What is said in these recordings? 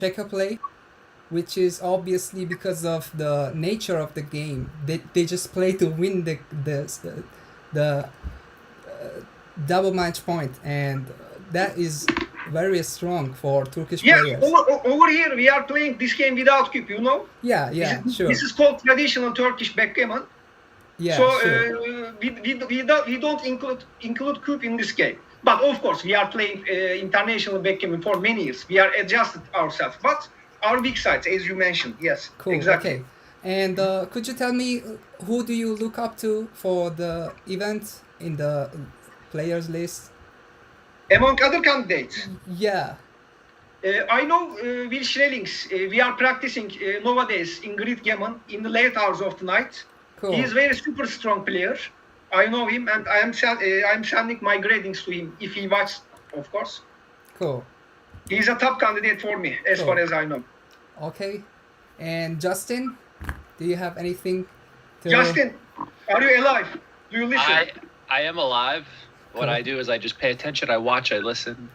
checker play, which is obviously because of the nature of the game. They just play to win the double match point, and that is very strong for Turkish players. Over here we are playing this game without cube, you know? Yeah, sure. This is called traditional Turkish backgammon. Yeah, so sure. We don't include cube in this game. But of course, we are playing international backgammon for many years. We are adjusted ourselves. But our weak sides, as you mentioned, yes, cool. Exactly. Okay. And could you tell me who do you look up to for the event in the players list? Among other candidates? Yeah. I know Will Schrellings. We are practicing nowadays in grid gammon in the late hours of the night. Cool. He is very super strong player. I know him, and I'm sending my gradings to him if he watches, of course. Cool. He's a top candidate for me, as far as I know. Okay. And Justin, do you have anything to... Justin, are you alive? Do you listen? I am alive. What I do is I just pay attention, I watch, I listen.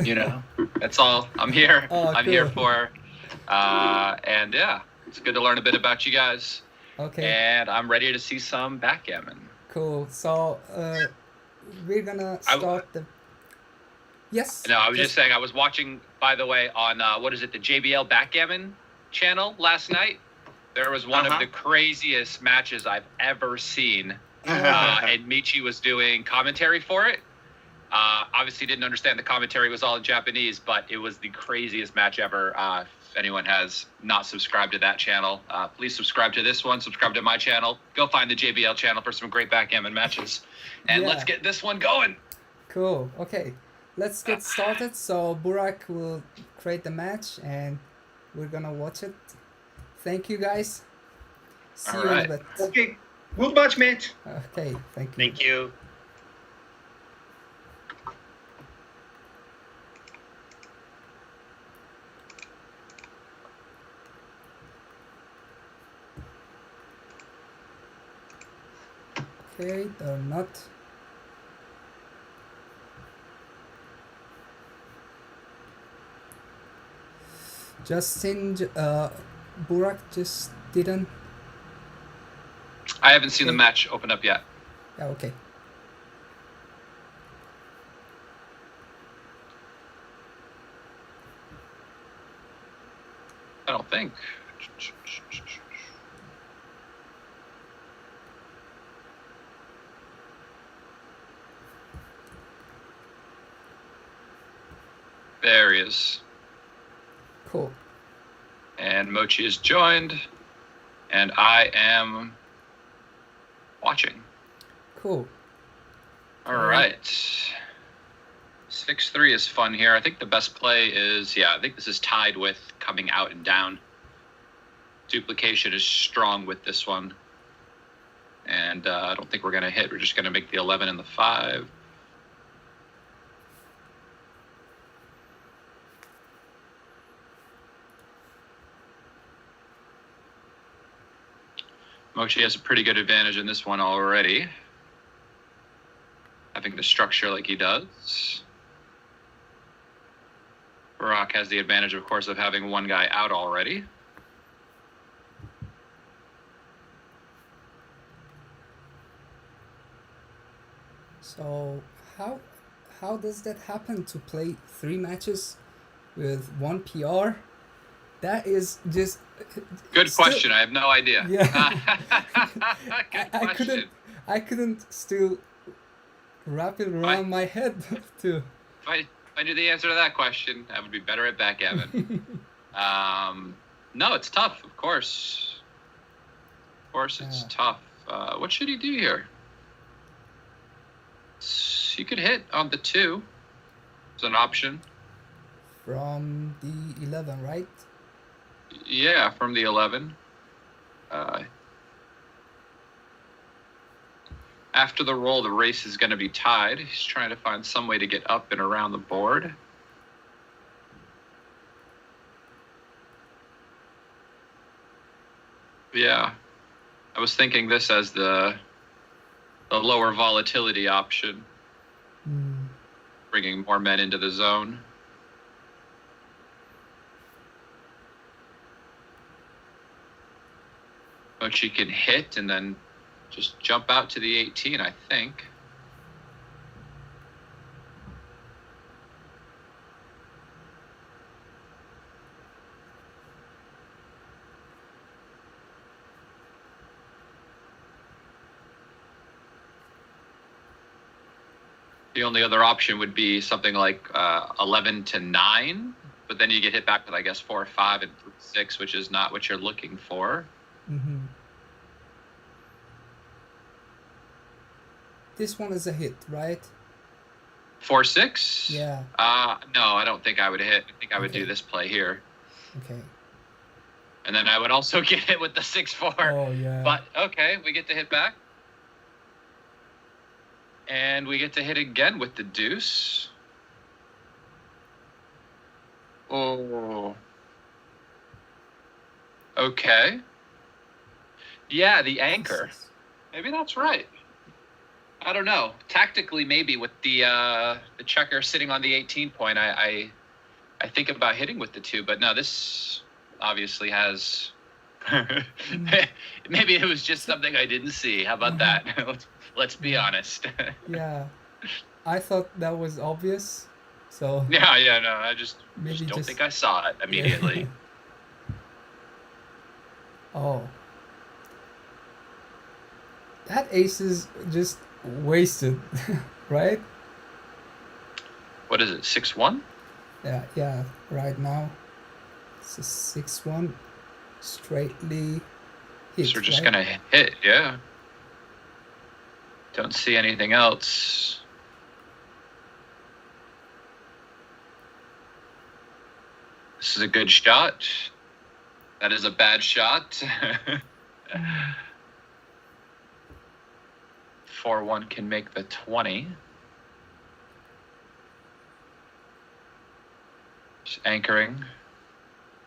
You know, that's all I'm here. I'm here for. And yeah, it's good to learn a bit about you guys. Okay. And I'm ready to see some backgammon. Cool. So we're gonna start the... Yes? No, I was just saying, I was watching, by the way, on, the JBL Backgammon channel last night. There was one of the craziest matches I've ever seen. And Mochy was doing commentary for it. Obviously didn't understand the commentary was all in Japanese, but it was the craziest match ever. If anyone has not subscribed to that channel, please subscribe to this one, subscribe to my channel. Go find the JBL channel for some great backgammon matches. And let's get this one going. Cool. Okay. Let's get started. So Burak will create the match and we're gonna watch it. Thank you guys. See you in a bit. Okay. Good match, mate. Okay, thank you. Thank you. Okay, they're not. Justin, Burak just didn't. I haven't seen the match open up yet. Yeah, okay. I don't think. There he is. Cool. And Mochy is joined, and I am watching. Cool. All right. 6-3 is fun here. I think the best play is, I think this is tied with coming out and down. Duplication is strong with this one. And I don't think we're going to hit. We're just going to make the 11 and the 5. Mochy has a pretty good advantage in this one already, having the structure like he does. Burak has the advantage, of course, of having one guy out already. So how does that happen to play 3 matches with 1 PR? That is just good question. I have no idea. Yeah. I couldn't still wrap it around my head too. If I knew the answer to that question, I would be better at backgammon. No, it's tough, of course. Of course, it's tough. What should he do here? You could hit on the 2. It's an option. From the 11, right? Yeah, from the 11. After the roll, the race is going to be tied. He's trying to find some way to get up and around the board. Yeah, I was thinking this as the lower volatility option, bringing more men into the zone. Mochy can hit and then just jump out to the 18, I think. The only other option would be something like 11 to 9, but then you get hit back with, I guess, 4, 5, and 6, which is not what you're looking for. Mm-hmm. This one is a hit, right? 4, 6? Yeah. No, I don't think I would hit. I think I would Okay. do this play here. Okay. And then I would also get hit with the 6-4. Oh, yeah. But, okay, we get to hit back. And we get to hit again with the deuce. Oh. Okay. Yeah, the anchor. Maybe that's right. I don't know. Tactically, maybe with the checker sitting on the 18 point, I think about hitting with the 2, but no, this obviously has. Maybe it was just something I didn't see. How about that? Let's be honest. Yeah, I thought that was obvious. So Yeah, no, I just maybe don't think I saw it immediately. Yeah. Oh, that ace is just wasted, right? What is it, 6-1? Yeah, right now it's a 6-1 straightly hit. So we're just right? gonna hit, yeah. Don't see anything else. This is a good shot. That is a bad shot. 4-1 can make the 20. Just anchoring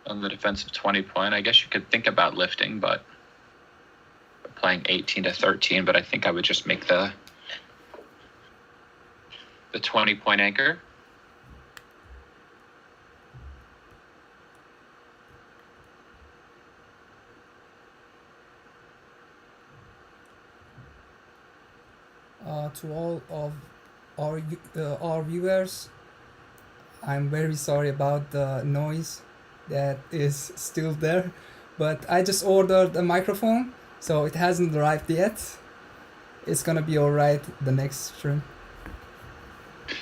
on the defensive 20 point. I guess you could think about lifting, but playing 18 to 13, but I think I would just make the 20 point anchor. To all of our viewers, I'm very sorry about the noise that is still there, but I just ordered a microphone, so it hasn't arrived yet. It's gonna be alright the next stream.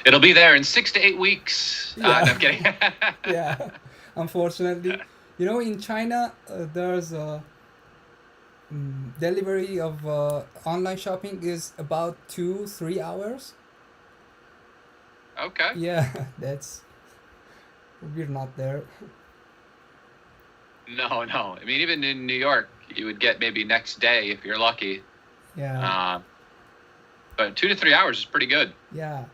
It'll be there in 6 to 8 weeks. Yeah. No, I'm kidding. Yeah, unfortunately. You know, in China, there's a delivery of online shopping is about 2-3 hours. Okay. Yeah, we're not there. No. I mean, even in New York, you would get maybe next day if you're lucky. Yeah. But 2 to 3 hours is pretty good. Yeah.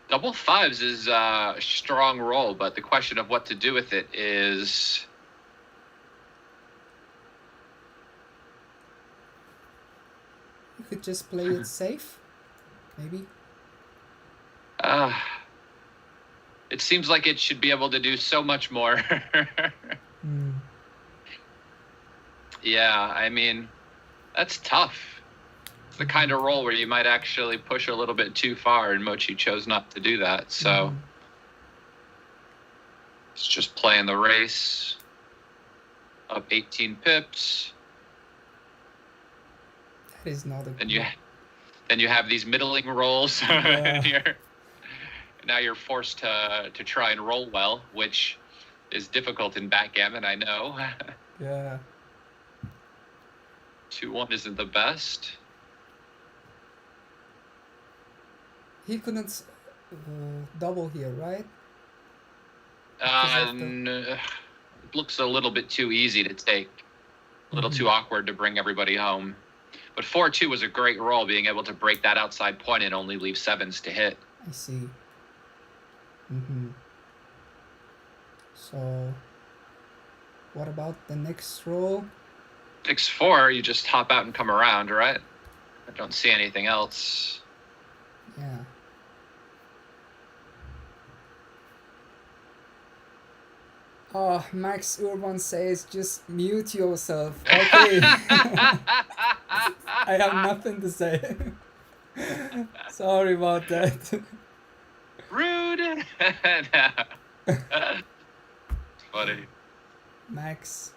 Double fives is a strong roll, but the question of what to do with it is. You could just play it safe, maybe. It seems like it should be able to do so much more. Yeah, I mean, that's tough. It's the kind of roll where you might actually push a little bit too far, and Mochy chose not to do that. So it's just playing the race. Up 18 pips. That is not a And you have these middling rolls. Yeah. Now you're forced to try and roll well, which is difficult in backgammon, I know. Yeah. 2-1 isn't the best. He couldn't double here, right? It looks a little bit too easy to take. A little too awkward to bring everybody home. But 4-2 was a great roll, being able to break that outside point and only leave sevens to hit. I see. So, what about the next roll? 6-4, you just hop out and come around, right? I don't see anything else. Yeah. Oh, Max Urban says just mute yourself. Okay. I have nothing to say. Sorry about that. Rude. Funny. Max.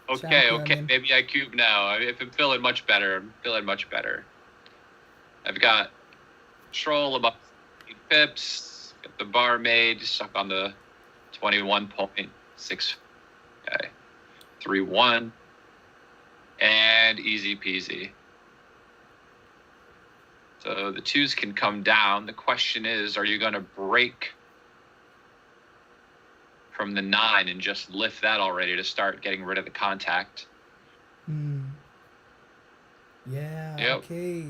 Okay, Championing. maybe I cube now. I'm feeling much better. I've got control about 8 pips. Got the bar made. Stuck on the 21.6. Okay. 3-1. And easy peasy. So the 2s can come down. The question is, are you going to break from the 9 and just lift that already to start getting rid of the contact? Yeah, Yep. okay.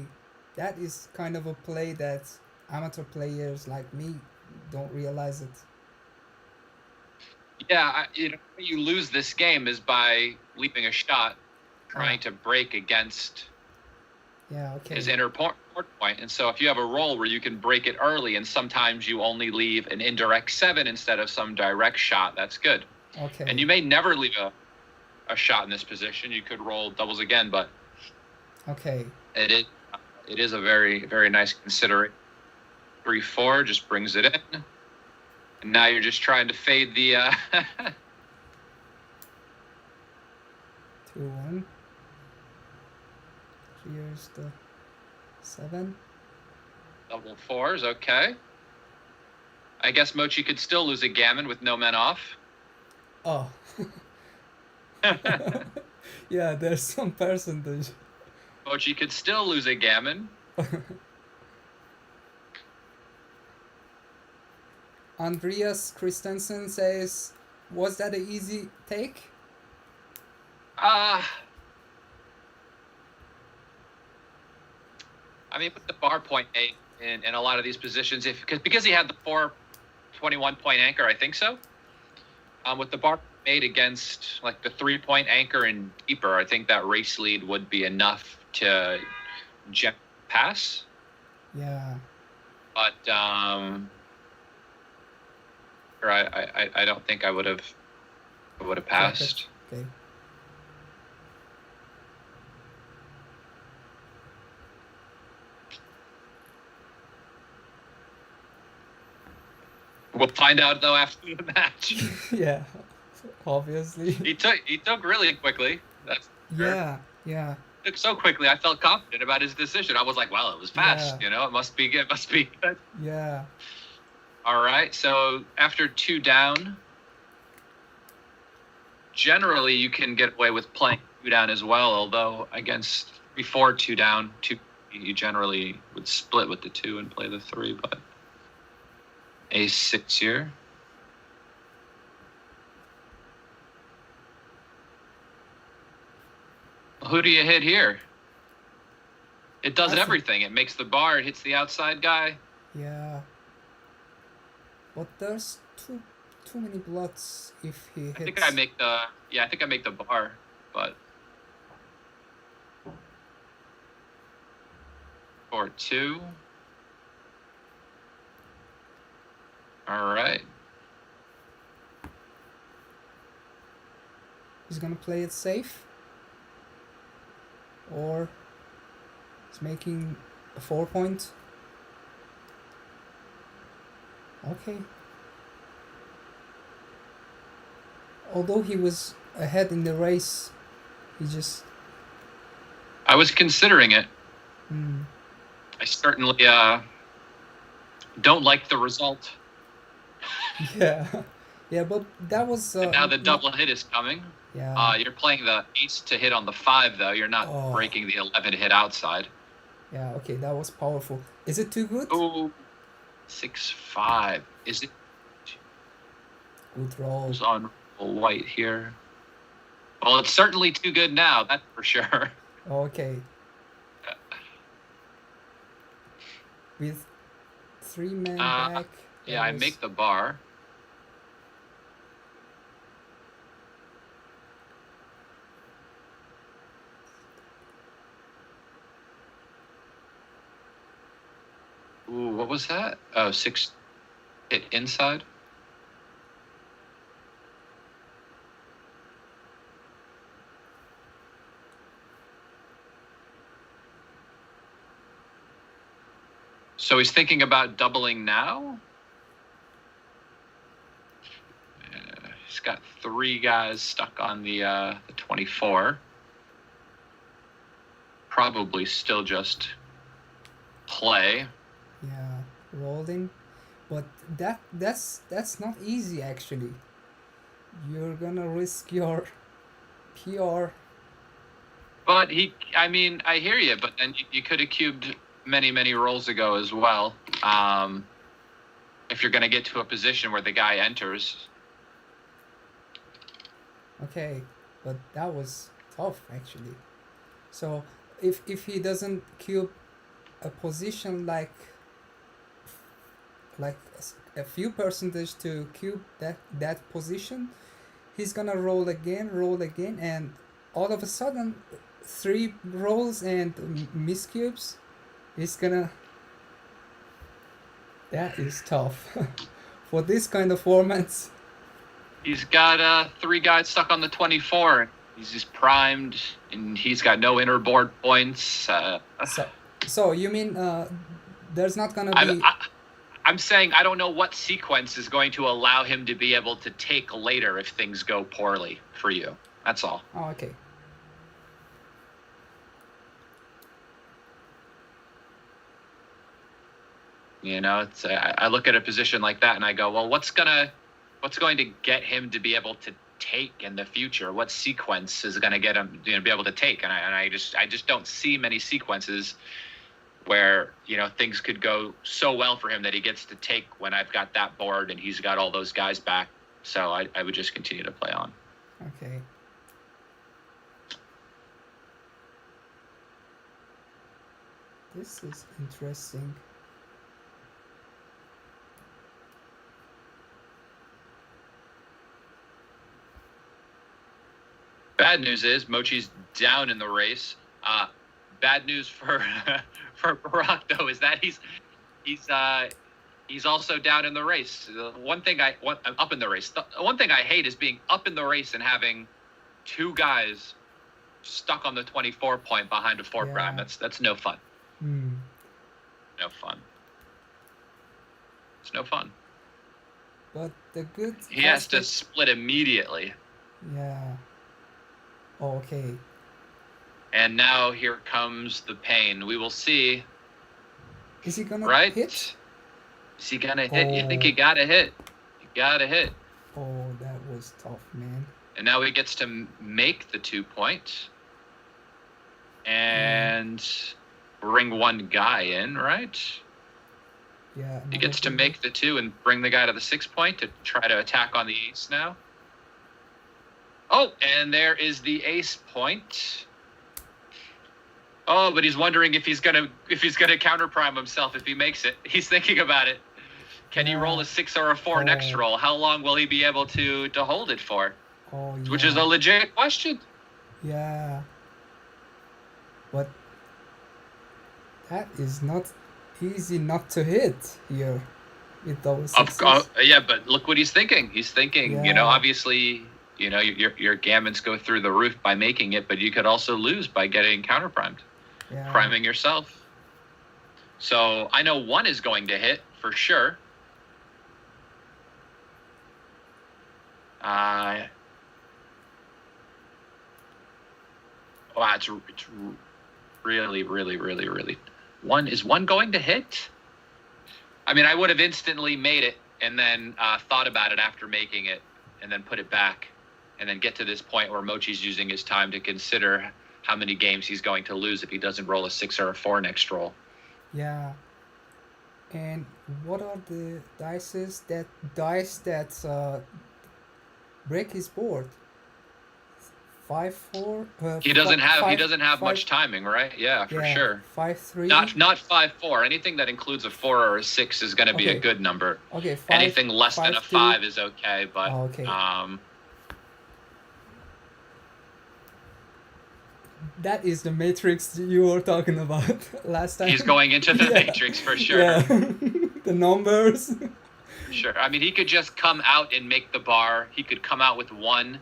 That is kind of a play that amateur players like me don't realize it. Yeah, you lose this game is by leaving a shot, trying to break against his inner point. And so if you have a roll where you can break it early and sometimes you only leave an indirect 7 instead of some direct shot, that's good. Okay. And you may never leave a shot in this position. You could roll doubles again, but okay. It is a very, very nice consideration. 3-4 just brings it in. And now you're just trying to fade the 2-1. Here's the 7. double 4s, okay. I guess Mochy could still lose a gammon with no men off. Oh. Yeah, there's some percentage. Mochy could still lose a gammon. Andreas Christensen says, was that an easy take? I mean, with the bar point 8 in a lot of these positions, because he had the 4-21 point anchor, I think so. With the bar 8 against like the 3-point anchor and deeper, I think that race lead would be enough to pass. Yeah. But I don't think I would have passed. Okay. We'll find out though after the match. Yeah, obviously. He took really quickly. That's yeah, yeah. Took so quickly. I felt confident about his decision. I was like, well, it was fast. Yeah. You know, it must be good. Yeah. All right. So after 2 down, generally you can get away with playing 2 down as well. Although against 3-4 2 down, you generally would split with the 2 and play the 3. But Ace-6 here. Who do you hit here? It does everything. It makes the bar. It hits the outside guy. Yeah. But there's too many blots if he hits. I think I make the bar, but 4-2. All right. He's gonna play it safe. Or he's making a 4-point. Okay. Although he was ahead in the race, he just... I was considering it. Mm. I certainly don't like the result. Yeah. Yeah, but that was... and now the double hit is coming. Yeah. You're playing the ace to hit on the 5, though. You're not breaking the 11 hit outside. Yeah, okay, that was powerful. Is it too good? Oh, 6-5. Is it? Good roll. Who's on white here? Well, it's certainly too good now, that's for sure. Okay. With 3 men back. Yeah, I make the bar. Ooh, what was that? Oh, 6 hit inside. So he's thinking about doubling now. He's got 3 guys stuck on the 24. Probably still just play. Yeah, rolling, but that's not easy actually. You're gonna risk your PR. But I mean, I hear you, but then you could have cubed many rolls ago as well. If you're going to get to a position where the guy enters. Okay, but that was tough actually. So if he doesn't cube a position like a few percentage to cube that position, he's gonna roll again, and all of a sudden 3 rolls and miscubes. He's gonna. That is tough for this kind of formats. He's got 3 guys stuck on the 24. He's just primed, and he's got no inner board points. So you mean there's not gonna be? I'm saying I don't know what sequence is going to allow him to be able to take later if things go poorly for you. That's all. Oh, okay. You know, it's I look at a position like that and I go, well, what's going to get him to be able to take in the future? What sequence is going to get him to be able to take? And I just don't see many sequences where, you know, things could go so well for him that he gets to take when I've got that board and he's got all those guys back. So I would just continue to play on. Okay. This is interesting. Bad news is Mochy's down in the race. Bad news for for Burak though is that he's also down in the race. One thing up in the race. The one thing I hate is being up in the race and having 2 guys stuck on the 24 point behind a 4 prime. That's no fun. No fun. It's no fun. But the good. He has to split immediately. Yeah. Oh, okay. And now here comes the pain. We will see. Is he gonna hit? Is he gonna hit? You think he gotta hit? You gotta hit. Oh, that was tough, man. And now he gets to make the 2 point. And bring 1 guy in, right? Yeah. He gets to make the 2 and bring the guy to the 6 point to try to attack on the ace now. Oh, and there is the ace point. Oh, but he's wondering if he's gonna counter prime himself if he makes it. He's thinking about it. Can he roll a 6 or a 4 next roll? How long will he be able to hold it for? Oh, yeah. Which is a legit question. Yeah. But that is not easy not to hit here with those sixes. Yeah, but look what he's thinking. He's thinking, you know, obviously, you know, your gammons go through the roof by making it, but you could also lose by getting counter primed, priming yourself. So I know 1 is going to hit for sure. Wow, it's really. 1 is 1 going to hit? I mean, I would have instantly made it and then thought about it after making it and then put it back and then get to this point where Mochy's using his time to consider how many games he's going to lose if he doesn't roll a 6 or a 4 next roll. Yeah. And what are the dice that break his board? 5, 4. He doesn't have much timing, right? Yeah, for sure. 5, 3. Not 5, 4. Anything that includes a 4 or a 6 is going to be a good number. Okay. Anything less than a 5 is okay, but that is the matrix you were talking about last time. He's going into the matrix for sure. Yeah. The numbers. Sure. I mean, he could just come out and make the bar. He could come out with 1,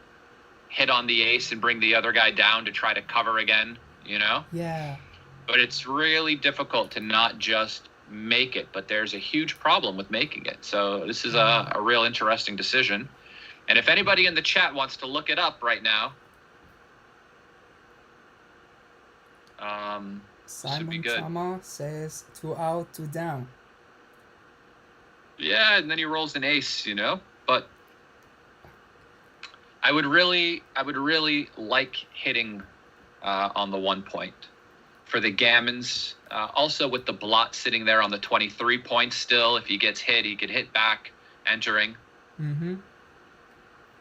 hit on the ace, and bring the other guy down to try to cover again, you know? Yeah. But it's really difficult to not just make it, but there's a huge problem with making it. So this is a real interesting decision. And if anybody in the chat wants to look it up right now, this would be Simon good. Tama says 2 out, 2 down. Yeah, and then he rolls an ace, you know. But I would really like hitting on the 1 point for the gammons. Also with the blot sitting there on the 23 points still, if he gets hit, he could hit back, entering. Mm-hmm.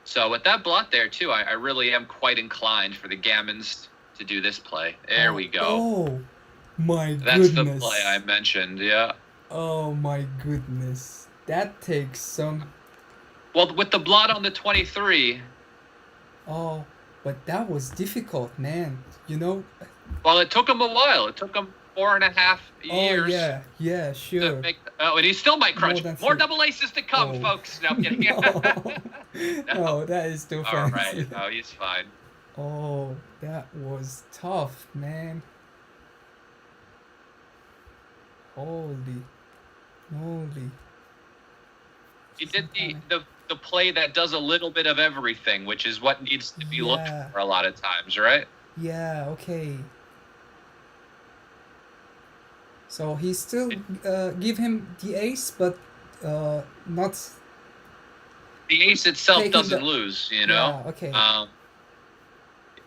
So with that blot there too, I really am quite inclined for the gammons to do this play. There we go. Oh my That's goodness. the play I mentioned, yeah. Oh my goodness. That takes some... Well, with the blot on the 23... Oh, but that was difficult, man. You know? Well, it took him a while. It took him 4.5 years. Oh, yeah, sure. To make, and he still might crunch. More three. double aces to come, folks. No, I'm kidding. No, that is too fancy. All right. No, he's fine. Oh, that was tough, man. Holy moly. He did the play that does a little bit of everything, which is what needs to be looked for a lot of times, right? Yeah, okay. So he still give him the ace, but not... The ace itself doesn't lose, you know? Yeah, okay.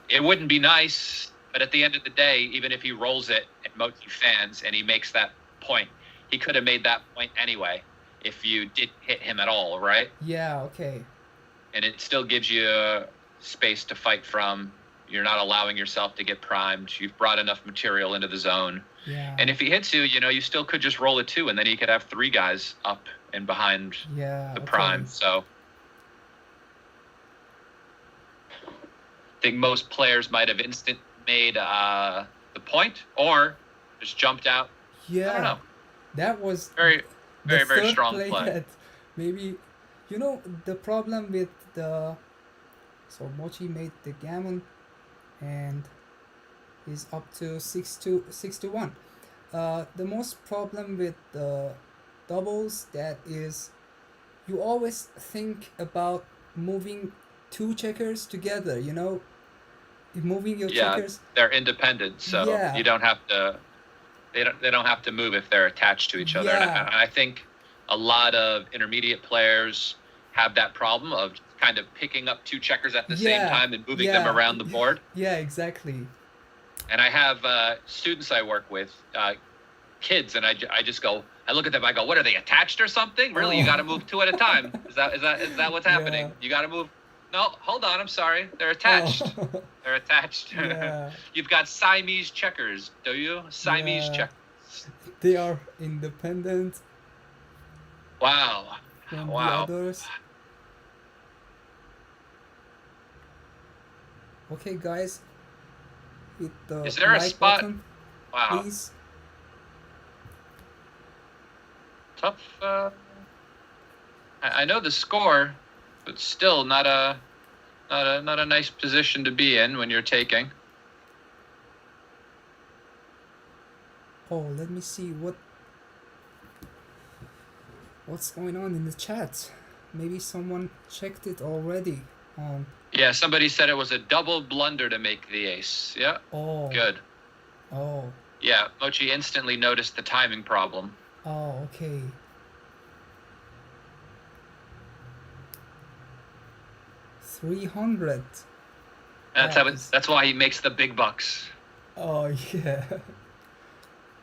It wouldn't be nice, but at the end of the day, even if he rolls it at Mochy fans and he makes that point, he could have made that point anyway if you didn't hit him at all, right? Yeah, okay. And it still gives you space to fight from. You're not allowing yourself to get primed. You've brought enough material into the zone. Yeah. And if he hits you, you know, you still could just roll a 2, and then he could have 3 guys up and behind the prime. So I think most players might have instant made the point or just jumped out. Yeah. I don't know. That was very strong play. That maybe, you know, the problem with the... So Mochy made the gammon and is up to 6-1. The most problem with the doubles that is you always think about moving 2 checkers together, you know, moving your checkers. They're independent, so you don't have to. They don't have to move if they're attached to each other. Yeah. And I think a lot of intermediate players have that problem of kind of picking up 2 checkers at the same time and moving them around the board. Yeah, exactly. And I have students I work with, kids, and I just go, I look at them, I go, what are they, attached or something? Really, you got to move 2 at a time. Is that what's happening? You got to move. No, hold on, I'm sorry. They're attached. They're attached. Yeah. You've got Siamese checkers, do you? Siamese checkers. They are independent. Wow. From the Wow. others. Okay, guys. Hit the Is there a like spot? button, Wow. please. Tough. I know the score, but still not a nice position to be in when you're taking. Oh, let me see what's going on in the chat. Maybe someone checked it already. Yeah, somebody said it was a double blunder to make the ace. Yeah. Oh. Good. Oh. Yeah, Mochy instantly noticed the timing problem. Oh, okay. $300. That's why he makes the big bucks. Oh yeah.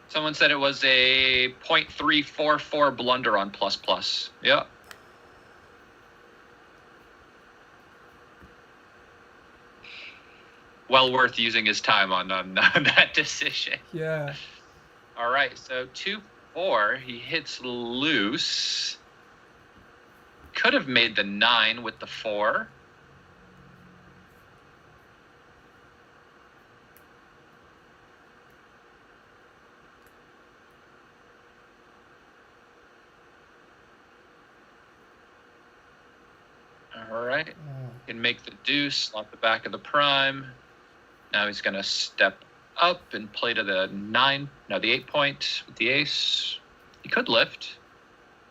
Someone said it was a .344 blunder on ++. Yeah. Well worth using his time on that decision. Yeah. All right, so 2-4, he hits loose. Could have made the 9 with the 4. All right, can make the deuce off the back of the prime. Now he's going to step up and play to the 8 point with the ace. He could lift.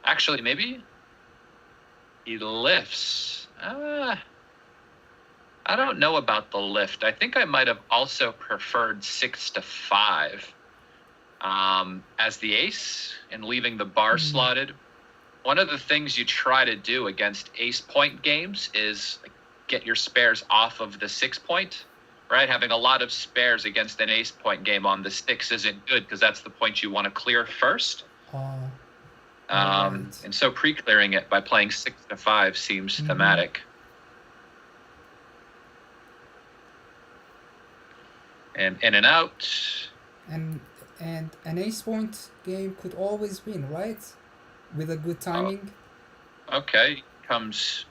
Actually, maybe he lifts. I don't know about the lift. I think I might have also preferred 6 to 5 as the ace and leaving the bar slotted. One of the things you try to do against ace point games is get your spares off of the 6 point, right? Having a lot of spares against an ace point game on the 6 isn't good because that's the point you want to clear first. And so pre-clearing it by playing 6 to 5 seems thematic. And in and out. And an ace point game could always win, right? With a good timing. Okay, comes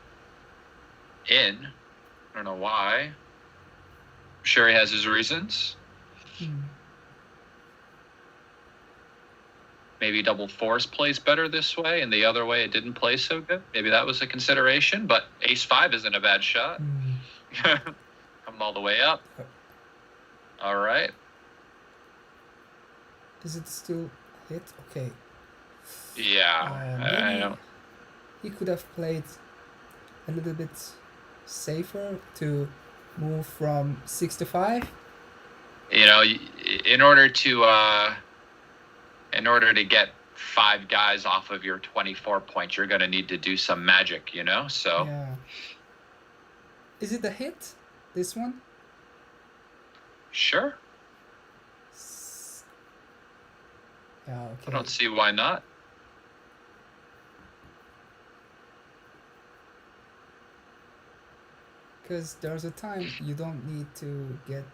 in. I don't know why. I'm sure he has his reasons. Maybe double 4s plays better this way, and the other way it didn't play so good. Maybe that was a consideration, but ace 5 isn't a bad shot. Coming all the way up. All right. Is it still hit? Okay. Yeah. I don't. He could have played a little bit safer to move from 6 to 5. You know, in order to get 5 guys off of your 24 points, you're going to need to do some magic, you know? So. Yeah. Is it a hit? This one? Sure. Yeah, okay. I don't see why not. Because there's a time you don't need to get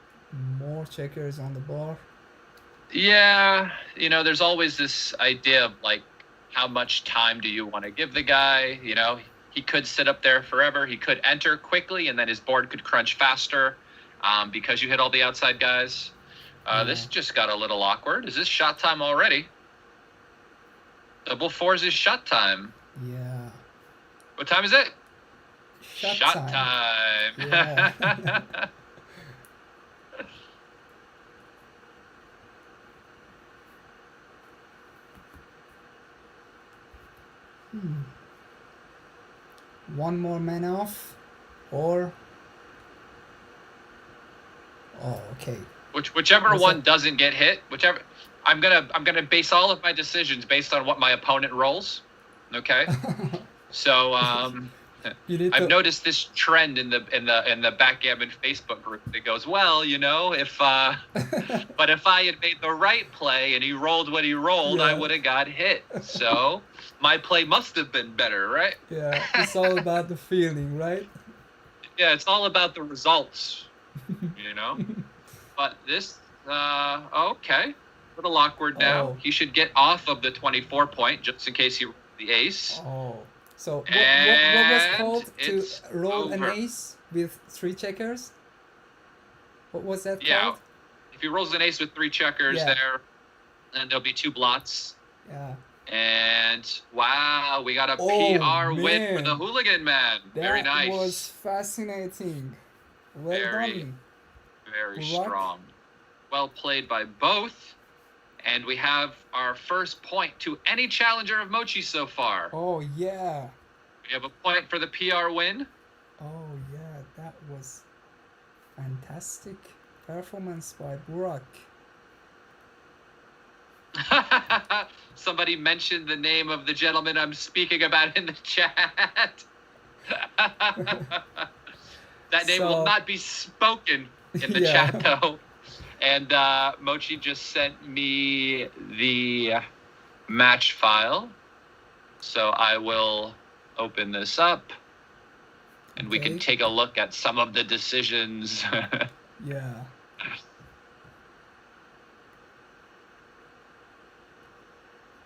more checkers on the bar. Yeah, you know, there's always this idea of like, how much time do you want to give the guy? You know, he could sit up there forever. He could enter quickly, and then his board could crunch faster because you hit all the outside guys. This just got a little awkward. Is this shot time already? Double 4s is shot time. Yeah. What time is it? Shot time. Yeah. One more man off, or okay. Whichever one doesn't get hit, whichever. I'm gonna base all of my decisions based on what my opponent rolls. Okay. So I've noticed this trend in the Backgammon Facebook group that goes, well, you know, if but if I had made the right play and he rolled what he rolled, I would have got hit. So my play must have been better, right? Yeah, it's all about the feeling, right? Yeah, it's all about the results, you know. But this, okay, a little awkward now. He should get off of the 24 point just in case he rolled the ace. So what was called to roll over. an ace with 3 checkers? What was that Yeah, called? if he rolls an ace with 3 checkers there, then there'll be 2 blots. Yeah. And wow, we got a PR win for the Hooligan Man. Very nice. That was fascinating. Well done. Very Burak. strong. Well played by both. And we have our first point to any challenger of Mochy so far. Oh, yeah. We have a point for the PR win. Oh, yeah. That was fantastic performance by Burak. Somebody mentioned the name of the gentleman I'm speaking about in the chat. That name will not be spoken in the chat, though. And Mochy just sent me the match file. So I will open this up. And we can take a look at some of the decisions. Yeah.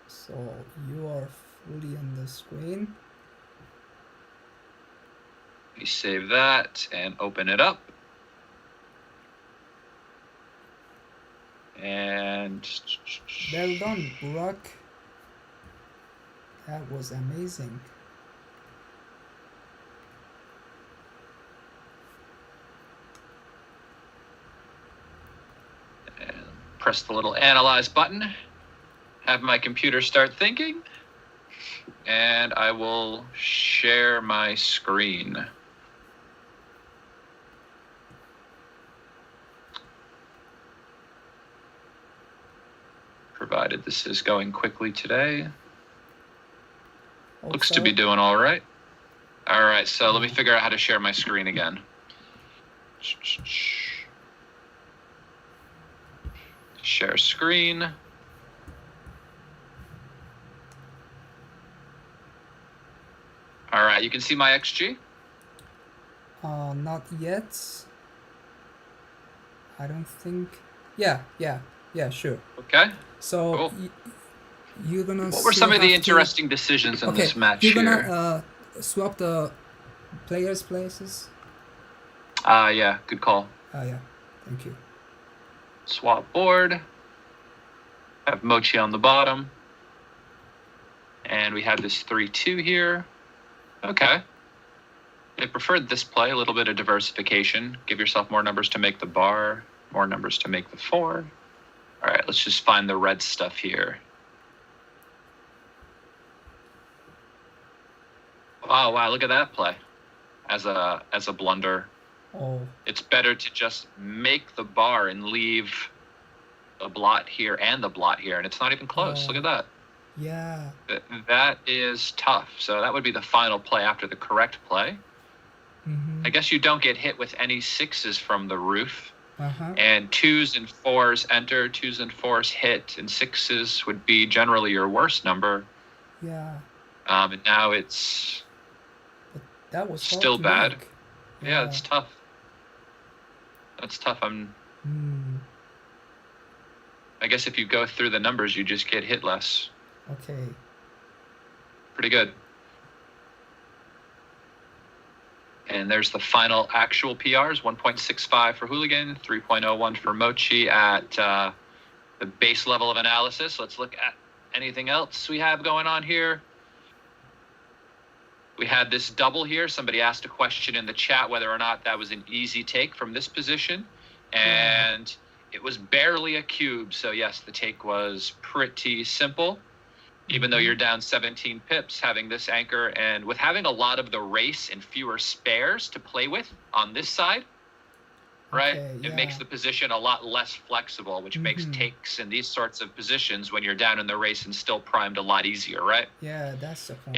So you are fully on the screen. We save that and open it up. And well done, Burak. That was amazing. And press the little analyze button. have my computer start thinking, and I will share my screen. Provided this is going quickly today. Looks to be doing all right. All right, so let me figure out how to share my screen again. Share screen. All right, you can see my XG? Not yet. I don't think. Yeah, sure. Okay. So Cool. you're gonna. What were some of the interesting decisions in this match you're here? gonna swap the players' places. Yeah, good call. Yeah, thank you. Swap board. Have Mochy on the bottom. And we have this 3-2 here. Okay. I preferred this play, a little bit of diversification. Give yourself more numbers to make the bar, more numbers to make the 4. All right, let's just find the red stuff here. Oh, wow, look at that play as a blunder. Oh. It's better to just make the bar and leave the blot here and the blot here, and it's not even close. Look at that. Yeah. That is tough. So that would be the final play after the correct play. Mm-hmm. I guess you don't get hit with any 6s from the roof. Uh-huh. And 2s and 4s enter, 2s and 4s hit, and 6s would be generally your worst number. Yeah. And now it's That was hard still to bad. make. Yeah, it's tough. That's tough. I guess if you go through the numbers, you just get hit less. Okay. Pretty good. And there's the final actual PRs, 1.65 for Hooligan, 3.01 for Mochy at the base level of analysis. Let's look at anything else we have going on here. We had this double here. Somebody asked a question in the chat whether or not that was an easy take from this position. And it was barely a cube. So yes, the take was pretty simple. Even though you're down 17 pips, having this anchor and with having a lot of the race and fewer spares to play with on this side, right? It makes the position a lot less flexible, which makes takes in these sorts of positions when you're down in the race and still primed a lot easier, right? Yeah, that's the point.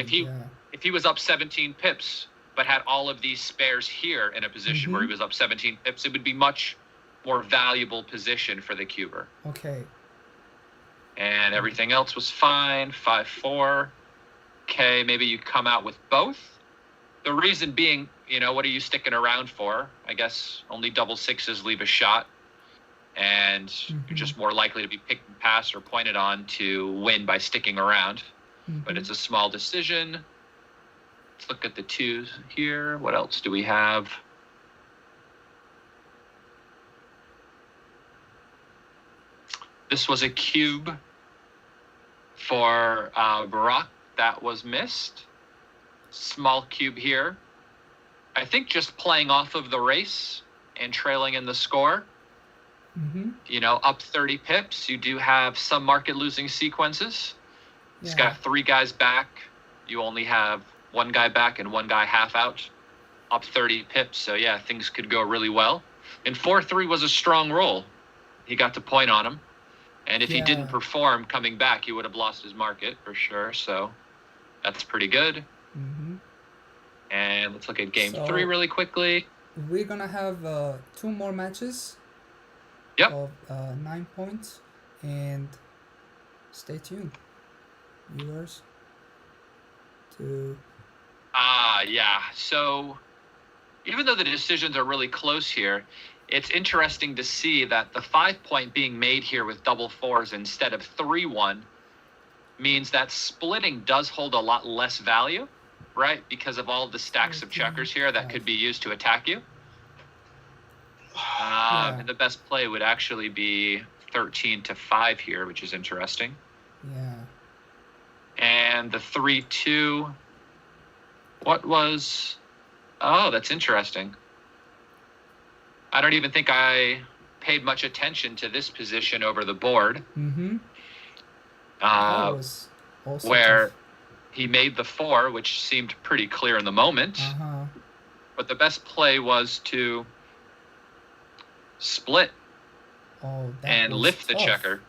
If he was up 17 pips, but had all of these spares here in a position where he was up 17 pips, it would be much more valuable position for the cuber. Okay. And everything else was fine. 5-4. Okay, maybe you come out with both. The reason being, what are you sticking around for? I guess only double 6s leave a shot. And you're just more likely to be picked and passed or pointed on to win by sticking around. But it's a small decision. Let's look at the 2s here. What else do we have? This was a cube for Burak that was missed. Small cube here. I think just playing off of the race and trailing in the score. Up 30 pips. You do have some market losing sequences. It's got 3 guys back. You only have 1 guy back and 1 guy half out. Up 30 pips. So yeah, things could go really well. And 4-3 was a strong roll. He got to point on him. And if he didn't perform coming back, he would have lost his market for sure. So that's pretty good. And let's look at game 3 really quickly. We're going to have 2 more matches of 9 points. And stay tuned, viewers. Yeah. So even though the decisions are really close here, it's interesting to see that the 5-point being made here with double 4s instead of 3-1 means that splitting does hold a lot less value, right? Because of all the stacks of checkers here that could be used to attack you. And the best play would actually be 13-5 here, which is interesting. Yeah. And the 3-2, what was... Oh, that's interesting. I don't even think I paid much attention to this position over the board. That was also where tough. he made the 4, which seemed pretty clear in the moment. But the best play was to split and lift the checker.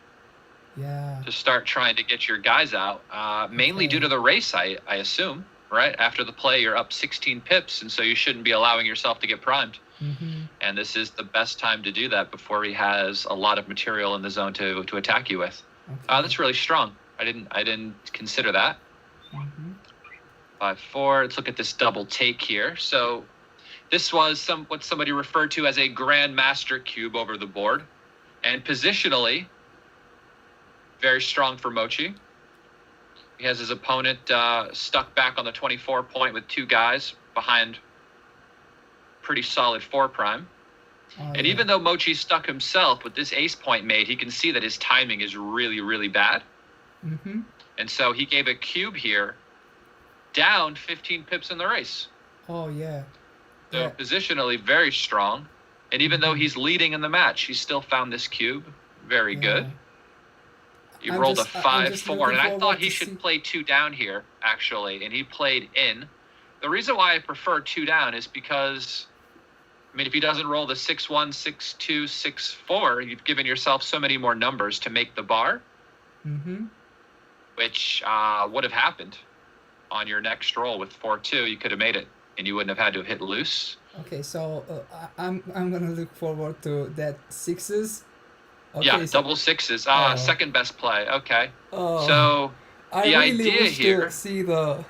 Yeah. To start trying to get your guys out, mainly due to the race, I assume, right? After the play, you're up 16 pips, and so you shouldn't be allowing yourself to get primed. And this is the best time to do that before he has a lot of material in the zone to attack you with. That's really strong. I didn't consider that. 5-4. Let's look at this double take here. So this was what somebody referred to as a Grandmaster cube over the board, and positionally, very strong for Mochy. He has his opponent stuck back on the 24 point with 2 guys behind pretty solid 4 prime. And even though Mochy's stuck himself with this ace point made, he can see that his timing is really, really bad. And so he gave a cube here, down 15 pips in the race. Oh, yeah. So positionally, very strong. And even though he's leading in the match, he still found this cube. Very good. He rolled a 5-4, and I thought he should play 2 down here, actually, and he played in. The reason why I prefer 2 down is because, I mean, if he doesn't roll the 6-1, 6-2, 6-4, you've given yourself so many more numbers to make the bar, which would have happened on your next roll with 4-2. You could have made it, and you wouldn't have had to hit loose. Okay, so I'm gonna look forward to that 6s. Okay, yeah, so, double 6s. Second best play. Okay. Oh, So I the really idea wish here. to see the.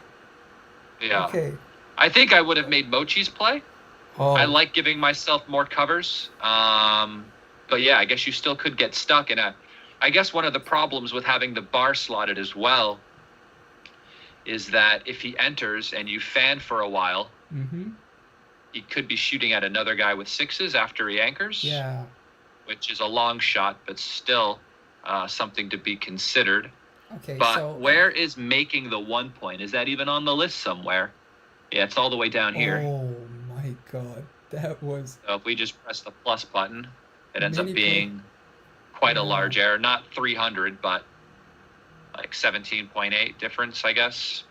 Yeah. Okay. I think I would have made Mochy's play. Oh. I like giving myself more covers. But yeah, I guess you still could get stuck in a. I guess one of the problems with having the bar slotted as well is that if he enters and you fan for a while, he could be shooting at another guy with 6s after he anchors. Yeah. Which is a long shot, but still something to be considered. Okay, but so where is making the 1 point? Is that even on the list somewhere? Yeah, it's all the way down here. Oh my god, that was. So if we just press the plus button, it ends up Many being quite a large error. Not 300, but like 17.8 difference, I guess.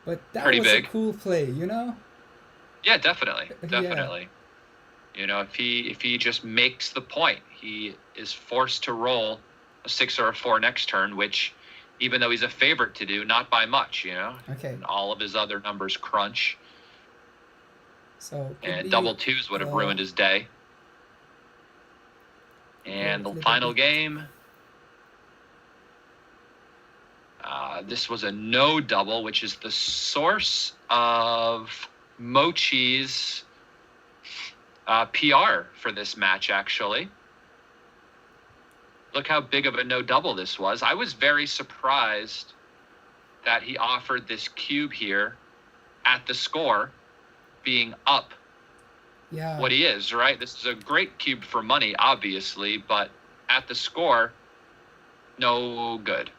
But that Pretty was big. a cool play, you know? Yeah, definitely, Yeah. definitely. You know, if he just makes the point, he is forced to roll a 6 or a 4 next turn, which, even though he's a favorite to do, not by much, you know. Okay. And all of his other numbers crunch. So. And double 2s would have ruined his day. And the final game. This was a no double, which is the source of Mochy's PR for this match, actually. Look how big of a no double this was. I was very surprised that he offered this cube here at the score, being up what he is, right? This is a great cube for money, obviously, but at the score, no good.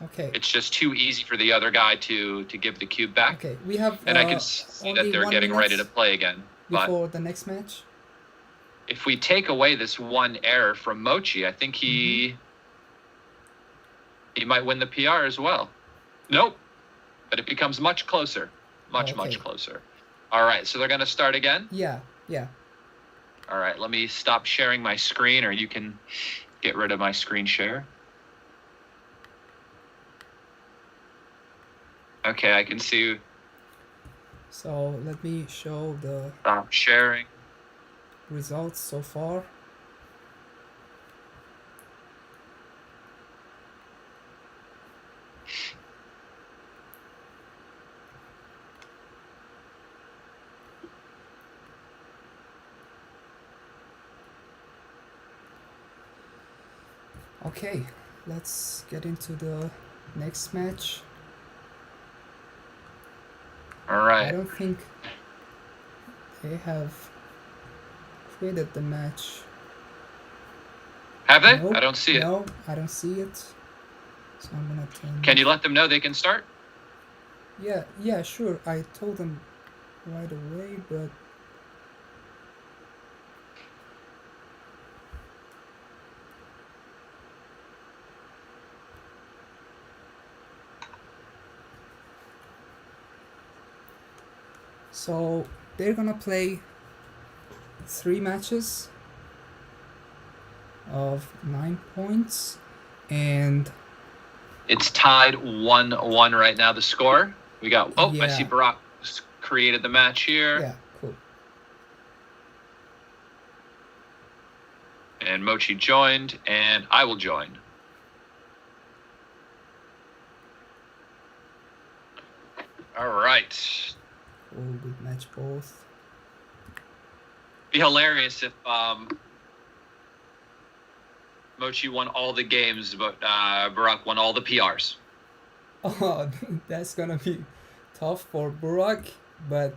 Okay. It's just too easy for the other guy to give the cube back. Okay, we have. And I can see that they're getting ready to play again. Before the next match. If we take away this one error from Mochy, I think he might win the PR as well. Nope. But it becomes much closer. Much closer. All right, so they're going to start again? Yeah. All right, let me stop sharing my screen, or you can get rid of my screen share. Okay, I can see. So let me show the Stop sharing. results so far. Okay, let's get into the next match. All right. I don't think they have created the match. Have they? Nope, I don't see it. No, I don't see it. So I'm gonna turn. Can you let them know they can start? Yeah, sure. I told them right away, but So they're gonna play 3 matches of 9 points, and it's tied 1-1 right now. The score we got. Oh, I see Yeah. Burak created the match here, yeah, cool. and Mochy joined, and I will join. All right. All good match both. Be hilarious if Mochy won all the games, but Burak won all the PRs. Oh, that's gonna be tough for Burak, but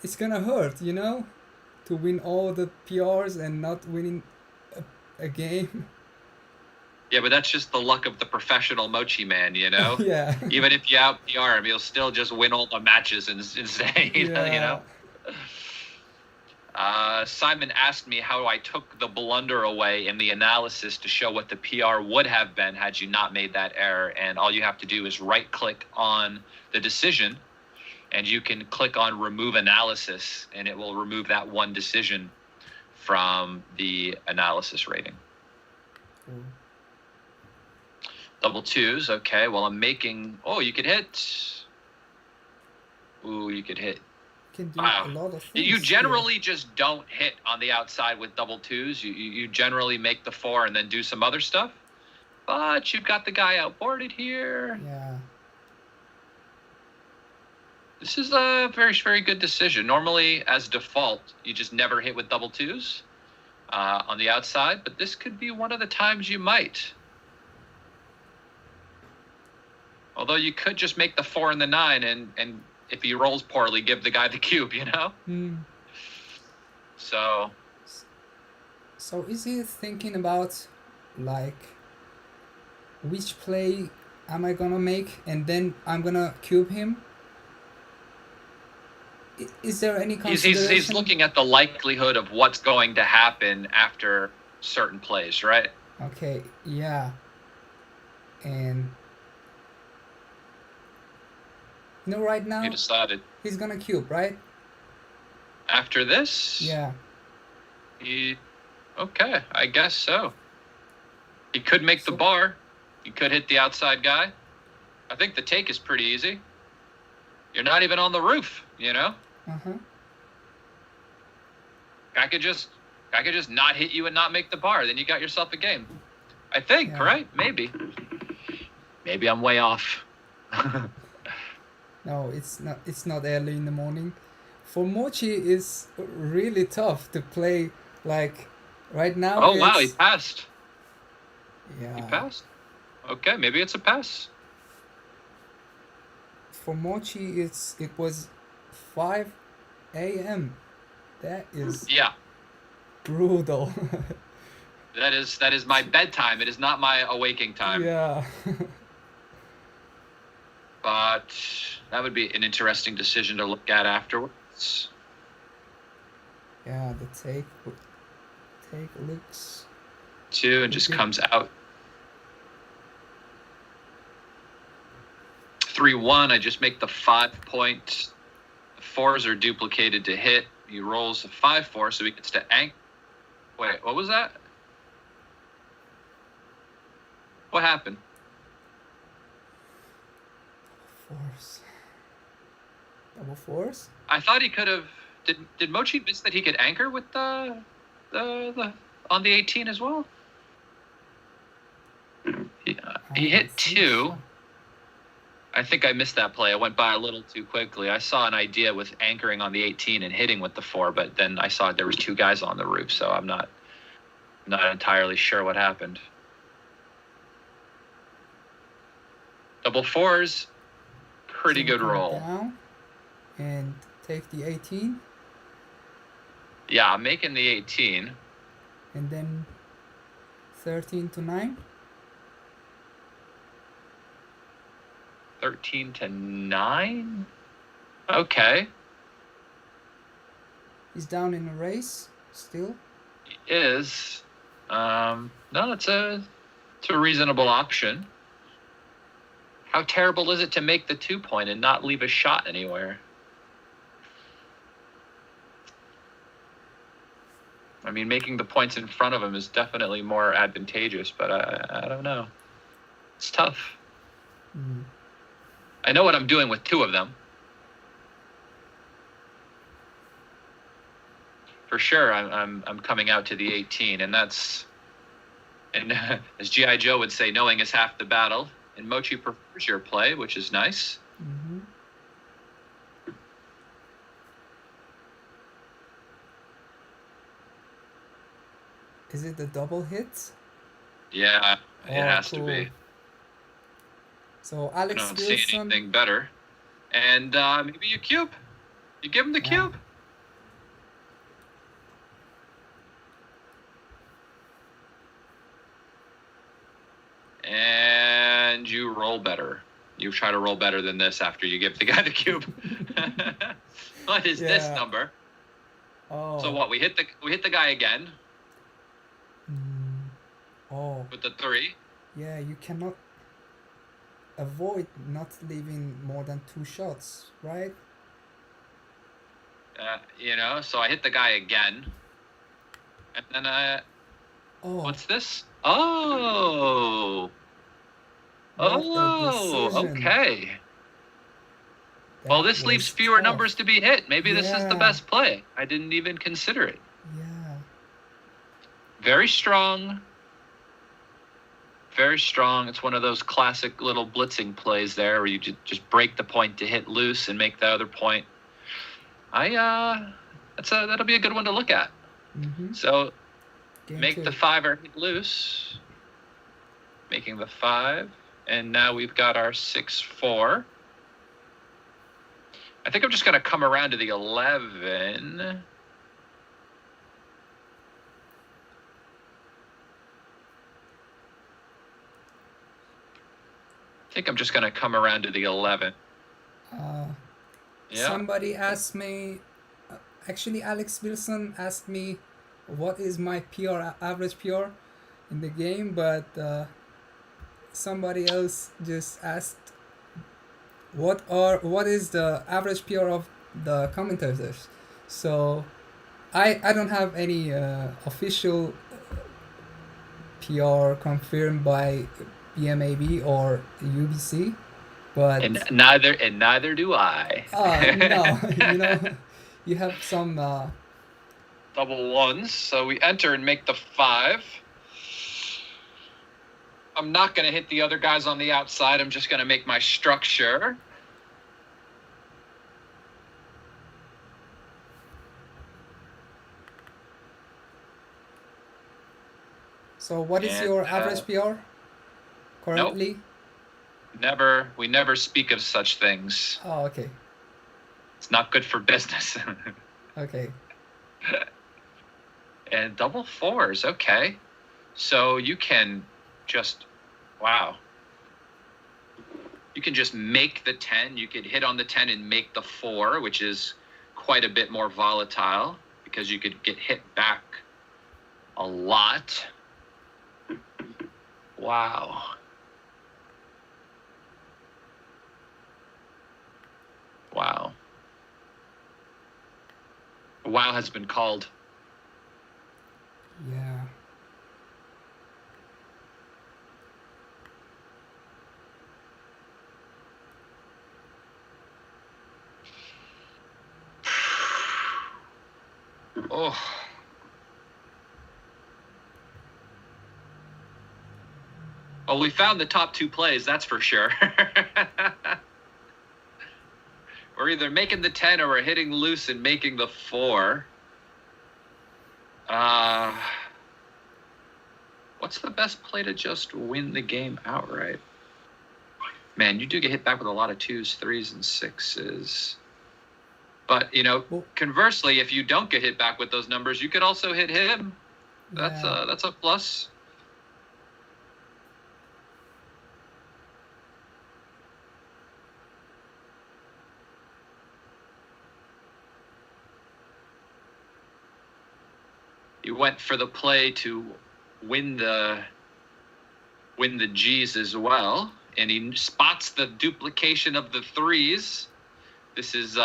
it's gonna hurt, you know, to win all the PRs and not winning a game. Yeah, but that's just the luck of the professional Mochy man, you know? Yeah. Even if you out PR him, he'll still just win all the matches and stay, you know? Simon asked me how I took the blunder away in the analysis to show what the PR would have been had you not made that error. And all you have to do is right-click on the decision, and you can click on Remove Analysis, and it will remove that one decision from the analysis rating. Cool. Double twos, okay. Well, I'm making... Oh, you could hit... Ooh, you could hit... Can do Wow. a lot of things. You generally just don't hit on the outside with double twos. You generally make the 4 and then do some other stuff. But you've got the guy outboarded here. Yeah. This is a very, very good decision. Normally, as default, you just never hit with double twos on the outside. But this could be one of the times you might. Although you could just make the 4 and the 9 and if he rolls poorly, give the guy the cube, you know? So is he thinking about, like, which play am I gonna make and then I'm gonna cube him? Is there any consideration? he's looking at the likelihood of what's going to happen after certain plays, right? Okay, yeah. And you know, right now You decided he's gonna cube, right? after this? Yeah. Okay, I guess so. He could make the bar. He could hit the outside guy. I think the take is pretty easy. You're not even on the roof, you know? I could just not hit you and not make the bar. Then you got yourself a game. I think, Yeah. right? Maybe. Maybe I'm way off. No, it's not. It's not early in the morning. For Mochy, it's really tough to play. Like right now. Oh wow, he it's- passed. Yeah. He passed. Okay, maybe it's a pass. For Mochy, it was 5 a.m. That is Yeah, brutal. that is my bedtime. It is not my awaking time. Yeah. But that would be an interesting decision to look at afterwards. Yeah, the take looks. 2 and just Okay. comes out. 3-1. I just make the 5 point. The 4s are duplicated to hit. He rolls a 5-4, so he gets to ank. Wait, what was that? What happened? Fours. Double fours? I thought he could have. Did Mochy miss that he could anchor with the on the 18 as well? He hit 2. I think I missed that play. I went by a little too quickly. I saw an idea with anchoring on the 18 and hitting with the 4, but then I saw there was 2 guys on the roof, so I'm not entirely sure what happened. Double 4s, pretty So good come roll. Down and take the 18, Yeah, I'm making the 18. and then 13 to 9. 13 to 9? Okay. He's down in a race still. Is. No, it's a reasonable option. How terrible is it to make the 2 point and not leave a shot anywhere? I mean, making the points in front of him is definitely more advantageous, but I don't know. It's tough. Mm. I know what I'm doing with 2 of them. For sure, I'm coming out to the 18, and that's, and as G.I. Joe would say, knowing is half the battle. And Mochy prefers your play, which is nice. Mm-hmm. Is it the double hit? Yeah, it has cool. to be. So I Alex don't see Wilson. anything better. And maybe you cube. You give him the cube. And you roll better. You try to roll better than this after you give the guy the cube. What is this number? Oh. So what? We hit the guy again. Oh. With the 3. Yeah, you cannot avoid not leaving more than 2 shots, right? So I hit the guy again. And then what's this? Oh. Okay. Well, this leaves fewer numbers to be hit. Maybe this is the best play. I didn't even consider it. Yeah. Very strong. Very strong. It's one of those classic little blitzing plays there where you just break the point to hit loose and make the other point. That'll be a good one to look at. Mm-hmm. So Game make 2. the 5er hit loose. Making the 5. And now we've got our 6-4. I think I'm just going to come around to the 11. I think I'm just going to come around to the 11. Somebody asked me, actually Alex Wilson asked me what is my PR, average PR in the game, but somebody else just asked what is the average PR of the commentators. So I don't have any official PR confirmed by BMAB or UBC, but and neither do I. No, you have some double 1s. So we enter and make the 5. I'm not going to hit the other guys on the outside. I'm just going to make my structure. So what is your average PR currently? Nope. We never speak of such things. Oh, okay. It's not good for business. Okay. And double 4s, okay. So you can just, wow. You can just make the 10. You could hit on the 10 and make the 4, which is quite a bit more volatile because you could get hit back a lot. Wow. Wow. Wow has been called. Yeah. Oh. Well, we found the top 2 plays, that's for sure. We're either making the 10 or we're hitting loose and making the 4. What's the best play to just win the game outright? Man, you do get hit back with a lot of 2s, 3s, and 6s. But, conversely, if you don't get hit back with those numbers, you could also hit him. That's a plus. You went for the play to win the G's as well, and he spots the duplication of the 3s. This is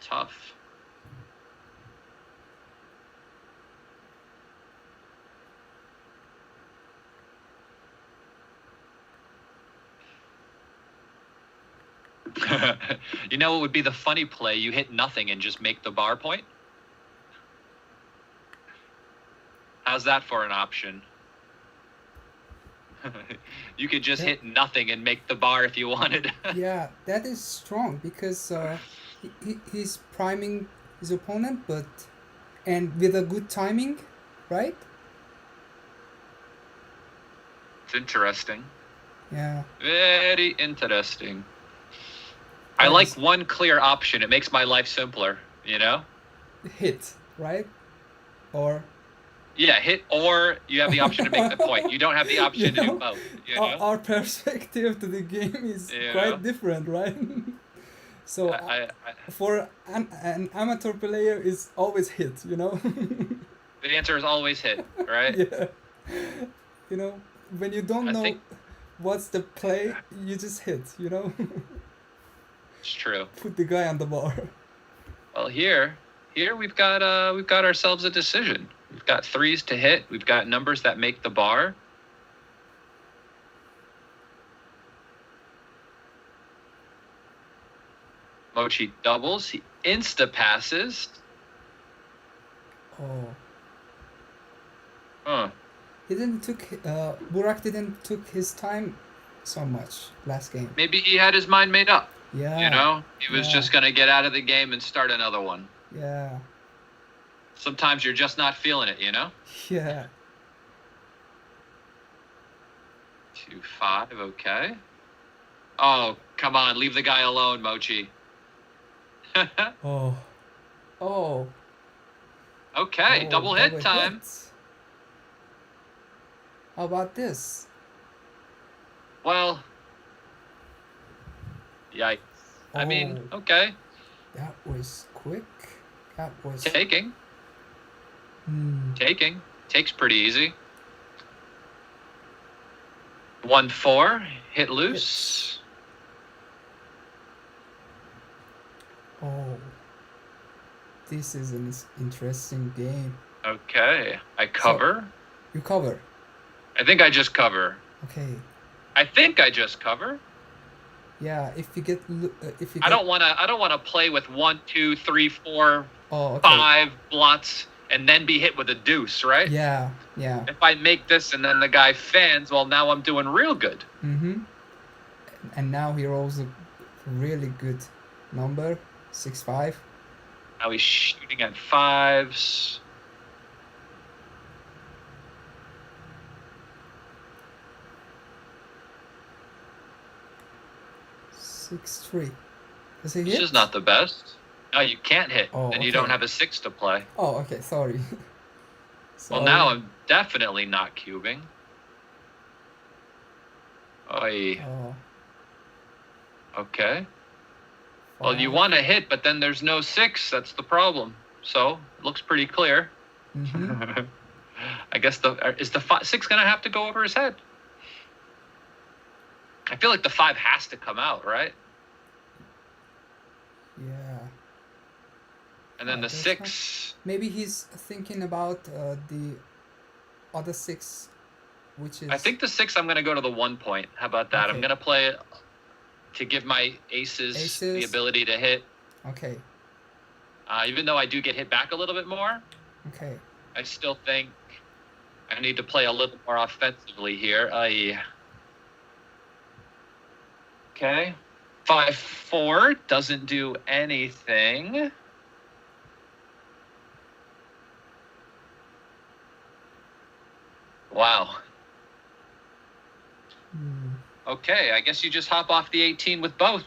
tough. You know what would be the funny play? You hit nothing and just make the bar point. How's that for an option? You could just hit nothing and make the bar if you wanted. Yeah, that is strong because he's priming his opponent, and with a good timing, right? It's interesting. Yeah. Very interesting. I like one clear option. It makes my life simpler, you know? Hit, right? Or... Yeah, hit, or you have the option to make the point. You don't have the option to do both, you know? Our perspective to the game is quite different, right? So for an amateur player, is always hit, you know? The answer is always hit, right? Yeah. You know, when you don't know what's the play, you just hit, you know? It's true. Put the guy on the bar. Well, here we've got ourselves a decision. We've got threes to hit. We've got numbers that make the bar. Mochy doubles. He insta passes. Oh. Huh. Burak didn't took his time so much last game. Maybe he had his mind made up. Yeah. You know, he was just gonna get out of the game and start another one. Yeah. Sometimes you're just not feeling it, you know? Yeah. 2-5, okay. Oh, come on, leave the guy alone, Mochy. Oh. Oh. Okay, double hit time. Hit. How about this? Well, yikes. I mean, okay. That was quick. That was... Taking. Taking. Takes pretty easy. 1-4. Hit loose. Oh. This is an interesting game. Okay. I cover. You cover. I think I just cover. Okay. I think I just cover. Yeah, if you get I don't want to play with 1, 2, 3, 4, okay. 5 blots and then be hit with a deuce, right? Yeah, yeah. If I make this and then the guy fans, well, now I'm doing real good. And now he rolls a really good number, 6-5. Now he's shooting at 5s. Six, 3. Does he hit? This is not the best. No, you can't hit, and you don't have a 6 to play. Oh, okay, sorry. Well, now I'm definitely not cubing. Oy. Oh. Okay. Well, you want to hit, but then there's no 6. That's the problem. So, it looks pretty clear. I guess is the 6 going to have to go over his head? I feel like the 5 has to come out, right? Yeah. And then the 6... Maybe he's thinking about the other 6, which is... I think the 6, I'm going to go to the 1 point. How about that? I'm going to play it to give my aces the ability to hit. Okay. Even though I do get hit back a little bit more. Okay. I still think I need to play a little more offensively here. Okay. 5-4 doesn't do anything. Wow. Okay, I guess you just hop off the 18 with both.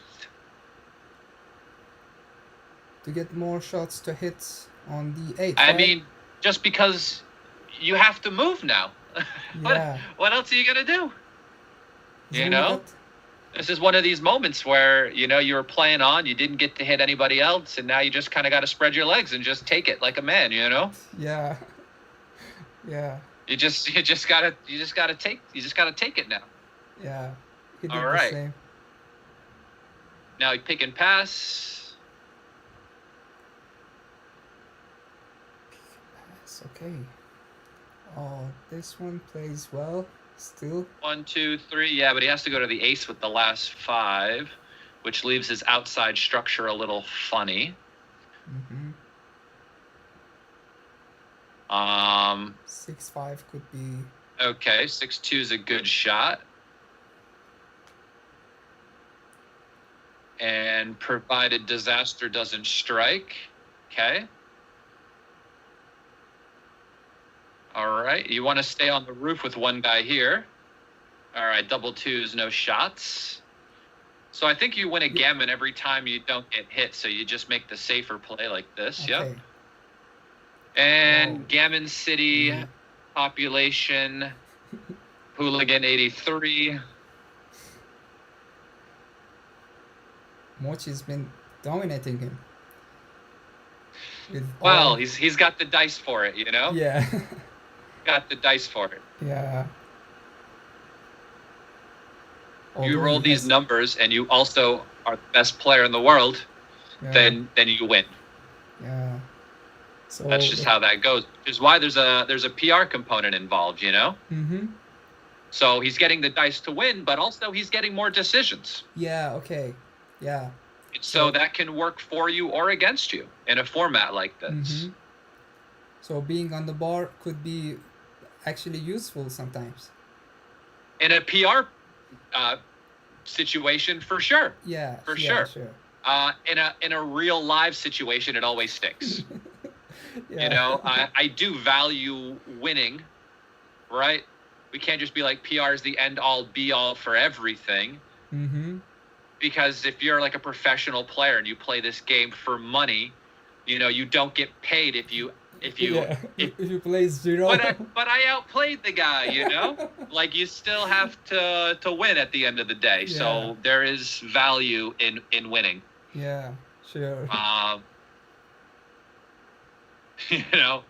To get more shots to hit on the 8. I mean, just because you have to move now. Yeah. What else are you going to do? You know? That? This is one of these moments where, you know, you were playing on, you didn't get to hit anybody else, and now you just kind of got to spread your legs and just take it like a man, you know? Yeah. Yeah. You just gotta take it now. Yeah. He did All the right. same. Now you pick and pass. It's okay. Oh, this one plays well still. 1, 2, 3. Yeah, but he has to go to the ace with the last 5, which leaves his outside structure a little funny. 6-5 could be. Okay, 6-2 is a good shot. And provided disaster doesn't strike. Okay. All right. You want to stay on the roof with one guy here. All right. Double twos, no shots. So I think you win a gammon every time you don't get hit. So you just make the safer play like this. Okay. Yep. And Gammon City population, Hooligan 83. Mochy's been dominating him. Well, he's got the dice for it, you know? Yeah. Got the dice for it. Yeah. You roll these numbers and you also are the best player in the world, then you win. Yeah. So that's just how that goes. Which is why there's a PR component involved, you know? So he's getting the dice to win, but also he's getting more decisions. Yeah, okay. Yeah. So that can work for you or against you in a format like this. So being on the bar could be actually useful sometimes. In a PR situation, for sure. Yeah. For sure. In a real live situation, it always stinks. You know, I do value winning, right? We can't just be like PR is the end all be all for everything. Because if you're like a professional player and you play this game for money, you know, you don't get paid if you play zero. But I outplayed the guy, you know? Like you still have to win at the end of the day. Yeah. So there is value in winning. Yeah, sure. You know,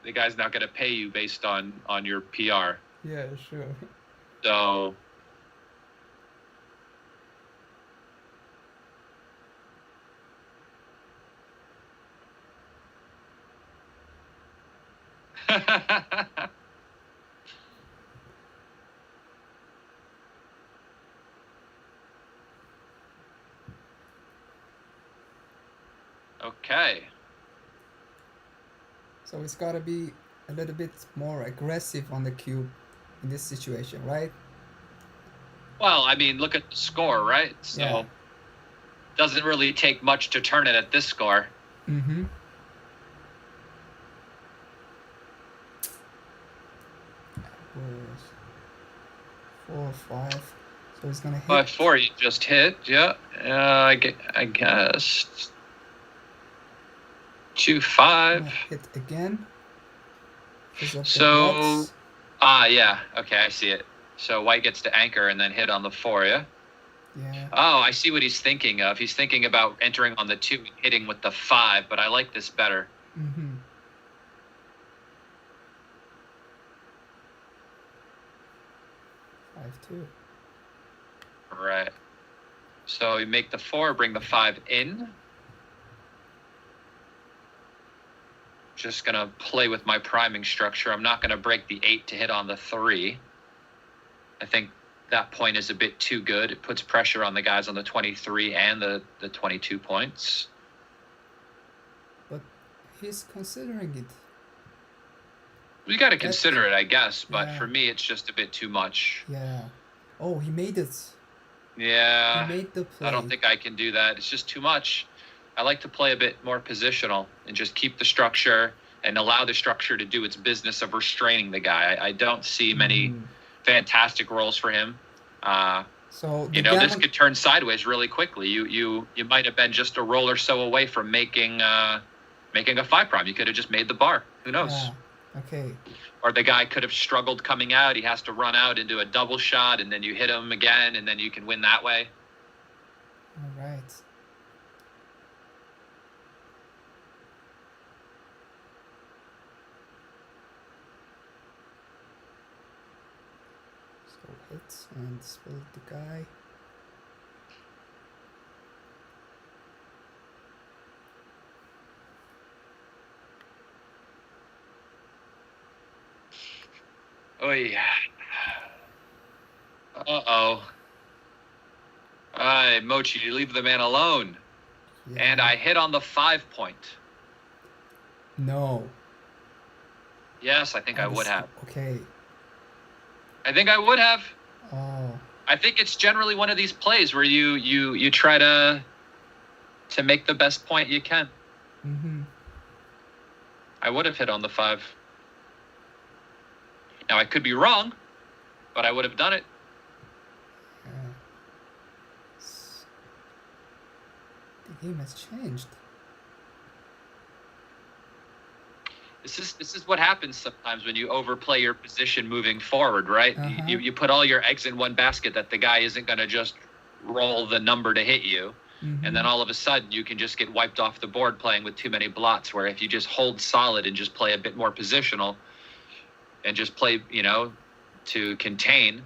the guy's not going to pay you based on your PR. Yeah, sure. So okay. So it's got to be a little bit more aggressive on the cube in this situation, right? Well, I mean, look at the score, right? So doesn't really take much to turn it at this score. 4-5. So he's gonna hit. 5-4. You just hit. Yeah. I guess. 2-5. Hit again. So. Yeah. Okay, I see it. So white gets to anchor and then hit on the 4. Yeah. Yeah. Oh, I see what he's thinking of. He's thinking about entering on the 2 and hitting with the 5, but I like this better. 5-2. Right. So you make the 4, bring the 5 in. Just going to play with my priming structure. I'm not going to break the 8 to hit on the 3. I think that point is a bit too good. It puts pressure on the guys on the 23 and the 22 points. But he's considering it. We got to consider it, I guess, but for me, it's just a bit too much. Yeah. Oh, he made it. Yeah. He made the play. I don't think I can do that. It's just too much. I like to play a bit more positional and just keep the structure and allow the structure to do its business of restraining the guy. I don't see many fantastic roles for him. So you know, this could turn sideways really quickly. You might have been just a roll or so away from making a 5 prime. You could have just made the bar. Who knows? Yeah. Okay. Or the guy could have struggled coming out. He has to run out into a double shot, and then you hit him again, and then you can win that way. All right. So hits and split the guy. Oh yeah. Uh-oh. Mochy, you leave the man alone. Yeah. And I hit on the 5 point. No. Yes, I think I would have. Okay. I think I would have. Oh. I think it's generally one of these plays where you try to make the best point you can. Mm-hmm. I would have hit on the 5. Now I could be wrong, but I would have done it. Yeah. The game has changed. This is what happens sometimes when you overplay your position moving forward, right? Uh-huh. You put all your eggs in one basket that the guy isn't going to just roll the number to hit you. Mm-hmm. And then all of a sudden you can just get wiped off the board playing with too many blots, where if you just hold solid and just play a bit more positional and just play, to contain,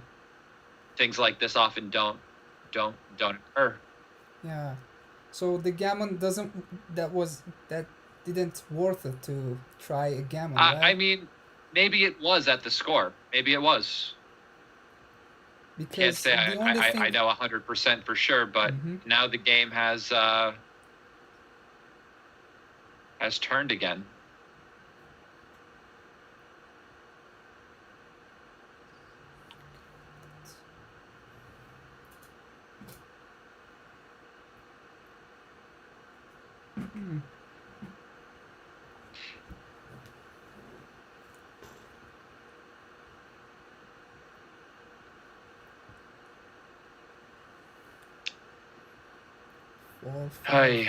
things like this often don't occur. Yeah. So the gammon didn't worth it to try a gammon, right? I mean, maybe it was at the score. Maybe it was. Because Can't say the only thing... I know 100% for sure, but now the game has turned again. Hi.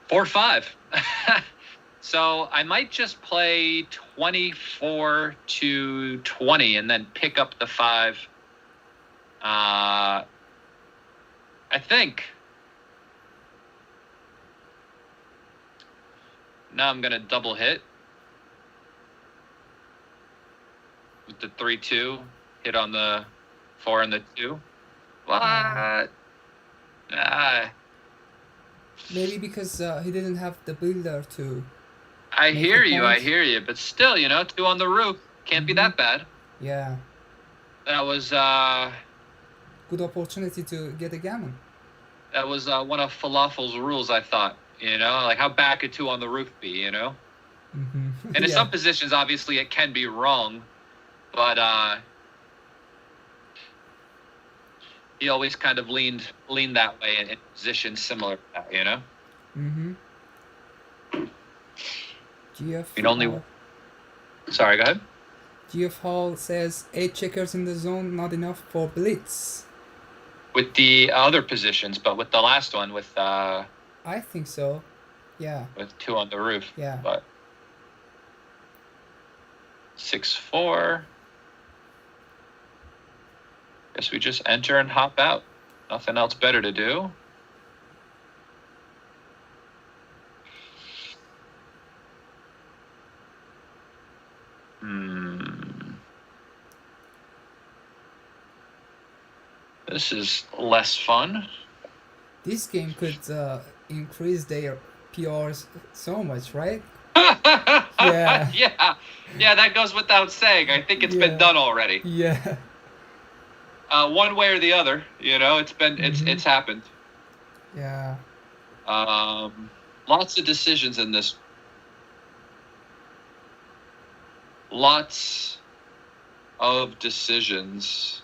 Four, 5. So I might just play 24 to 20 and then pick up the 5. I think. Now I'm gonna double hit with the 3-2, hit on the 4 and the 2. What? Maybe because he didn't have the builder to... I hear you, but still, 2 on the roof can't be that bad. Yeah. That was good opportunity to get a gammon. That was one of Falafel's rules, I thought. Like how bad could 2 on the roof be? Mm-hmm. And in some positions, obviously, it can be wrong, but he always kind of leaned that way in positions similar to that, Mm-hmm. Sorry, go ahead. GF Hall says 8 checkers in the zone, not enough for blitz. With the other positions, but with the last one, with I think so. Yeah. With 2 on the roof. Yeah. But 6-4. Guess we just enter and hop out. Nothing else better to do. This is less fun. This game could increase their PRs so much, right? Yeah. Yeah, that goes without saying. I think it's been done already. Yeah. One way or the other, it's happened. Yeah. Lots of decisions in this. Lots of decisions.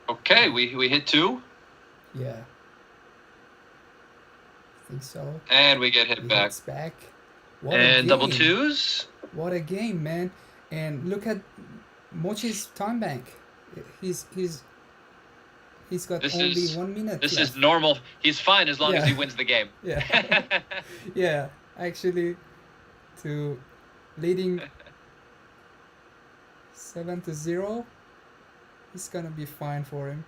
Okay, we hit 2. Yeah. I think so. And we get hit back. back. And double 2s. What a game, man. And look at Mochy's time bank. He's got only 1 minute This left. is normal. He's fine as long as he wins the game. Yeah. Yeah, actually, to leading 7-0. It's gonna be fine for him.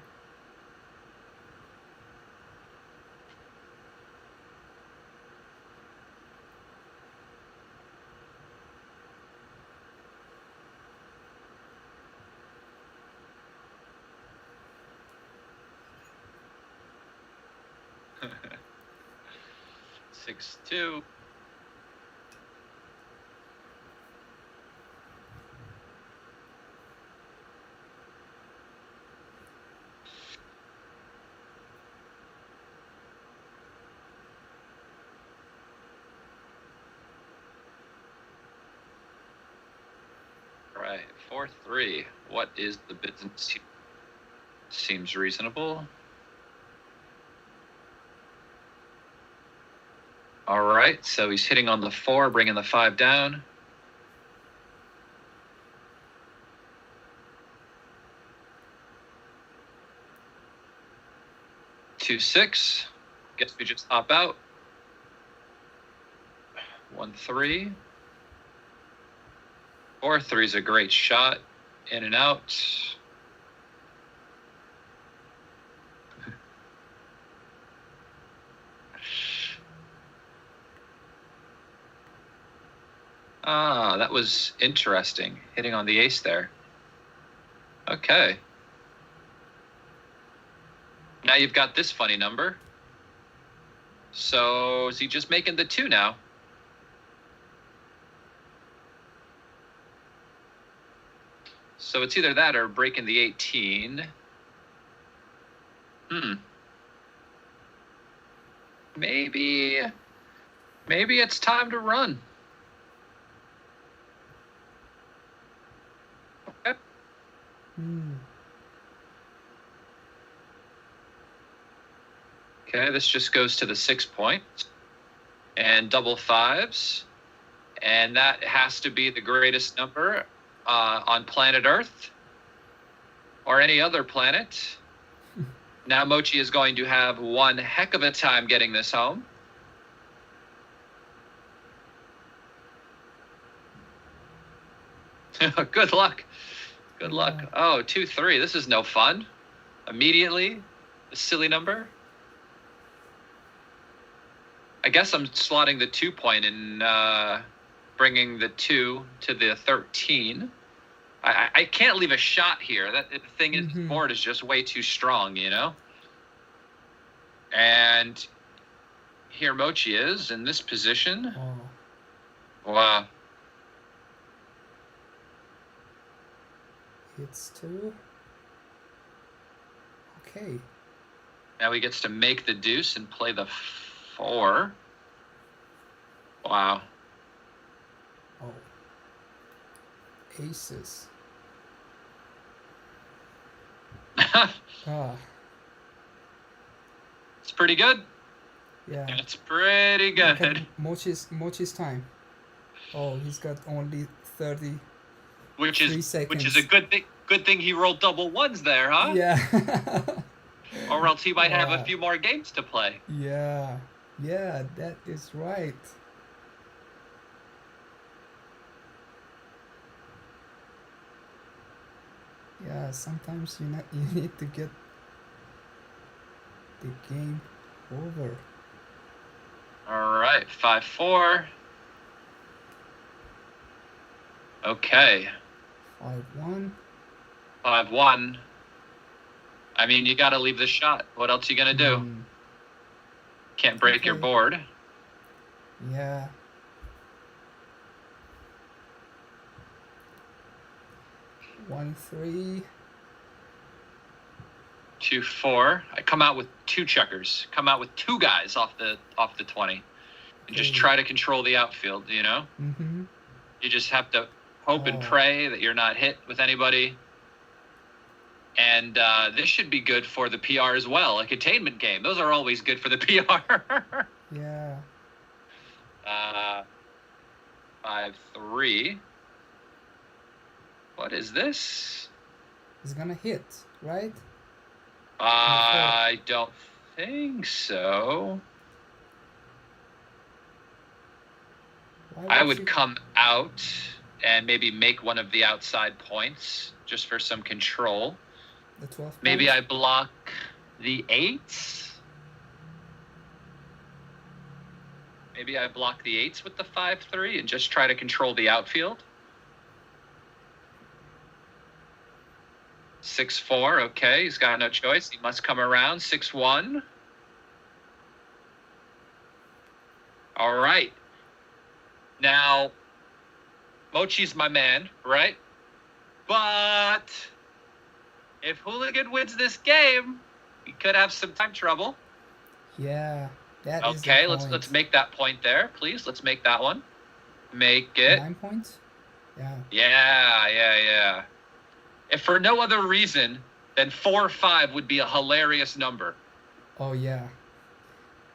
Six, two. All right, 4-3. What is the business here? Seems reasonable. All right, so he's hitting on the 4, bringing the 5 down. Two, 6. Guess we just hop out. 1-3. 4-3 is a great shot. In and out. Ah, that was interesting. Hitting on the ace there. Okay. Now you've got this funny number. So is he just making the 2 now? So it's either that or breaking the 18. Maybe it's time to run. Okay. Okay, this just goes to the 6 points and double 5s. And that has to be the greatest number on planet Earth or any other planet. Now Mochy is going to have one heck of a time getting this home. Good luck. Good luck. Oh, 2-3. This is no fun. Immediately, a silly number. I guess I'm slotting the 2 point and bringing the 2 to the 13. I can't leave a shot here. The thing is, the board is just way too strong, you know? And here Mochy is in this position. Oh. Wow. It's 2. Okay. Now he gets to make the deuce and play the 4. Wow. Oh. Aces. It's pretty good. Yeah. It's pretty good. Okay, Mochy's time. Oh, he's got only 30. Which is seconds. a good thing. Good thing he rolled double 1s there, huh? Yeah. Or else he might have a few more games to play. Yeah. Yeah, that is right. Yeah, sometimes you need to get the game over. All right, 5-4. Okay. 5-1. 5-1. I mean, you got to leave the shot. What else are you going to do? Can't break your board. Yeah. One, 3. 2-4. I come out with 2 checkers. Come out with 2 guys off the 20, and just try to control the outfield. You know. You just have to hope and pray that you're not hit with anybody. And this should be good for the PR as well. A containment game. Those are always good for the PR. Yeah. 5-3. What is this? He's gonna hit, right? I don't think so. I would come out and maybe make one of the outside points just for some control. The 12 Maybe point. I block the 8s. Maybe I block the 8s with the 5-3 and just try to control the outfield. 6-4, okay, he's got no choice. He must come around. 6-1. All right. Now, Mochy's my man, right? But if Hooligan wins this game, we could have some time trouble. Yeah, that is the Okay, point. let's make that point there, please. Let's make that one. Make it. 9 points? Yeah. Yeah. If for no other reason, then 4-5 would be a hilarious number. Oh, yeah.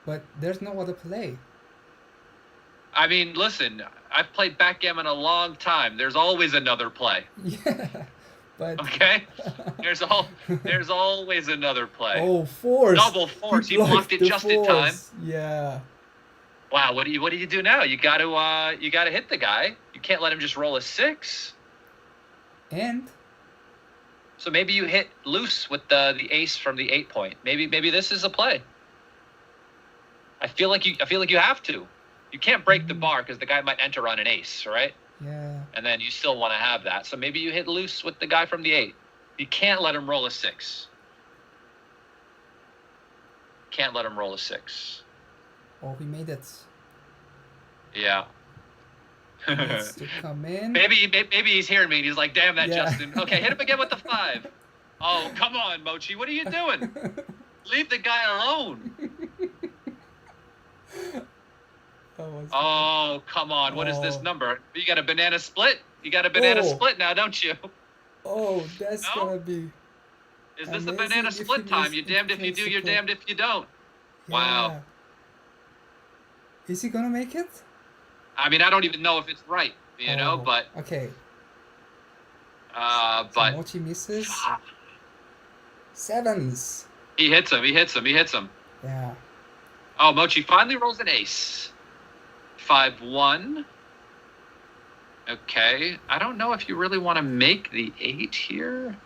But there's no other play. I mean, listen, I've played backgammon a long time. There's always another play. Yeah, but... Okay? There's always another play. Oh, force! Double force. He blocked it the just in time. Yeah. Wow, what do you do now? You got to hit the guy. You can't let him just roll a 6. And So maybe you hit loose with the ace from the 8 point. Maybe this is a play. I feel like you have to. You can't break the bar because the guy might enter on an ace, right? yeah. And then you still want to have that. So maybe you hit loose with the guy from the 8. You can't let him roll a 6. Can't let him roll a 6. Oh, he made it. Yeah. Needs to come in. Maybe he's hearing me and he's like, damn that, Yeah. Justin. Okay, hit him again with the 5. Oh, come on, Mochy. What are you doing? Leave the guy alone. Oh, come on. What is this Oh. number? You got a banana split? You got a banana Oh. split now, don't you? Oh, that's No? gonna be... Is this the Amazing banana if split he time? missed You're the damned if you do, you're principle. damned if you don't. Wow. Yeah. Is he gonna make it? I mean, I don't even know if it's right, you know, Oh, but okay. but So Mochy misses. 7s. he hits him. Yeah. Oh, Mochy finally rolls an ace. 5-1. Okay. I don't know if you really want to make the 8 here.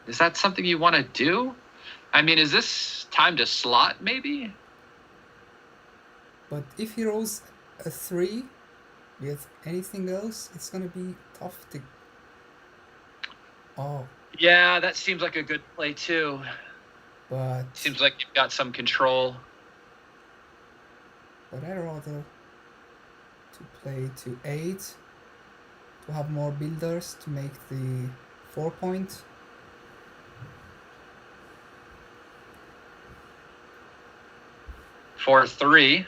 Is that something you want to do? I mean, is this time to slot, maybe? But if he rolls a 3 with anything else, it's gonna be tough to... Oh, Yeah, that seems like a good play, too. but... Seems like you've got some control. But I'd rather to play to 8, to have more builders, to make the 4 point. For 3.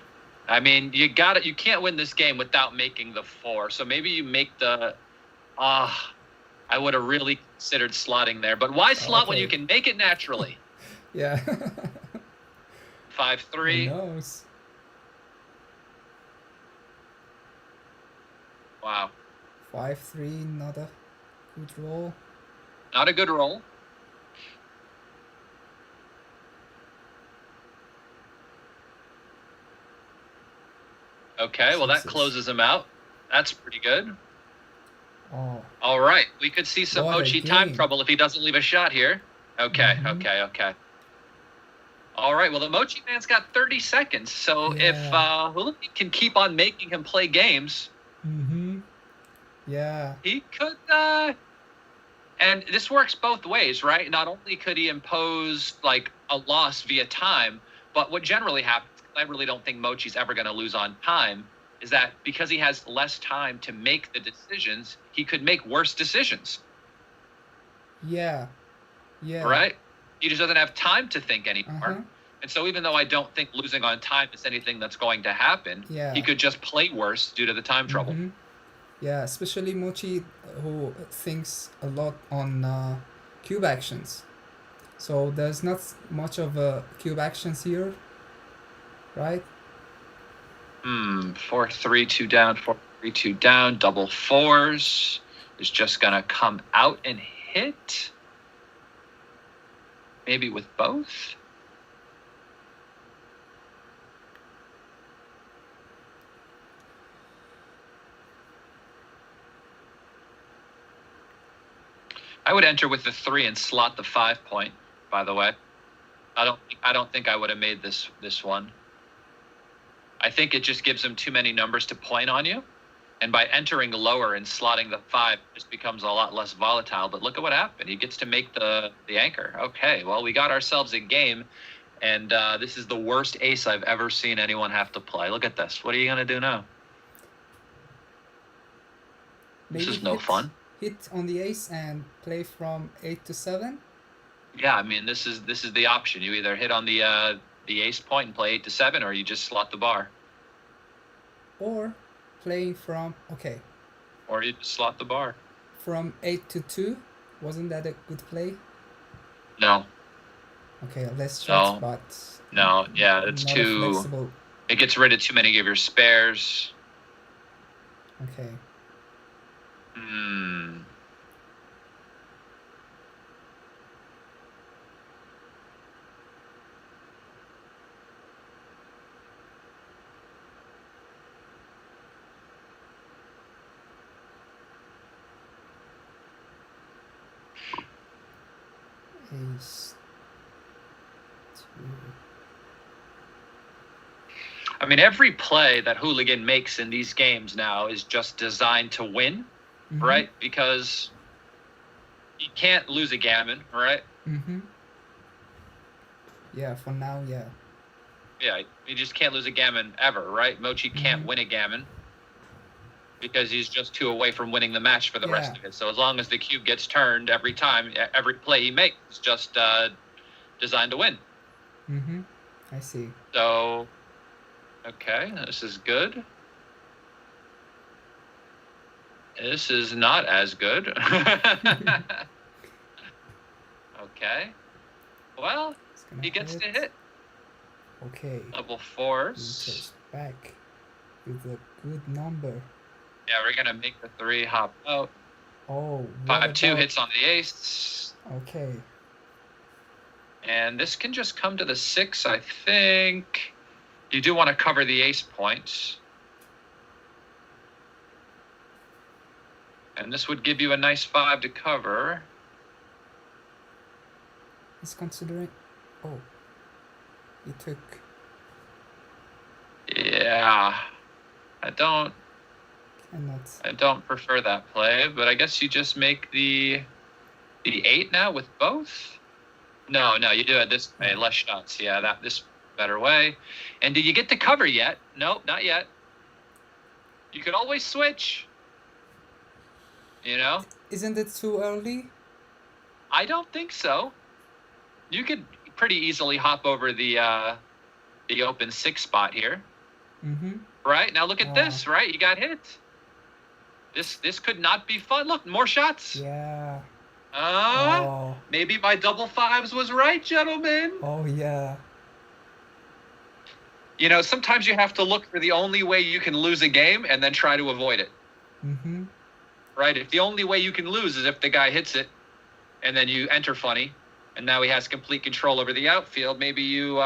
I mean, you can't win this game without making the 4. So maybe you make the... I would have really considered slotting there. But why slot when Okay. you can make it naturally? Yeah. 5-3. Who knows? Wow. 5-3, not a good roll. Not a good roll. Okay, well, that Sixes. closes him out. That's pretty good. Oh, All right. We could see some What a Mochy time game. trouble if he doesn't leave a shot here. Okay, Mhm. okay. All right, well, the Mochy man's got 30 seconds. So if Yeah. Hooligan can keep on making him play games, mm-hmm. Yeah. he could... and this works both ways, right? Not only could he impose, like, a loss via time, but what generally happens, I really don't think Mochy's ever going to lose on time, is that because he has less time to make the decisions, he could make worse decisions, Yeah. Yeah. right? He just doesn't have time to think anymore. Uh-huh. And so even though I don't think losing on time is anything that's going to happen, Yeah. he could just play worse due to the time trouble. Mhm. Yeah, especially Mochy, who thinks a lot on cube actions. So there's not much of cube actions here, right? 4-3, 2 down, 4-3, 2 down, double 4s is just going to come out and hit. Maybe with both. I would enter with the 3 and slot the 5 point, by the way. I don't think I would have made this one. I think it just gives him too many numbers to point on you. And by entering lower and slotting the 5, it just becomes a lot less volatile. But look at what happened. He gets to make the anchor. Okay, well, we got ourselves a game. And this is the worst ace I've ever seen anyone have to play. Look at this. What are you going to do now? Maybe this is no fun. Hit on the ace and play from 8 to 7? Yeah, I mean, this is the option. You either hit on the ace point and play 8 to 7, or you just slot the bar. Or playing from, okay. Or you just slot the bar. From 8 to 2? Wasn't that a good play? No. Okay, less shots, but... No, yeah, it's too... Flexible. It gets rid of too many of your spares. Okay. Ace. 2. I mean, every play that Hooligan makes in these games now is just designed to win, right? Because you can't lose a gammon, right? Yeah, for now, yeah. Yeah, you just can't lose a gammon ever, right? Mochy can't win a gammon because he's just 2 away from winning the match for the rest of it. So as long as the cube gets turned every time, every play he makes is just designed to win. I see. So, okay, this is good. This is not as good. Okay. Well, he gets to hit. Okay. Level 4s. Just back with a good number. Yeah, we're gonna make the 3 hop out. Oh. 5-2 hits on the ace. Okay. And this can just come to the 6, I think. You do want to cover the ace points. And this would give you a nice 5 to cover. He's considering... Oh. He took... Yeah. I don't prefer that play, but I guess you just make the 8 now with both? No, you do it this way, less shots. Yeah, this better way. And do you get to cover yet? Nope, not yet. You could always switch. You know? Isn't it too early? I don't think so. You could pretty easily hop over the open 6 spot here. Right? Now look at this, right? You got hit. This could not be fun. Look, more shots. Yeah. Maybe my double 5s was right, gentlemen. Oh, yeah. You know, sometimes you have to look for the only way you can lose a game and then try to avoid it. Right? If the only way you can lose is if the guy hits it and then you enter funny and now he has complete control over the outfield, maybe you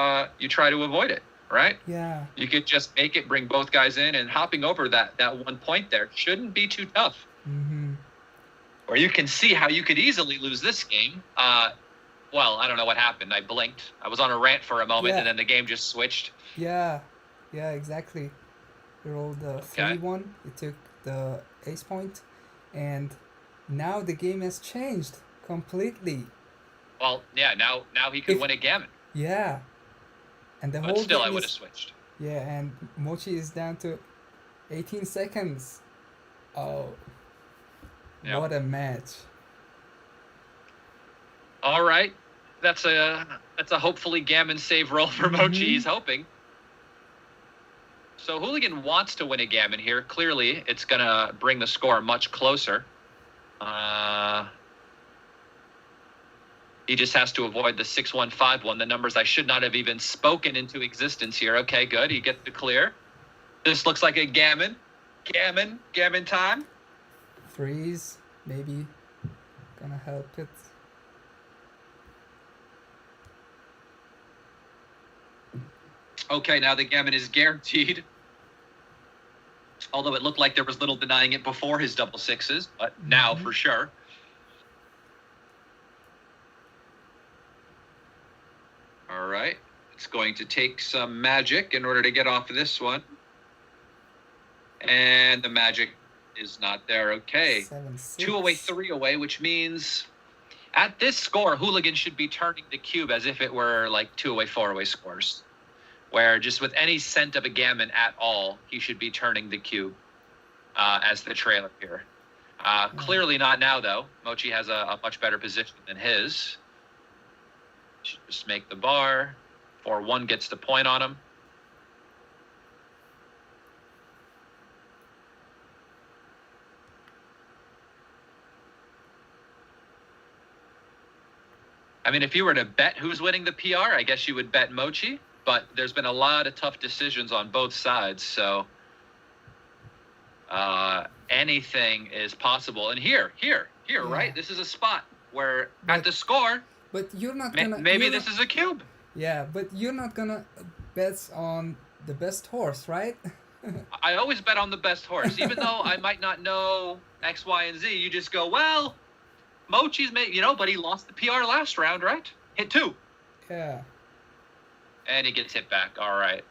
try to avoid it, right? Yeah. You could just make it, bring both guys in, and hopping over that 1 point there shouldn't be too tough. Or you can see how you could easily lose this game. Well, I don't know what happened. I blinked. I was on a rant for a moment, and then the game just switched. Yeah, exactly. You rolled the 3-1. You took the ace point, and now the game has changed completely. Well, yeah. Now he could win a gammon. Yeah, and the whole. But still, game I would have switched. Yeah, and Mochy is down to 18 seconds. Oh. Yep. What a match. All right. That's a hopefully gammon save roll for Mochy. He's hoping. So Hooligan wants to win a gammon here. Clearly, it's going to bring the score much closer. He just has to avoid the 6-1-5-1, the numbers I should not have even spoken into existence here. Okay, good. He gets the clear. This looks like a gammon. Gammon time. 3s, maybe gonna help it. Okay, now the gammon is guaranteed. Although it looked like there was little denying it before his double 6s, but now for sure. All right. It's going to take some magic in order to get off of this one. And the magic is not there. Okay. 7-6. 2 away, 3 away, which means at this score, Hooligan should be turning the cube as if it were like 2 away, 4 away scores. Where just with any scent of a gammon at all, he should be turning the cube as the trailer here. Clearly not now, though. Mochy has a much better position than his. Should just make the bar. 4-1 gets the point on him. I mean, if you were to bet who's winning the PR, I guess you would bet Mochy. But there's been a lot of tough decisions on both sides, so anything is possible. And here, right? This is a spot where at the score, but you're not gonna. Maybe this is a cube. Yeah, but you're not gonna bet on the best horse, right? I always bet on the best horse, even though I might not know X, Y, and Z. You just go, well, Mochy's made, but he lost the PR last round, right? Hit 2. Yeah. And he gets hit back. All right.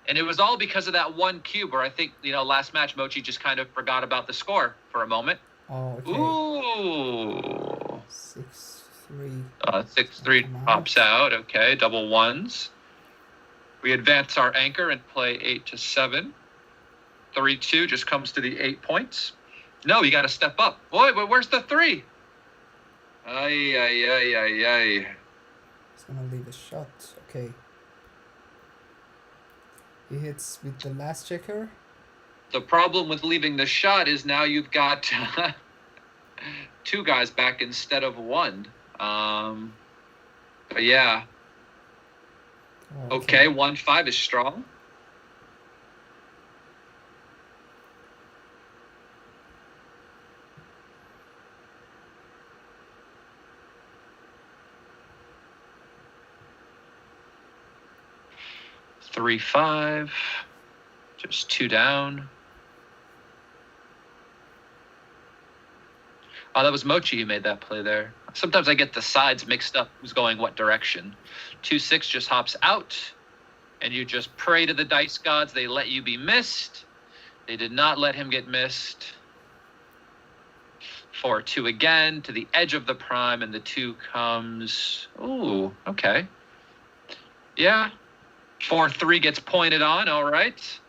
And it was all because of that one cube where I think, last match, Mochy just kind of forgot about the score for a moment. Oh, okay. Ooh. 6-3. 6-3 pops out. Okay, double ones. We advance our anchor and play 8-7. 3-2 just comes to the 8 points. No, you got to step up. Boy, but where's the 3? Ay. He's gonna leave a shot. Okay. He hits with the last checker. The problem with leaving the shot is now you've got 2 guys back instead of 1. But yeah. Okay, 1-5 is strong. Three, 5, just 2 down. Oh, that was Mochy who made that play there. Sometimes I get the sides mixed up, who's going what direction. 2-6 just hops out, and you just pray to the dice gods. They let you be missed. They did not let him get missed. 4-2 again to the edge of the prime, and the 2 comes. Ooh, okay. Yeah. 4-3 gets pointed on. All right.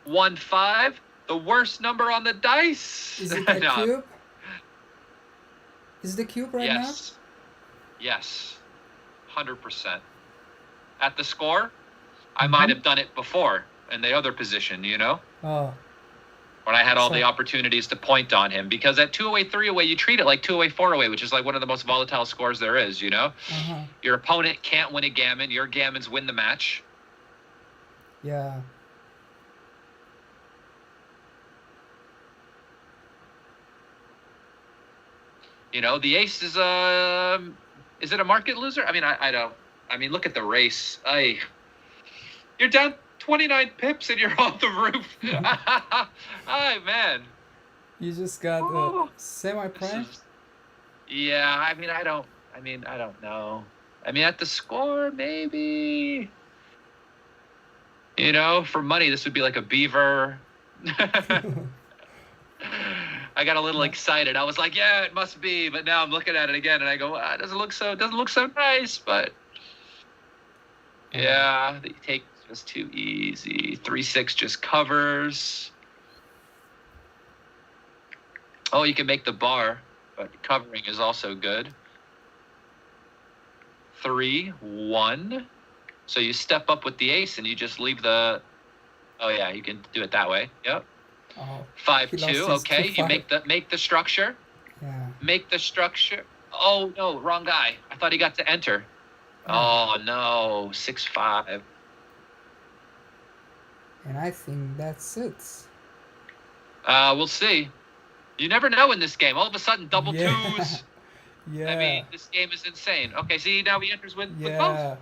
1-5, the worst number on the dice. Is it the cube? Is the cube right now? Yes. 100%. At the score, I might have done it before in the other position, Oh. When I had all the opportunities to point on him. Because at 2 away, 3 away, you treat it like 2 away, 4 away, which is like one of the most volatile scores there is, Your opponent can't win a gammon. Your gammons win the match. Yeah. The ace is it a market loser? I mean, I don't. I mean, look at the race. You're down 29 pips and you're on the roof. Ay, man. You just got a semi-prime? Yeah, I don't know. I mean, at the score, maybe. For money, this would be like a beaver. I got a little excited. I was like, yeah, it must be. But now I'm looking at it again, and I go, it doesn't look so nice. But yeah, the take is too easy. 3-6 just covers. Oh, you can make the bar, but covering is also good. 3-1. So you step up with the ace, and you just leave the. Oh yeah, you can do it that way. Yep. 5-2. Okay, you make the structure. Yeah. Make the structure. Oh no, wrong guy. I thought he got to enter. Oh no, 6-5. And I think that's it. We'll see. You never know in this game. All of a sudden, double twos. Yeah. I mean, this game is insane. Okay, see, now he enters with both. Yeah.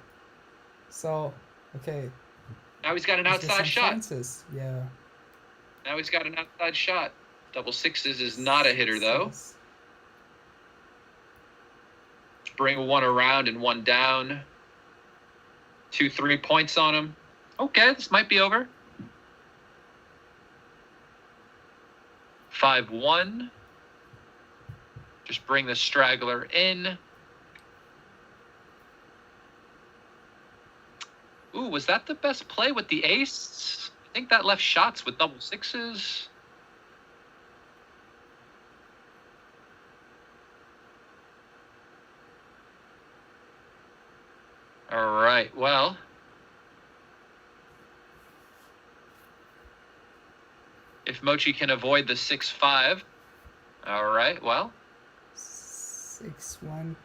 So, okay. Now he's got an outside shot. Chances. Yeah. Now he's got an outside shot. Double sixes is not a hitter, though. Just bring one around and one down. 2-3 points on him. Okay, this might be over. 5-1. Just bring the straggler in. Ooh, was that the best play with the ace? I think that left shots with double sixes. All right, well. If Mochy can avoid the 6-5. All right, well. 6-1.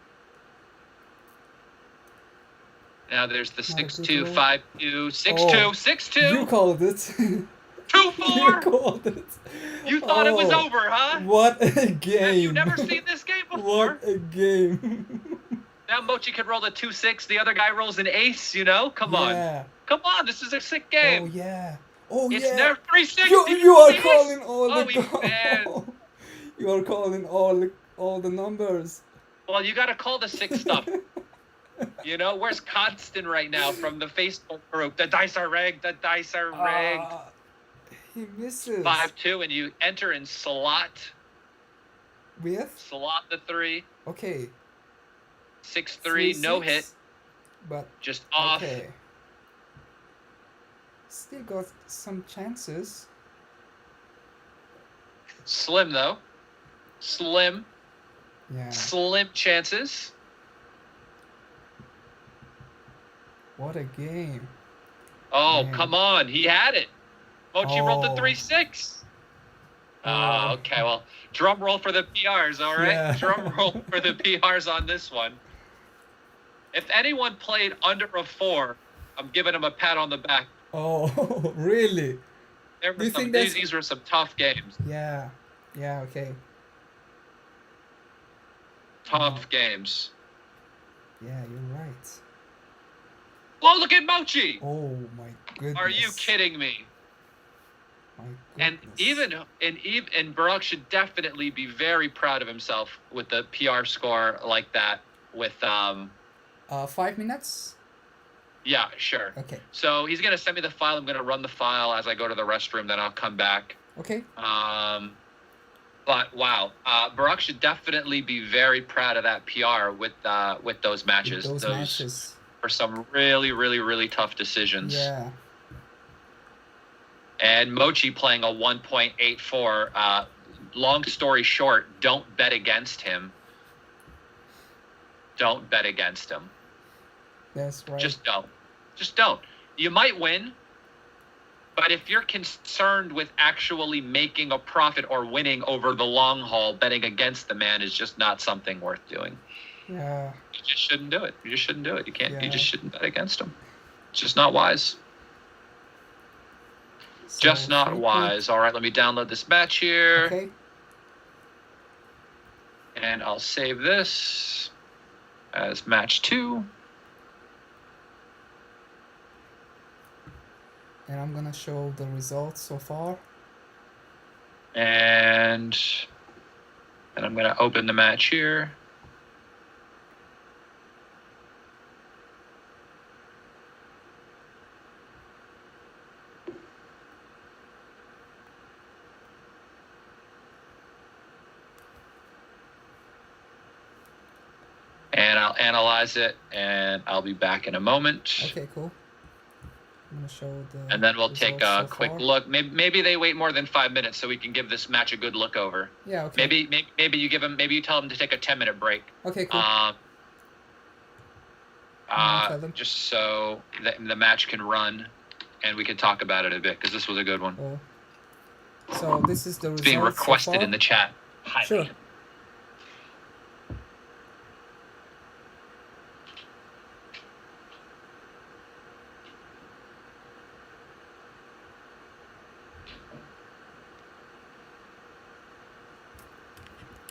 Now there's the Not a 6-2, good roll. 5-2, 6-2, Oh, 6-2. You called it. 2-4. You called it. You thought it was Oh, over, huh? What a Have game. you never seen this game before? What a game. Now Mochy could roll a 2-6. The other guy rolls an ace, you know? Come on. Yeah. Come on, this is a sick Oh, game. yeah. Oh, It's yeah. never 3-6. You are calling all Oh, the you fan. You are calling all the numbers. Well, you got to call the 6 stuff. You know, where's Constant right now from the Facebook group? The dice are rigged. The dice are rigged. He misses. 5-2, and you enter in slot. With? Slot the 3. Okay. 6-3, no 3-6, hit. But Just off. okay. Still got some chances. Slim, though. Slim. Yeah. Slim chances. What a game. Oh, Man. come on. He had it. Mochy rolled the Oh. 3-6. Oh. Oh, okay. Well, drum roll for the PRs, all right? Yeah. Drum roll for the PRs on this one. If anyone played under a 4, I'm giving him a pat on the back. Oh, really? There Do were you some, think that's- these were some tough games. Yeah. Yeah, okay. Tough games. Yeah, you're right. Oh, look at Mochy! Oh my goodness. Are you kidding me? My And goodness. even Burak should definitely be very proud of himself with the PR score like that. With 5 minutes? yeah, sure. Okay. So he's gonna send me the file. I'm gonna run the file as I go to the restroom. Then I'll come back. Okay. But wow, Burak should definitely be very proud of that PR with those matches. Those matches. For some really, really, really tough decisions. Yeah. And Mochy playing a 1.84. Long story short, don't bet against him. Don't bet against him. That's right. Just don't. Just don't. You might win, but if you're concerned with actually making a profit or winning over the long haul, betting against the man is just not something worth doing. Yeah. You just shouldn't do it. You just shouldn't do it. You can't. Yeah. You just shouldn't bet against him. It's just not wise. So, Just not free wise. All right, let me download this match here. pick. Okay. And I'll save this as match 2. And I'm gonna show the results so far. And I'm going to open the match here. And I'll analyze it, and I'll be back in a moment. Okay, cool. I'm gonna show the. And then we'll take a results so quick far. look. Maybe they wait more than 5 minutes so we can give this match a good look over. Yeah. Okay. Maybe you give them. Maybe you tell them to take a 10-minute break. Okay. Cool. Tell them. Just so the match can run, and we can talk about it a bit because this was a good one. Cool. So this is the It's results being requested so far. in the chat. Hi. Sure.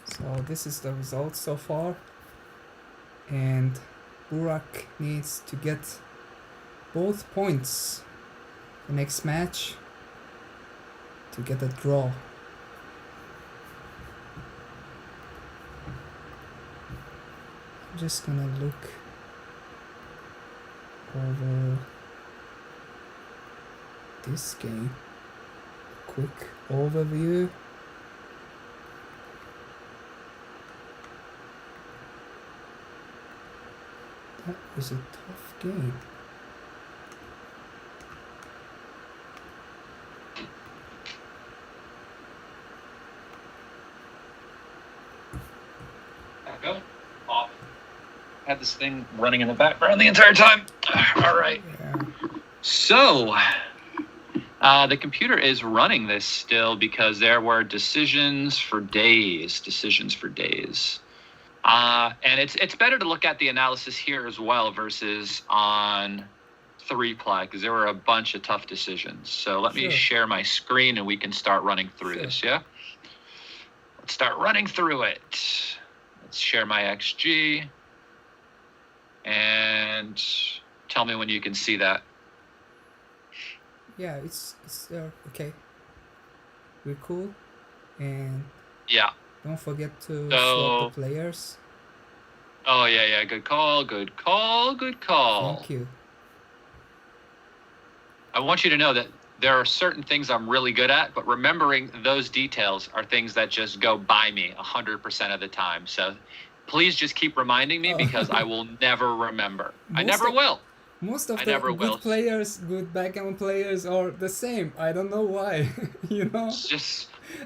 So this is the results so far, and Burak needs to get both points the next match to get a draw. just gonna look over this game. Quick overview. That was a tough game. Go. Off. Had this thing running in the background the entire time. All right. Yeah. So, the computer is running this still because there were decisions for days. And it's better to look at the analysis here as well versus on 3-ply because there were a bunch of tough decisions. So let me share my screen and we can start running through this, yeah? Let's start running through it. Let's share my XG. And tell me when you can see that. Yeah, it's okay. We're cool, and yeah, don't forget to swap the players. Oh yeah, good call. Thank you. I want you to know that there are certain things I'm really good at, but remembering those details are things that just go by me 100% of the time. So please just keep reminding me because I will never remember. I never will. Most of the good players, good backgammon players are the same. I don't know why, you know.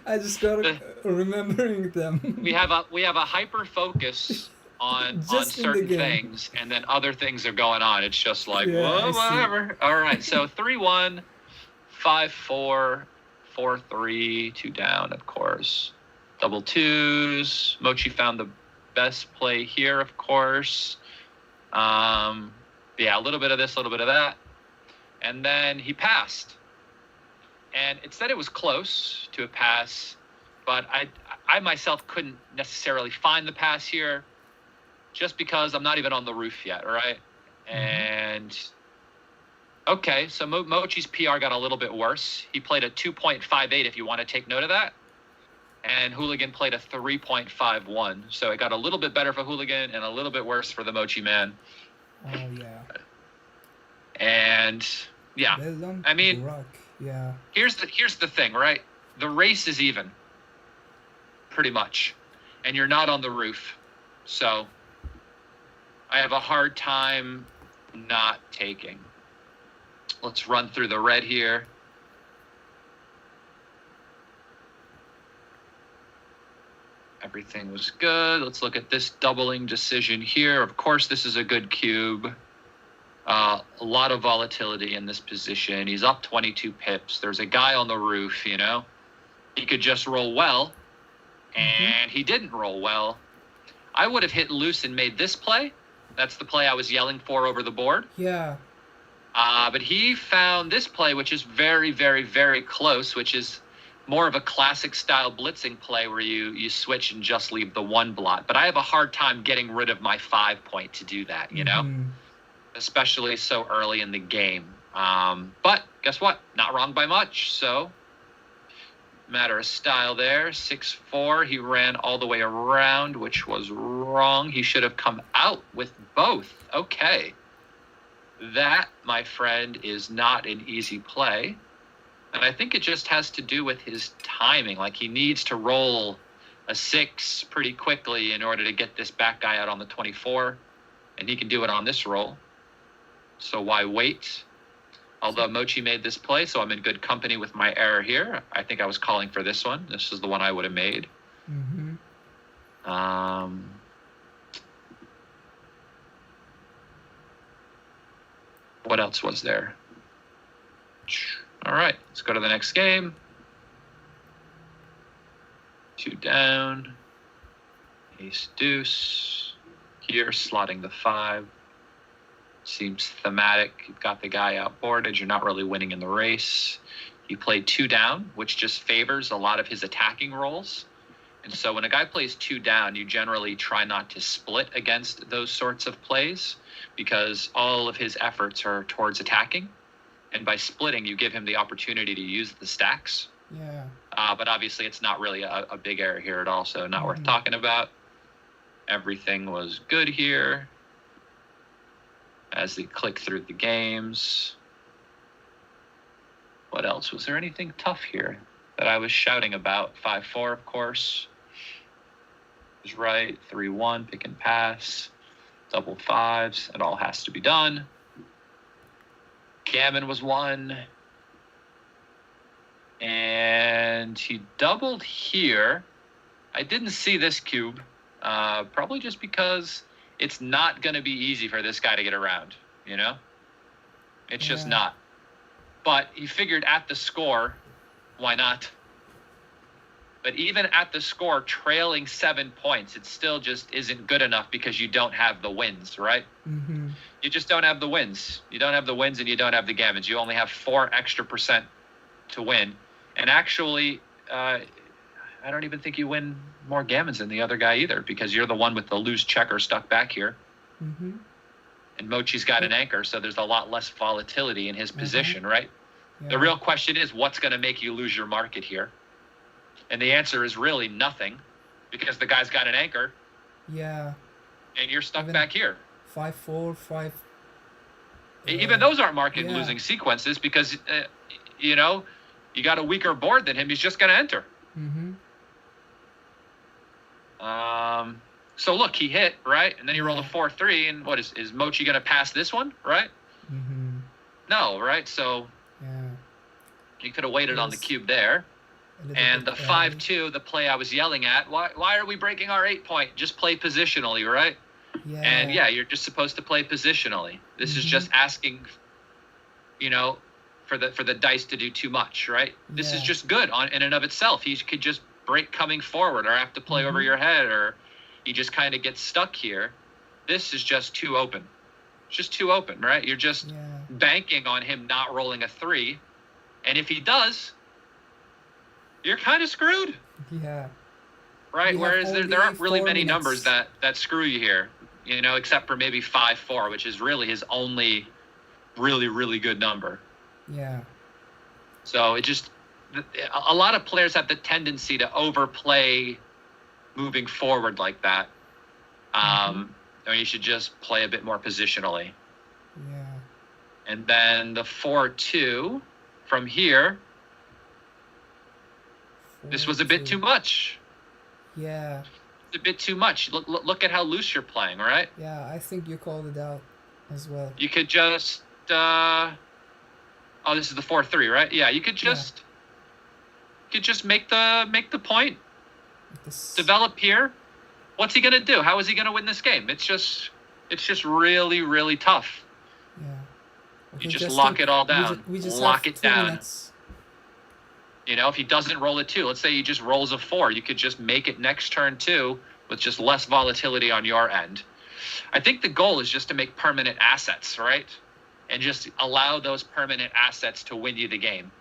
I just gotta remembering them. We have a hyper focus on certain things, and then other things are going on. It's just like whatever. All right, so 3-1, 5-4, 4-3, 2 down, of course. Double twos. Mochy found the best play here, of course. Yeah, a little bit of this, a little bit of that. And then he passed. And it said it was close to a pass, but I myself couldn't necessarily find the pass here just because I'm not even on the roof yet, right? Mm-hmm. And, okay, so Mochy's PR got a little bit worse. He played a 2.58 if you want to take note of that. And Hooligan played a 3.51. So it got a little bit better for Hooligan and a little bit worse for the Mochy man. Oh, yeah. And, yeah, I mean, Burak. Yeah. Here's the thing, right? The race is even, pretty much. And you're not on the roof. So I have a hard time not taking. Let's run through the red here. Everything was good. Let's look at this doubling decision here. Of course, this is a good cube. A lot of volatility in this position. He's up 22 pips. There's a guy on the roof, you know. He could just roll well, and he didn't roll well. I would have hit loose and made this play. That's the play I was yelling for over the board. Yeah. But he found this play, which is very, very, very close, which is more of a classic style blitzing play where you switch and just leave the 1 blot. But I have a hard time getting rid of my 5 point to do that, you know, especially so early in the game. But guess what? Not wrong by much. So matter of style there. 6-4. He ran all the way around, which was wrong. He should have come out with both. Okay. That, my friend, is not an easy play. And I think it just has to do with his timing. Like, he needs to roll a 6 pretty quickly in order to get this back guy out on the 24. And he can do it on this roll. So why wait? Although Mochy made this play, so I'm in good company with my error here. I think I was calling for this one. This is the one I would have made. What else was there? All right, let's go to the next game. 2 down. Ace deuce. Here, slotting the 5. Seems thematic. You've got the guy outboarded. You're not really winning in the race. He played 2 down, which just favors a lot of his attacking rolls. And so when a guy plays 2 down, you generally try not to split against those sorts of plays because all of his efforts are towards attacking. And by splitting, you give him the opportunity to use the stacks. Yeah. But obviously, it's not really a big error here at all, so not worth talking about. everything was good here as they click through the games. What else? Was there anything tough here that I was shouting about? 5-4, of course. Was right. 3-1, pick and pass. Double fives. It all has to be done. Gammon was 1. And he doubled here. I didn't see this cube. Probably just because it's not going to be easy for this guy to get around, you know? It's just not. But he figured at the score, why not? But even at the score, trailing 7 points, it still just isn't good enough because you don't have the wins, right? Mm-hmm. You just don't have the wins. You don't have the wins and you don't have the gammons. You only have 4 extra % to win. And actually, I don't even think you win more gammons than the other guy either, because you're the one with the loose checker stuck back here. Mm-hmm. And Mochy's got an anchor, so there's a lot less volatility in his position, right? Yeah. The real question is, what's going to make you lose your market here? And the answer is really nothing, because the guy's got an anchor. Yeah. And you're stuck Even back here. 5-4, 5. Even those aren't market losing sequences, because, you know, you got a weaker board than him. He's just going to enter. Mm-hmm. So look, he hit, right? And then he rolled a 4-3. And what is Mochy going to pass this one, right? Mm-hmm. No, right? So you could have waited on the cube there. And the 5-2, the play I was yelling at, why are we breaking our 8-point? Just play positionally, right? Yeah. And you're just supposed to play positionally. This is just asking, you know, for the dice to do too much, right? This is just good in and of itself. He could just break coming forward, or have to play over your head, or he just kind of gets stuck here. This is just too open. It's just too open, right? You're just banking on him not rolling a 3. And if he does, you're kind of screwed. Yeah. Right? Whereas there aren't really 4 many minutes. numbers that screw you here, you know, except for maybe 5-4, which is really his only really, really good number. Yeah. So it just, a lot of players have the tendency to overplay moving forward like that. Or you should just play a bit more positionally. Yeah. And then the 4-2 from here, this was a bit too much. Yeah. It's a bit too much. Look at how loose you're playing, right? Yeah, I think you called it out as well. You could just, this is the 4-3, right? Yeah, you could just, make the point, develop here. What's he gonna do? How is he gonna win this game? It's just really, really tough. Yeah. You just lock it all down. We just lock have it 2 down. minutes. You know, if he doesn't roll a 2, let's say he just rolls a 4, you could just make it next turn 2 with just less volatility on your end. I think the goal is just to make permanent assets, right? And just allow those permanent assets to win you the game.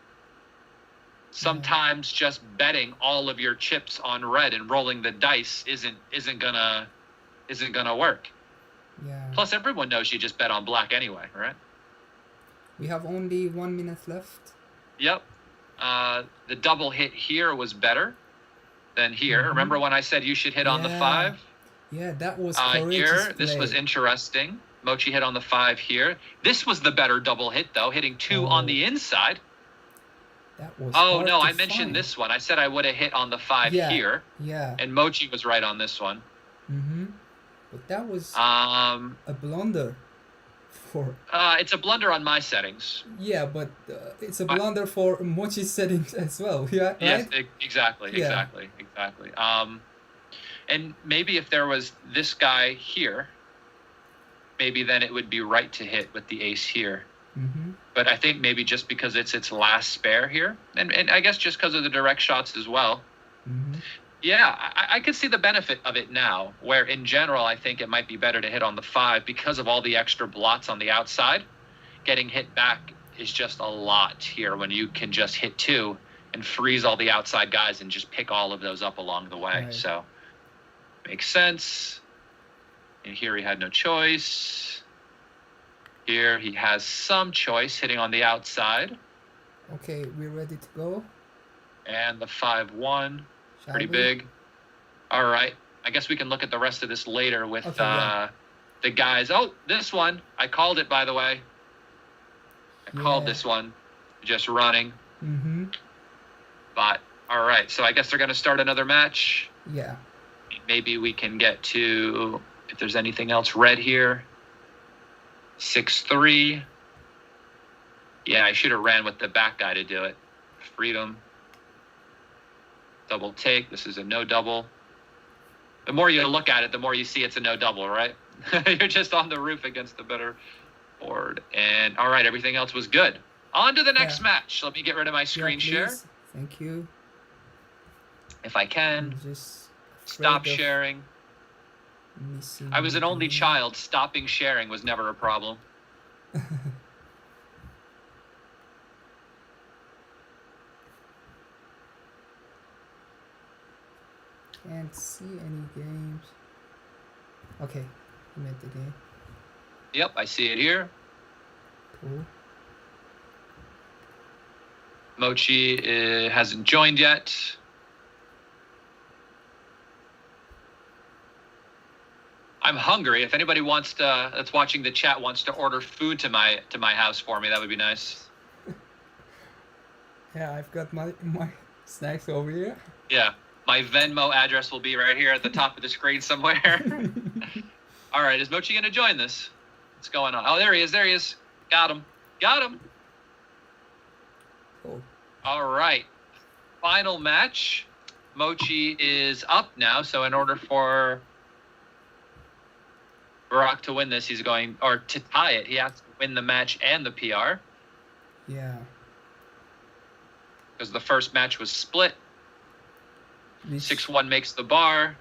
Sometimes just betting all of your chips on red and rolling the dice isn't gonna work. Yeah. Plus, everyone knows you just bet on black anyway, right? We have only 1 minute left. Yep. The double hit here was better than here. Remember when I said you should hit on the 5? Yeah, that was here. This was interesting. Mochy hit on the 5 here. This was the better double hit, though, hitting 2 on the inside. That was I mentioned this one. I said I would have hit on the 5 here. Yeah. And Mochy was right on this one. Mm-hmm. But that was a blunder for... it's a blunder on my settings. Yeah, but it's a blunder for Mochy's settings as well. Yeah, right? Yes, exactly. And maybe if there was this guy here, maybe then it would be right to hit with the ace here. Mm-hmm. But I think maybe just because it's its last spare here, and I guess just because of the direct shots as well. Mm-hmm. Yeah, I could see the benefit of it now, where in general I think it might be better to hit on the 5 because of all the extra blots on the outside. Getting hit back is just a lot here when you can just hit 2 and freeze all the outside guys and just pick all of those up along the way. Right. So makes sense. And here he had no choice. Here he has some choice hitting on the outside. Okay, we're ready to go. And the 5-1. Pretty we? big. All right. I guess we can look at the rest of this later with Okay, yeah. the guys. Oh, this one. I called it, by the way. I called Yeah. this one. Just running. Mm-hmm. But, all right. So I guess they're going to start another match. Yeah. Maybe we can get to, if there's anything else red here. 6-3. Yeah, I should have ran with the back guy to do it. Freedom. Double take. This is a no double. The more you look at it, the more you see it's a no double, right? You're just on the roof against the better board. And all right, everything else was good. On to the next match. Let me get rid of my screen share. Please. Thank you. If I can. I'm just Stop afraid of sharing. missing I was an only the- child. Stopping sharing was never a problem. Can't see any games. Okay, you made the game. Yep, I see it here. Cool. Mochy hasn't joined yet. I'm hungry. If anybody wants to, that's watching the chat, wants to order food to my house for me, that would be nice. Yeah, I've got my snacks over here. Yeah, my Venmo address will be right here at the top of the screen somewhere. All right, is Mochy going to join this? What's going on? Oh, there he is. There he is. Got him. Got him. Cool. All right. Final match. Mochy is up now, so in order for Burak to win this, he's going, or to tie it, he has to win the match and the PR. Yeah. Because the first match was split. Which 6-1 makes the bar.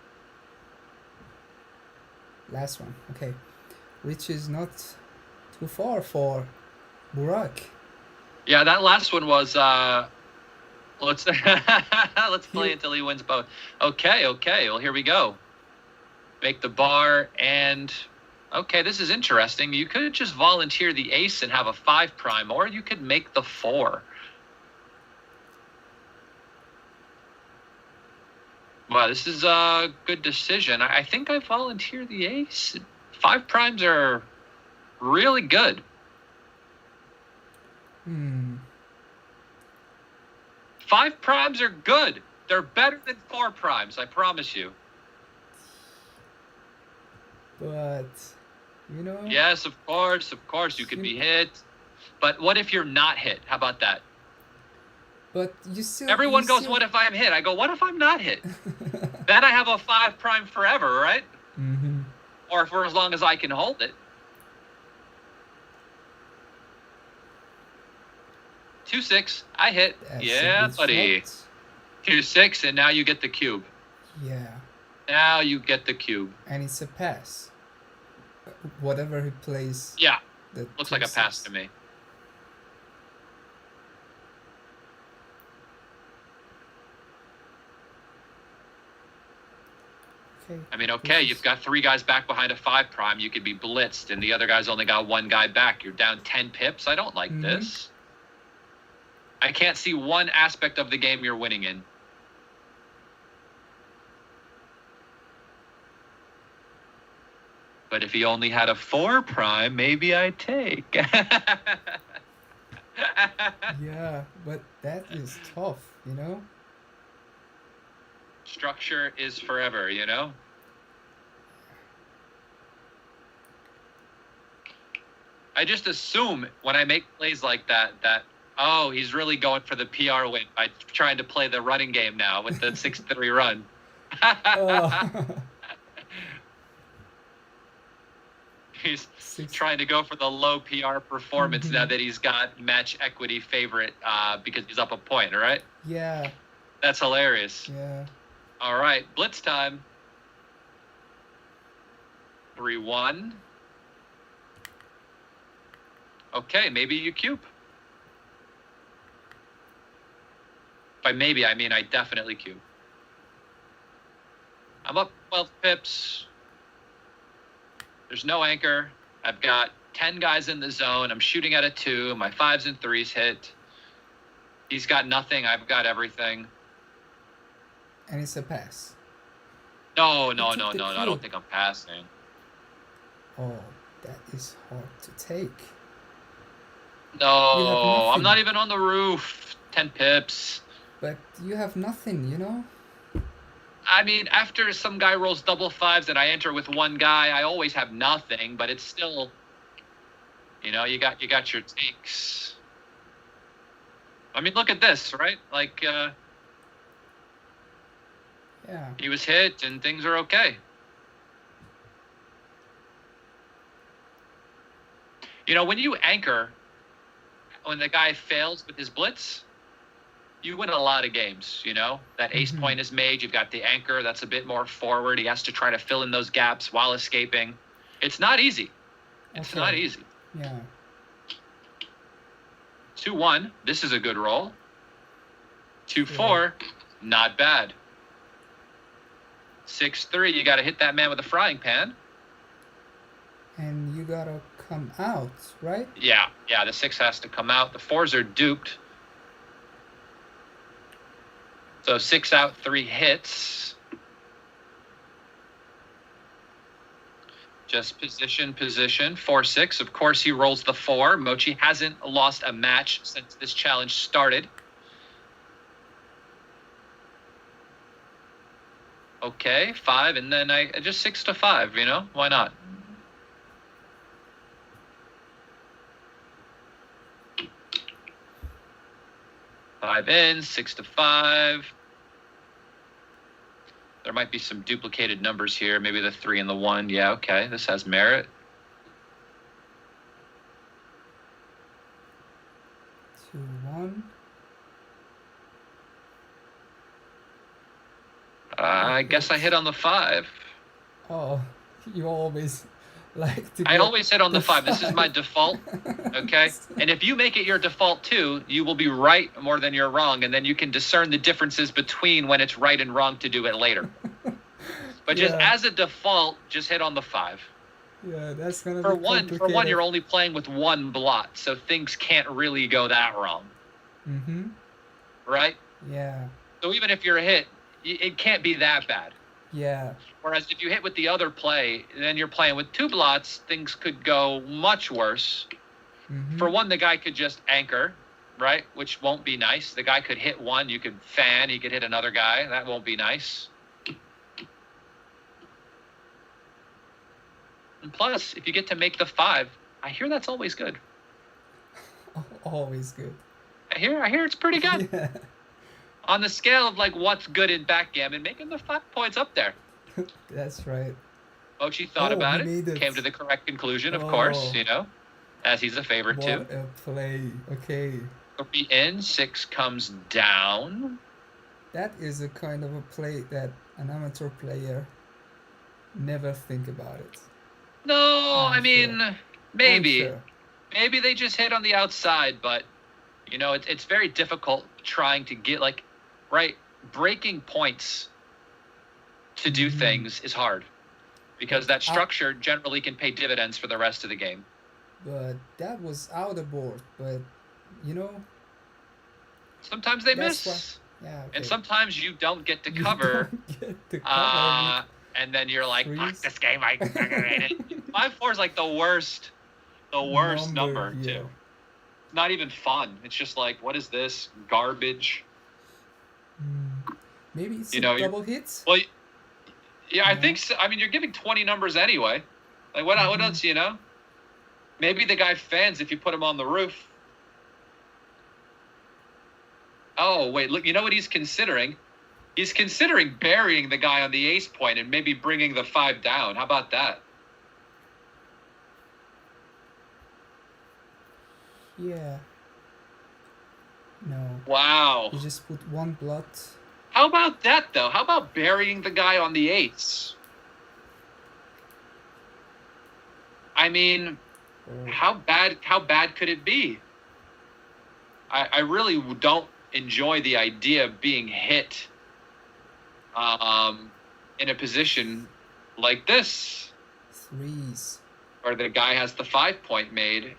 last one. Okay. Which is not too far for Burak. Yeah, that last one was, let's let's play until he wins both. Okay, well, here we go. Make the bar and, okay, this is interesting. You could just volunteer the ace and have a 5 prime, or you could make the 4. Wow, this is a good decision. I think I volunteer the ace. 5 primes are really good. 5 primes are good. They're better than 4 primes, I promise you. But, you know. Yes, of course, you could be hit. But what if you're not hit? How about that? But you still. Everyone you goes, still... what if I'm hit? I go, what if I'm not hit? Then I have a 5 prime forever, right? Mm-hmm. Or for as long as I can hold it. 2-6, I hit. That's Yeah, a good buddy. shot. 2-6, and now you get the cube. Yeah. Now you get the cube. And it's a pass. Whatever he plays. Yeah, The looks like a 2-6. pass to me. Okay. I mean, okay, you've got 3 guys back behind a 5 prime. You could be blitzed, and the other guy's only got 1 guy back. You're down 10 pips. I don't like this. I can't see one aspect of the game you're winning in. But if he only had a 4 prime, maybe I'd take. Yeah, but that is tough, you know? Structure is forever, you know? I just assume when I make plays like that, oh, he's really going for the PR win by trying to play the running game now with the 6-3 run. Oh. He's trying to go for the low PR performance now that he's got match equity favorite because he's up a point, all right? Yeah. That's hilarious. Yeah. All right, blitz time. 3-1. Okay, maybe you cube. By maybe, I mean I definitely cube. I'm up 12 pips. There's no anchor. I've got 10 guys in the zone. I'm shooting at a 2. My 5s and 3s hit. He's got nothing. I've got everything. And it's a pass. No, took no, the no, no, I cube. don't think I'm passing. Oh, that is hard to take. No, I'm nothing. not even on the roof. 10 pips. But you have nothing, you know? I mean, after some guy rolls double fives and I enter with one guy, I always have nothing, but it's still, you know, you got your takes. I mean, look at this, right? Like, Yeah. he was hit and things are okay. You know, when you anchor, when the guy fails with his blitz, you win a lot of games, you know? That ace point is made, you've got the anchor that's a bit more forward. He has to try to fill in those gaps while escaping. It's not easy. It's not easy. Yeah. 2-1, this is a good roll. 2-4, not bad. 6-3, you got to hit that man with a frying pan. And you gotta come out, right? Yeah, the 6 has to come out. The 4s are duped. So 6 out, 3 hits. Just position. 4-6. Of course, he rolls the 4. Mochy hasn't lost a match since this challenge started. Okay, 5, and then I just 6 to 5, you know? Why not? Five in, 6 to 5. There might be some duplicated numbers here. Maybe the 3 and the 1. Yeah, okay. This has merit. 2-1. I guess I hit on the 5. Oh, you always like to. I always hit on the 5. This is my default. Okay. And if you make it your default too, you will be right more than you're wrong. And then you can discern the differences between when it's right and wrong to do it later. But just as a default, just hit on the 5. Yeah, that's gonna for be one. For one, you're only playing with one blot, so things can't really go that wrong. Right? Yeah. So even if you're hit, it can't be that bad. Yeah. Whereas if you hit with the other play, then you're playing with 2 blots, things could go much worse. For one, the guy could just anchor, right? Which won't be nice. The guy could hit 1, you could fan, he could hit another guy. That won't be nice. And plus, if you get to make the 5, I hear that's always good. Always good. I hear it's pretty good. Yeah. On the scale of like what's good in backgammon, making the 5 points up there. That's right. Mochy thought about he it, came to the correct conclusion, of course, you know, as he's a favorite too. What a play. Okay. 3 in, 6 comes down. That is a kind of a play that an amateur player never think about it. No, I mean, maybe. Sure. Maybe they just hit on the outside, but, you know, it's very difficult trying to get, like, right, breaking points to do things is hard. Because that structure generally can pay dividends for the rest of the game. But that was out of board, but, you know. Sometimes they miss. Yeah, okay. And sometimes you don't get to cover. And then you're like, fuck this game, I made it. 5-4 is like the worst number too. It's not even fun. It's just like, what is this? Garbage. Maybe it's double hits? Well, yeah, I think so. I mean, you're giving 20 numbers anyway. Like, what else, you know? Maybe the guy fans if you put him on the roof. Oh, wait, look, you know what he's considering? He's considering burying the guy on the ace point and maybe bringing the 5 down. How about that? Yeah. No. Wow. You just put 1 blot. How about that, though? How about burying the guy on the ace? I mean, how bad could it be? I really don't enjoy the idea of being hit in a position like this. 3s. Where the guy has the 5 point made.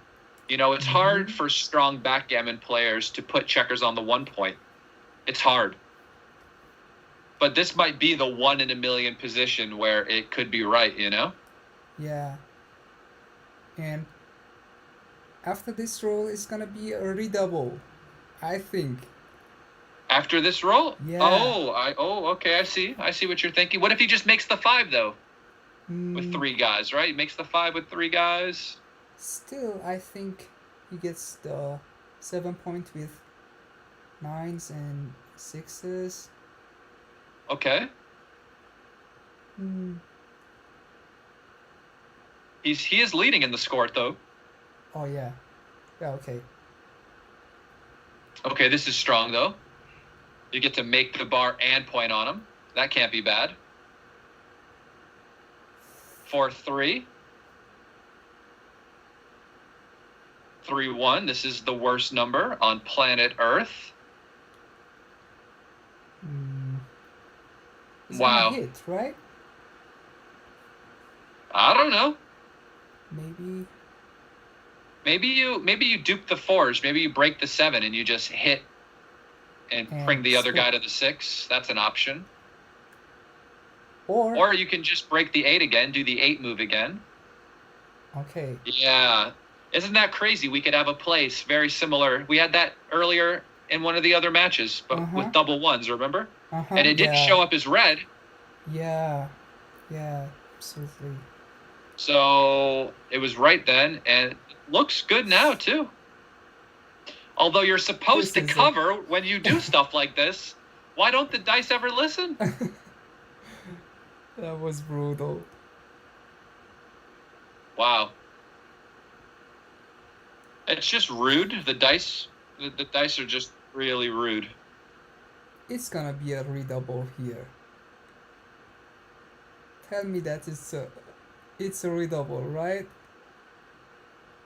You know, it's hard for strong backgammon players to put checkers on the 1 point. It's hard. But this might be the 1 in a million position where it could be right, you know? Yeah. And after this roll, it's gonna be a redouble, I think. After this roll? Yeah. Okay, I see what you're thinking. What if he just makes the 5 though? With 3 guys, right? He makes the 5 with 3 guys. Still, I think he gets the 7 point with 9s and 6s. Okay. He is leading in the score though. Oh yeah. Yeah, okay. Okay, this is strong though. You get to make the bar and point on him. That can't be bad. 4-3. 3-1. This is the worst number on planet Earth. It's Wow. gonna hit, right? I don't know. Maybe Maybe you dupe the 4s. Maybe you break the 7 and you just hit and bring the other guy to the 6. That's an option. Or you can just break the 8 again, do the 8 move again. Okay. Yeah. Isn't that crazy? We could have a place very similar. We had that earlier in one of the other matches, but with double 1s, remember? And it didn't show up as red. Yeah. Yeah, absolutely. So it was right then, and it looks good now, too. Although you're supposed to cover when you do stuff like this, why don't the dice ever listen? That was brutal. Wow. It's just rude. The dice are just really rude. It's gonna be a redouble here. Tell me that it's a redouble, right?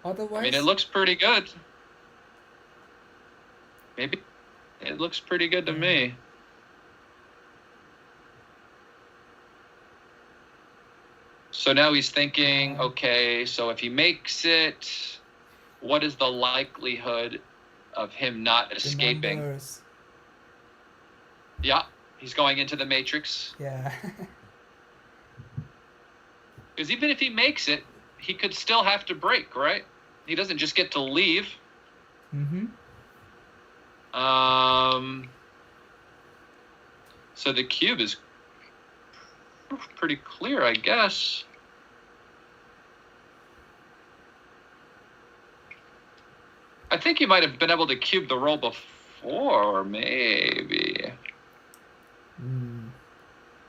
Otherwise, I mean, it looks pretty good. Maybe it looks pretty good to me. So now he's thinking, okay, so if he makes it, what is the likelihood of him not escaping? numbers. Yeah, he's going into the matrix. Yeah. Because even if he makes it, he could still have to break, right? He doesn't just get to leave. So the cube is pretty clear, I guess. I think he might have been able to cube the roll before, maybe.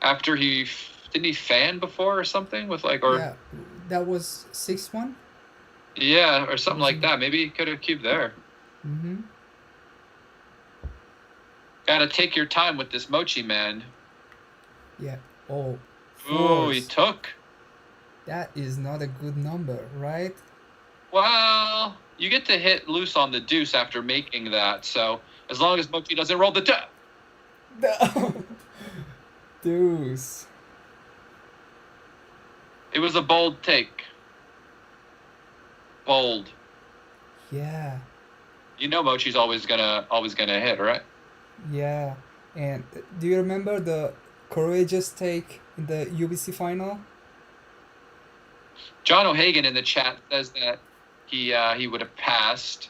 After didn't he fan before or something with like, or yeah, that was 6-1. Yeah, or something like that. Maybe he could have cubed there. Gotta take your time with this Mochy, man. Yeah. Oh. Ooh, he took. That is not a good number, right? Well, you get to hit loose on the deuce after making that, so as long as Mochy doesn't roll the Deuce. It was a bold take. Bold. Yeah. You know Mochy's always gonna hit, right? Yeah. And do you remember the courageous take in the UBC final? John O'Hagan in the chat says that he would have passed.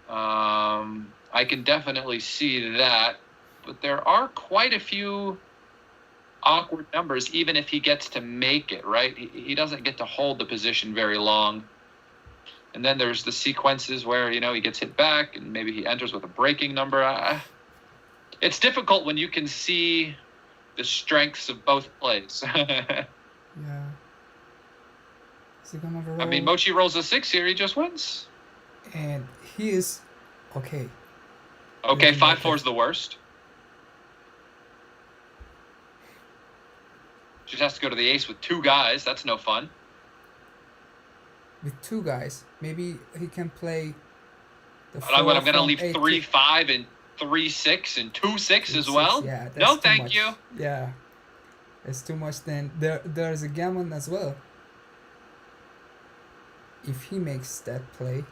I can definitely see that, but there are quite a few awkward numbers, even if he gets to make it, right? He doesn't get to hold the position very long. And then there's the sequences where, you know, he gets hit back and maybe he enters with a breaking number. It's difficult when you can see the strengths of both plays. Yeah. Is he gonna roll? I mean, Mochy rolls a 6 here, he just wins. And he is... Okay. Okay, 5-4 is the worst. Just has to go to the ace with 2 guys. That's no fun. With 2 guys. Maybe he can play the But I'm going to leave 8 3-5 and 3-6 and 2-6 as well? Yeah, that's no, too thank much. you. Yeah. It's too much then. There's a gammon as well. If he makes that play.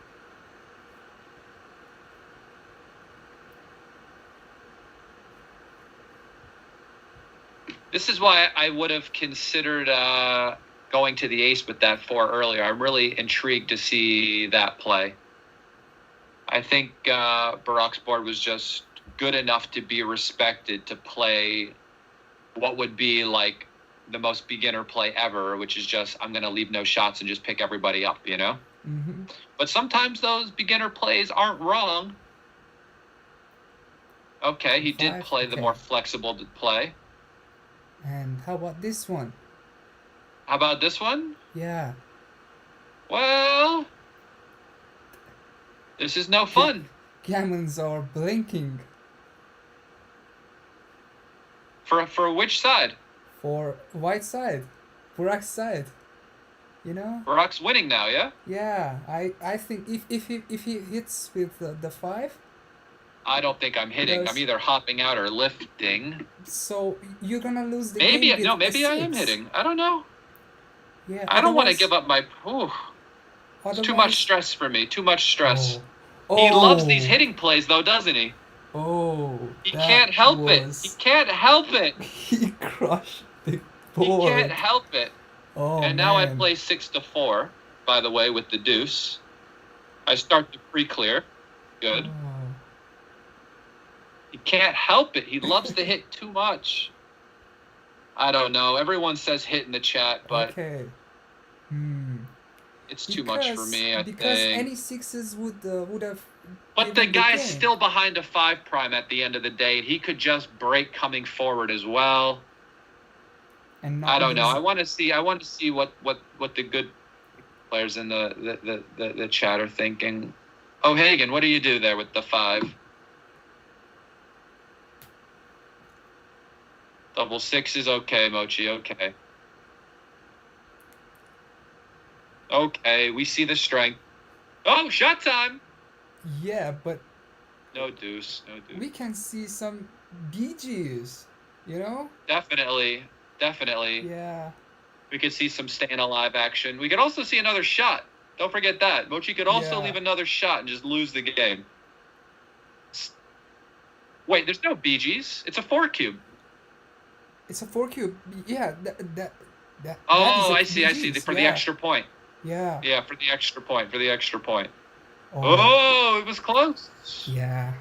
This is why I would have considered going to the ace with that 4 earlier. I'm really intrigued to see that play. I think Burak's board was just good enough to be respected to play what would be like the most beginner play ever, which is just, I'm going to leave no shots and just pick everybody up, you know? Mm-hmm. But sometimes those beginner plays aren't wrong. Okay, he did play the more flexible play. And how about this one? How about this one? Yeah. Well, this is no fun. Gammons are blinking. For which side? For white side. Burak's side. You know? Burak's winning now, yeah? Yeah, I think if he hits with the 5, I don't think I'm hitting. I'm either hopping out or lifting. so you're gonna lose the Maybe game. no, maybe I am hitting. I don't know. Yeah, I don't want to give up my. It's too much stress for me. Too much stress. Oh. He loves these hitting plays, though, doesn't he? Oh. He can't help it. He can't help it. He crushed the He board. can't help it. Oh, and now I man. play 6-4. By the way, with the deuce, I start to pre-clear. Good. Oh. He can't help it. He loves to hit too much. I don't know. Everyone says hit in the chat, but Okay. it's too much for me, I because think. any 6s would have. But the given guy's game. still behind a 5 prime at the end of the day, and he could just break coming forward as well. And not I don't know. lose- I want to see what the good players in the chat are thinking. Oh, Hagen, what do you do there with the 5? Double 6 is okay, Mochy. Okay. Okay, we see the strength. Oh, shot time! Yeah, but No deuce. No deuce. we can see some BGs, you know? Definitely. Yeah. We could see some staying alive action. We could also see another shot. Don't forget that. Mochy could also Yeah. leave another shot and just lose the game. Wait, there's no BGs. It's a 4 cube. It's a 4 cube. Yeah, that Oh, is a I see. BGs, For the yeah. extra point. Yeah. Yeah, for the extra point. Oh, it was close. Yeah.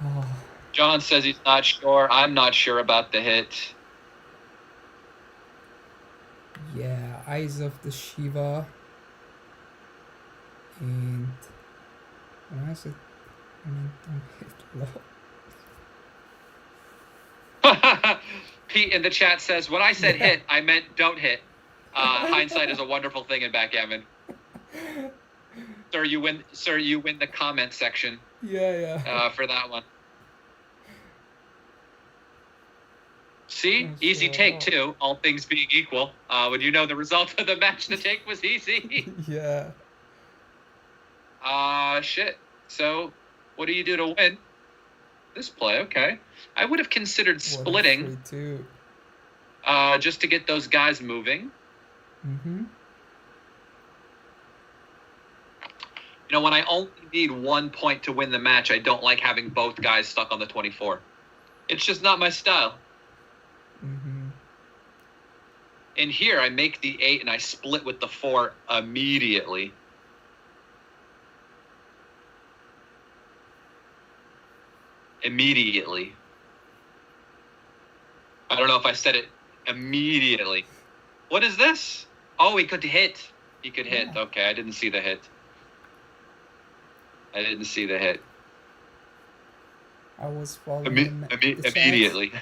Oh. John says he's not sure. I'm not sure about the hit. Yeah, Eyes of the Shiva. And when I said, I mean, don't hit low. Pete in the chat says, when I said hit, I meant don't hit. Hindsight is a wonderful thing in backgammon. Sir, you win the comment section Yeah. for that one. See? That's Easy so take, hot. too, all things being equal. When you know the result of the match, the take was easy. Yeah. Shit. So, what do you do to win? This play, okay. I would have considered splitting, 3-2. just to get those guys moving. Mm-hmm. You know, when I only need 1 point to win the match, I don't like having both guys stuck on the 24. It's just not my style. Mm-hmm. In here, I make the 8 and I split with the 4 immediately. Immediately. I don't know if I said it immediately. What is this? Oh, he could hit. He could hit. Yeah. Okay, I didn't see the hit. I was following the chat. Immediately.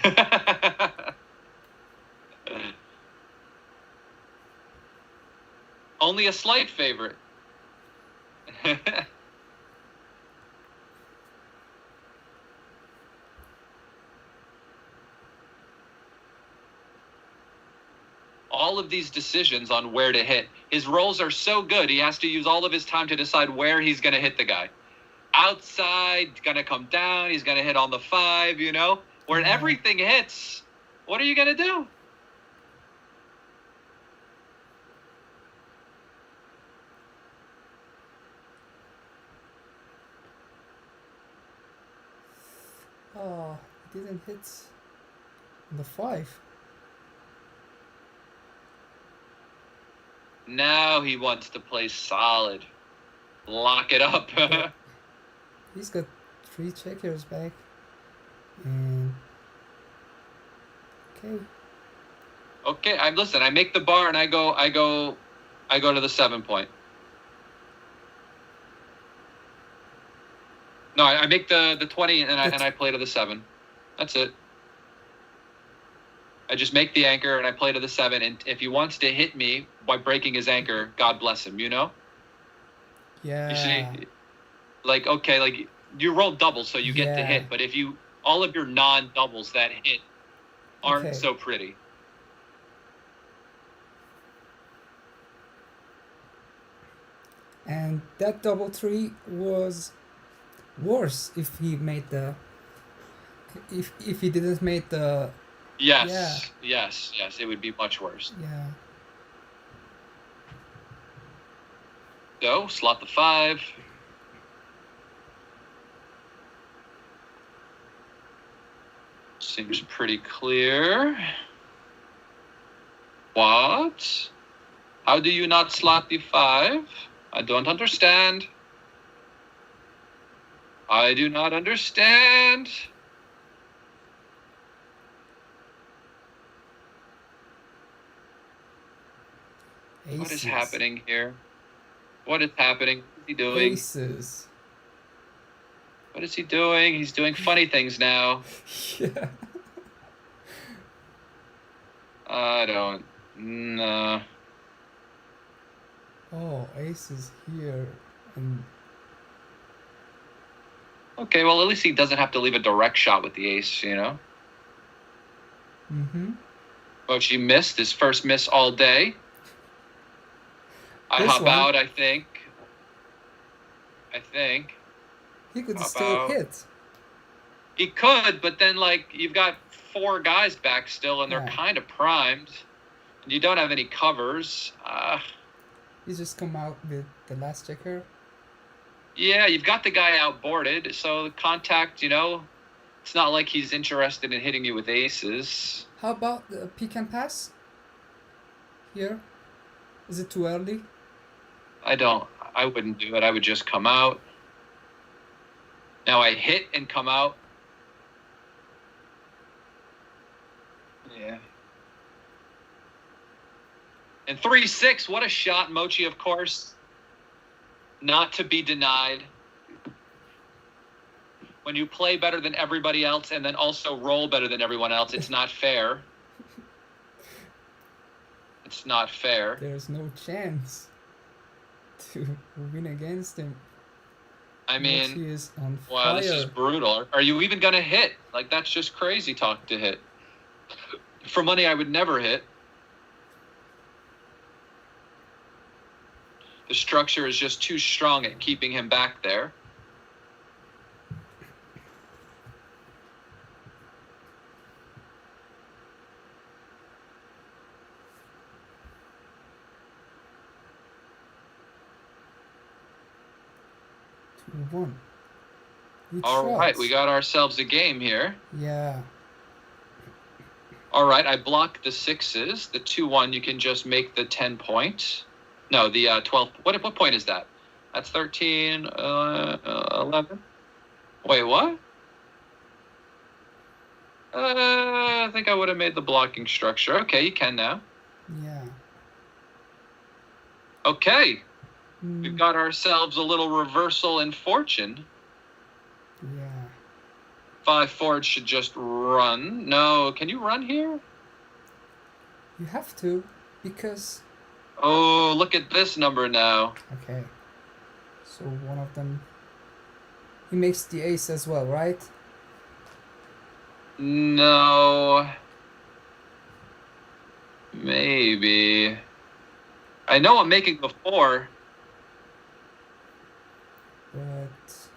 Only a slight favorite. All of these decisions on where to hit. His rolls are so good, he has to use all of his time to decide where he's going to hit the guy. Outside, going to come down, he's going to hit on the 5, you know? Where everything hits, what are you going to do? Oh, he didn't hit the 5. Now he wants to play solid. Lock it up. Yeah. He's got 3 checkers back. And okay. Okay, listen, I make the bar and I go to the 7 point. No, I make the 20 and I play to the 7. That's it. I just make the anchor and I play to the 7, and if he wants to hit me by breaking his anchor, God bless him, you know? Yeah. You see, like, okay, like you roll doubles so you get to hit, but if you all of your non-doubles that hit aren't so pretty. And that double 3 was worse if he made the if he didn't make the yes, it would be much worse. Yeah. So slot the 5. Seems pretty clear. What? How do you not slot the 5? I don't understand. I do not understand. Aces. What is happening here? What is happening? What is he doing? Aces. What is he doing? He's doing funny things now. Yeah. I don't know. Oh, aces here. And Okay, well, at least he doesn't have to leave a direct shot with the ace, you know? mm-hmm. Mochy missed his first miss all day. I hop out, I think. He could Hop still out. hit. He could, but then, like, you've got 4 guys back still, and they're kind of primed. And you don't have any covers. He just come out with the last checker. Yeah, you've got the guy outboarded, so the contact, you know, it's not like he's interested in hitting you with aces. How about the pick and pass? Here? Is it too early? I wouldn't do it. I would just come out. Now I hit and come out. Yeah. And 3-6, what a shot, Mochy, of course. Not to be denied. When you play better than everybody else and then also roll better than everyone else, it's not fair. It's not fair. There's no chance to win against him. I mean, he is on wow, fire. this is brutal. Are you even going to hit? Like, that's just crazy talk to hit. For money, I would never hit. The structure is just too strong at keeping him back there. One. All right, we got ourselves a game here. Yeah. All right, I block the 6s. The 2-1, you can just make the 10 point. No, the 12. What point is that? That's 13, 11. Wait, what? I think I would have made the blocking structure. Okay, you can now. Yeah. Okay. We've got ourselves a little reversal in fortune. Yeah. 5 forward should just run. No, can you run here? You have to, because... Oh, look at this number now. Okay. So one of them... He makes the ace as well, right? No. Maybe. I know I'm making the 4. But...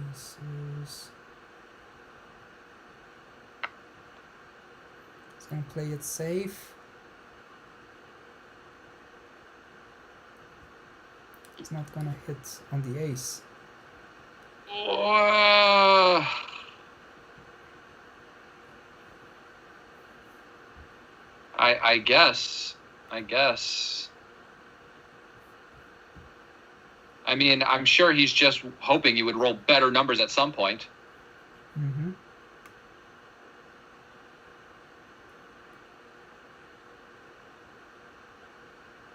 Aces... He's gonna play it safe. It's not gonna hit on the ace. I guess. I mean, I'm sure he's just hoping you would roll better numbers at some point. Mm-hmm.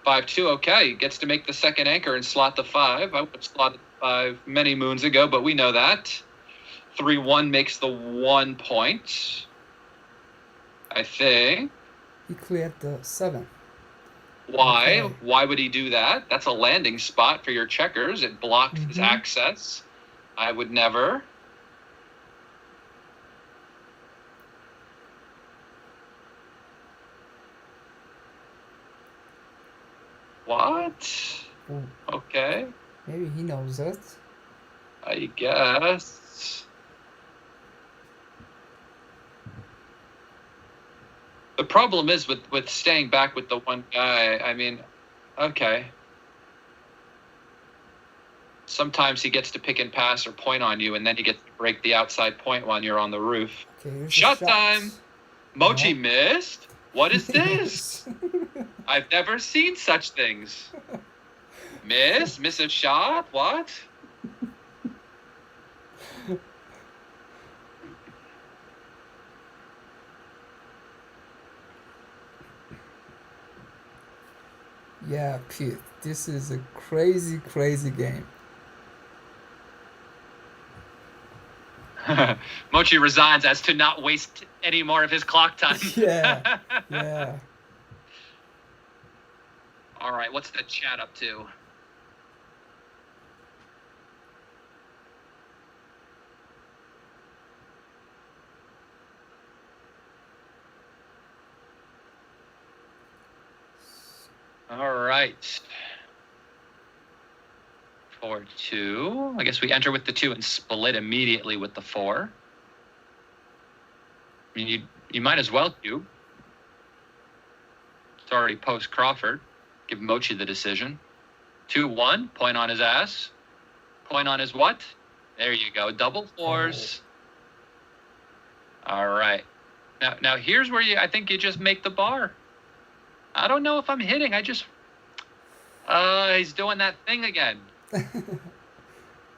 Five two, okay. Gets to make the second anchor and slot the 5. I would slot the 5 many moons ago, but we know that. 3-1 makes the 1 point. I think. He cleared the 7. Why? Okay. Why would he do that? That's a landing spot for your checkers. It blocks his Mhm. access. I would never. What? Oh, Okay, maybe he knows it. I guess. The problem is with staying back with the one guy, I mean, okay. Sometimes he gets to pick and pass or point on you, and then he gets to break the outside point when you're on the roof. Okay, here's Shot the time! Mochi No. missed? What is this? I've never seen such things. Miss a shot? What? Yeah, Pete, this is a crazy, crazy game. Mochi resigns as to not waste any more of his clock time. Yeah, yeah. All right, what's the chat up to? All right. 4-2. I guess we enter with the 2 and split immediately with the 4. I mean, you might as well cube. It's already post Crawford. Give Mochi the decision. 2-1. Point on his ass. Point on his what? There you go. Double 4s. All right. Now here's where I think you just make the bar. I don't know if I'm hitting. He's doing that thing again.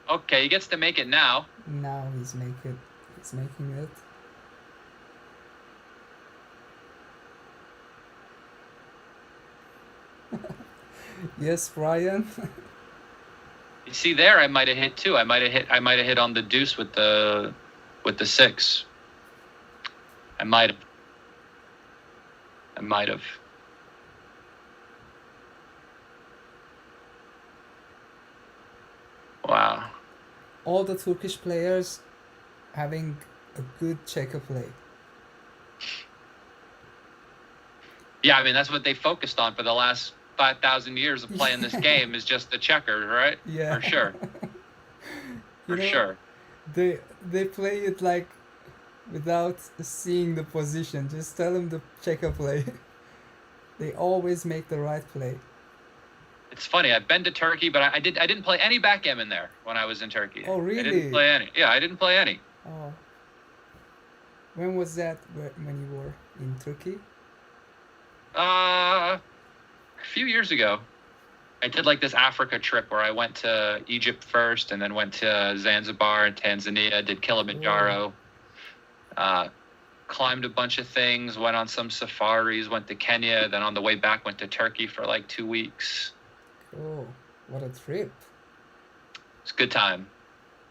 Okay, he gets to make it now. Now he's making it. Yes, Brian. You see there, I might have hit too. I might have hit on the deuce with the 6. I might have. Wow. All the Turkish players having a good checker play. Yeah, I mean that's what they focused on for the last 5,000 years of playing this game is just the checkers, right? Yeah. For sure. You know, Sure. They play it like without seeing the position. Just tell them the checker play. They always make the right play. It's funny. I've been to Turkey, but I didn't play any backgammon there when I was in Turkey. Oh, I really? didn't play any. Yeah, I didn't play any. Oh. When was that? When you were in Turkey? A few years ago. I did like this Africa trip where I went to Egypt first and then went to Zanzibar and Tanzania, did Kilimanjaro, climbed a bunch of things, went on some safaris, went to Kenya, then on the way back went to Turkey for like 2 weeks. Oh, what a trip. It's a good time.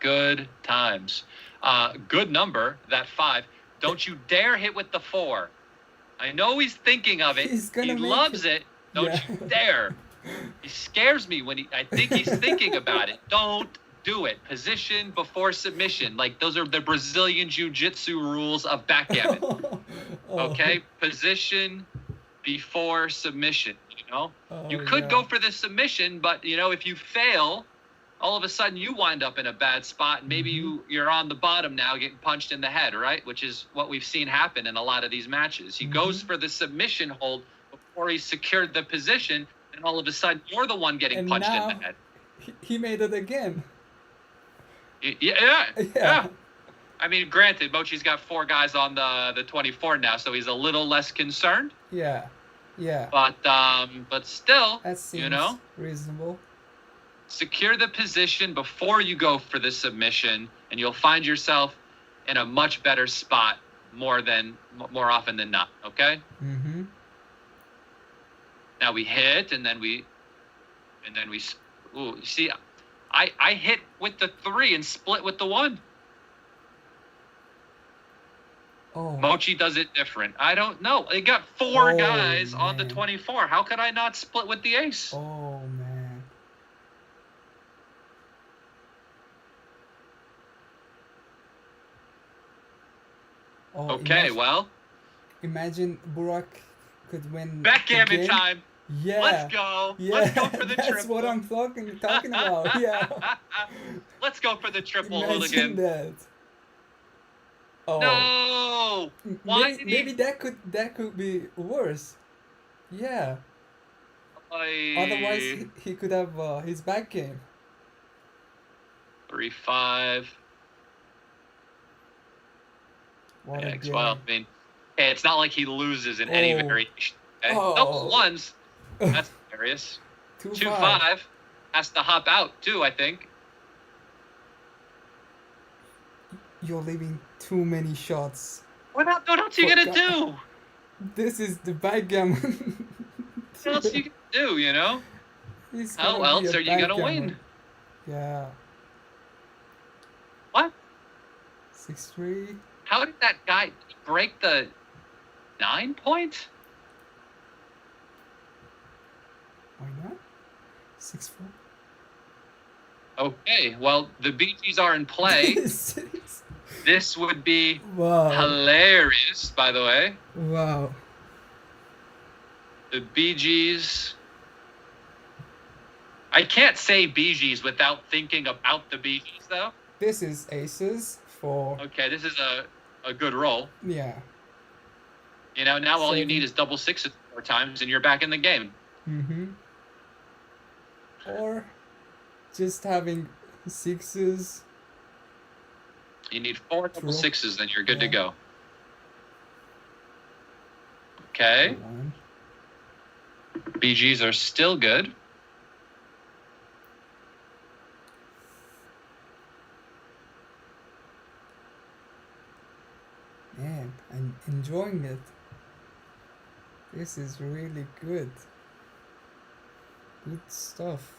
Good times. Good number, that 5. Don't you dare hit with the 4. I know he's thinking of it. He's gonna He make loves it. Don't Yeah. you dare. He scares me when I think he's thinking about it. Don't do it. Position before submission. Like those are the Brazilian jiu-jitsu rules of backgammon. Oh. Okay? Position before submission, you know? Oh, You could yeah. go for the submission, but you know, if you fail, all of a sudden you wind up in a bad spot and maybe you're on the bottom now getting punched in the head, right? Which is what we've seen happen in a lot of these matches. He goes for the submission hold before he secured the position, and all of a sudden you're the one getting And punched now in the head. he made it again. Yeah. I mean, granted, Mochy's got 4 guys on the 24 now, so he's a little less concerned. Yeah. But still, That seems you know, reasonable. secure the position before you go for the submission, and you'll find yourself in a much better spot more often than not. Okay. Mm-hmm. Now we hit, and then we. Ooh, you see, I hit with the 3 and split with the 1. Oh. Mochy does it different. I don't know. They got 4 guys on the man. 24. How could I not split with the ace? Oh man. Oh, Okay, well, imagine Burak could win. backgammon again. time. Yeah. Let's go. Yeah. Let's go for the That's triple. what I'm talking about. Yeah. Let's go for the triple Imagine hooligan. that. Oh. No. Why did Maybe that could be worse. Yeah. Otherwise, he could have his back game. 3-5. What a Yeah, game. well, I mean, hey, it's not like he loses in any Oh. variation. Okay? Oh. Double ones. That's hilarious. 2-5 has to hop out too, I think. You're leaving too many shots. What else are you gonna do? This is the backgammon. What else are you gonna do? You know? He's How gonna be else a are you gonna backgammon. win? Yeah. What? 6-3. How did that guy break the 9 point? Why not? 6-4. Okay, well, the BGs are in play. This would be Wow. hilarious, by the way. Wow. The BGs. I can't say BGs without thinking about the BGs, though. This is aces for. Okay, this is a good roll. Yeah. You know, now all you 7. need is double 6s 4 times, and you're back in the game. Mm-hmm. Or just having 6s. You need 4 double True. 6s, then you're good to Yeah. go. Okay, 1. BGs are still good. Man, I'm enjoying it. This is really good. Good stuff.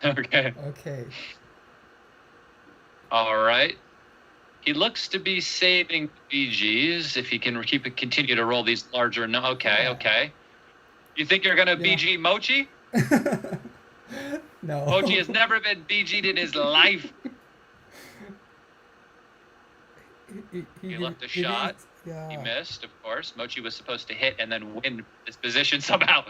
Okay. Okay. All right. He looks to be saving BGs if he can continue to roll these larger. No, okay, Yeah. okay. You think you're gonna Yeah. BG Mochy? No. Mochy has never been BG'd in his life. He left a shot. Yeah. He missed, of course. Mochy was supposed to hit and then win this position somehow.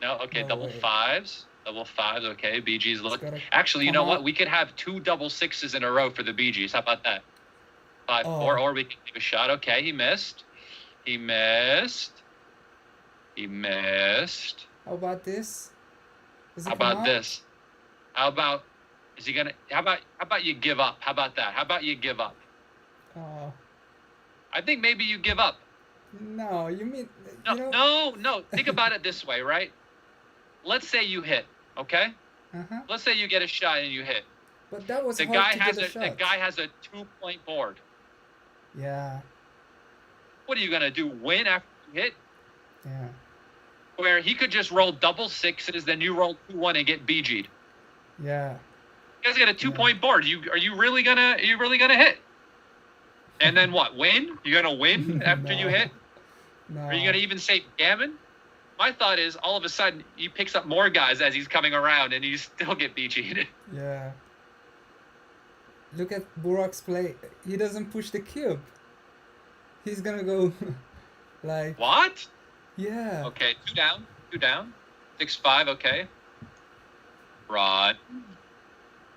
No, okay, No double way. 5s. Double 5s, okay. BGs look. gotta Actually, you come know what? out. We could have 2 double 6s in a row for the BGs. How about that? 5-4, Oh. or we can take a shot. Okay, he missed. He missed. He missed. How about this? Does it How come about out? this? How about, is he gonna, how about you give up? How about that? How about you give up? Oh, I think maybe you give up. no, you mean No, you know? no. Think about it this way, right? Let's say you hit, okay? Uh-huh. Let's say you get a shot and you hit. But that was The hard guy to has get a the shot. guy has a 2-point board. Yeah, What are you gonna do? Win after you hit? yeah, Where he could just roll double 6s, then you roll 2-1 and get BG'd. yeah. You guys got a 2-point board. Are you really gonna hit? And then what? Win? You gonna win after you No. hit? No. Are you gonna even say gammon? My thought is all of a sudden he picks up more guys as he's coming around and you still get BG'd. Yeah. Look at Burak's play. He doesn't push the cube. He's gonna go like What? yeah. Okay, 2 down. 6-5, okay. Rod.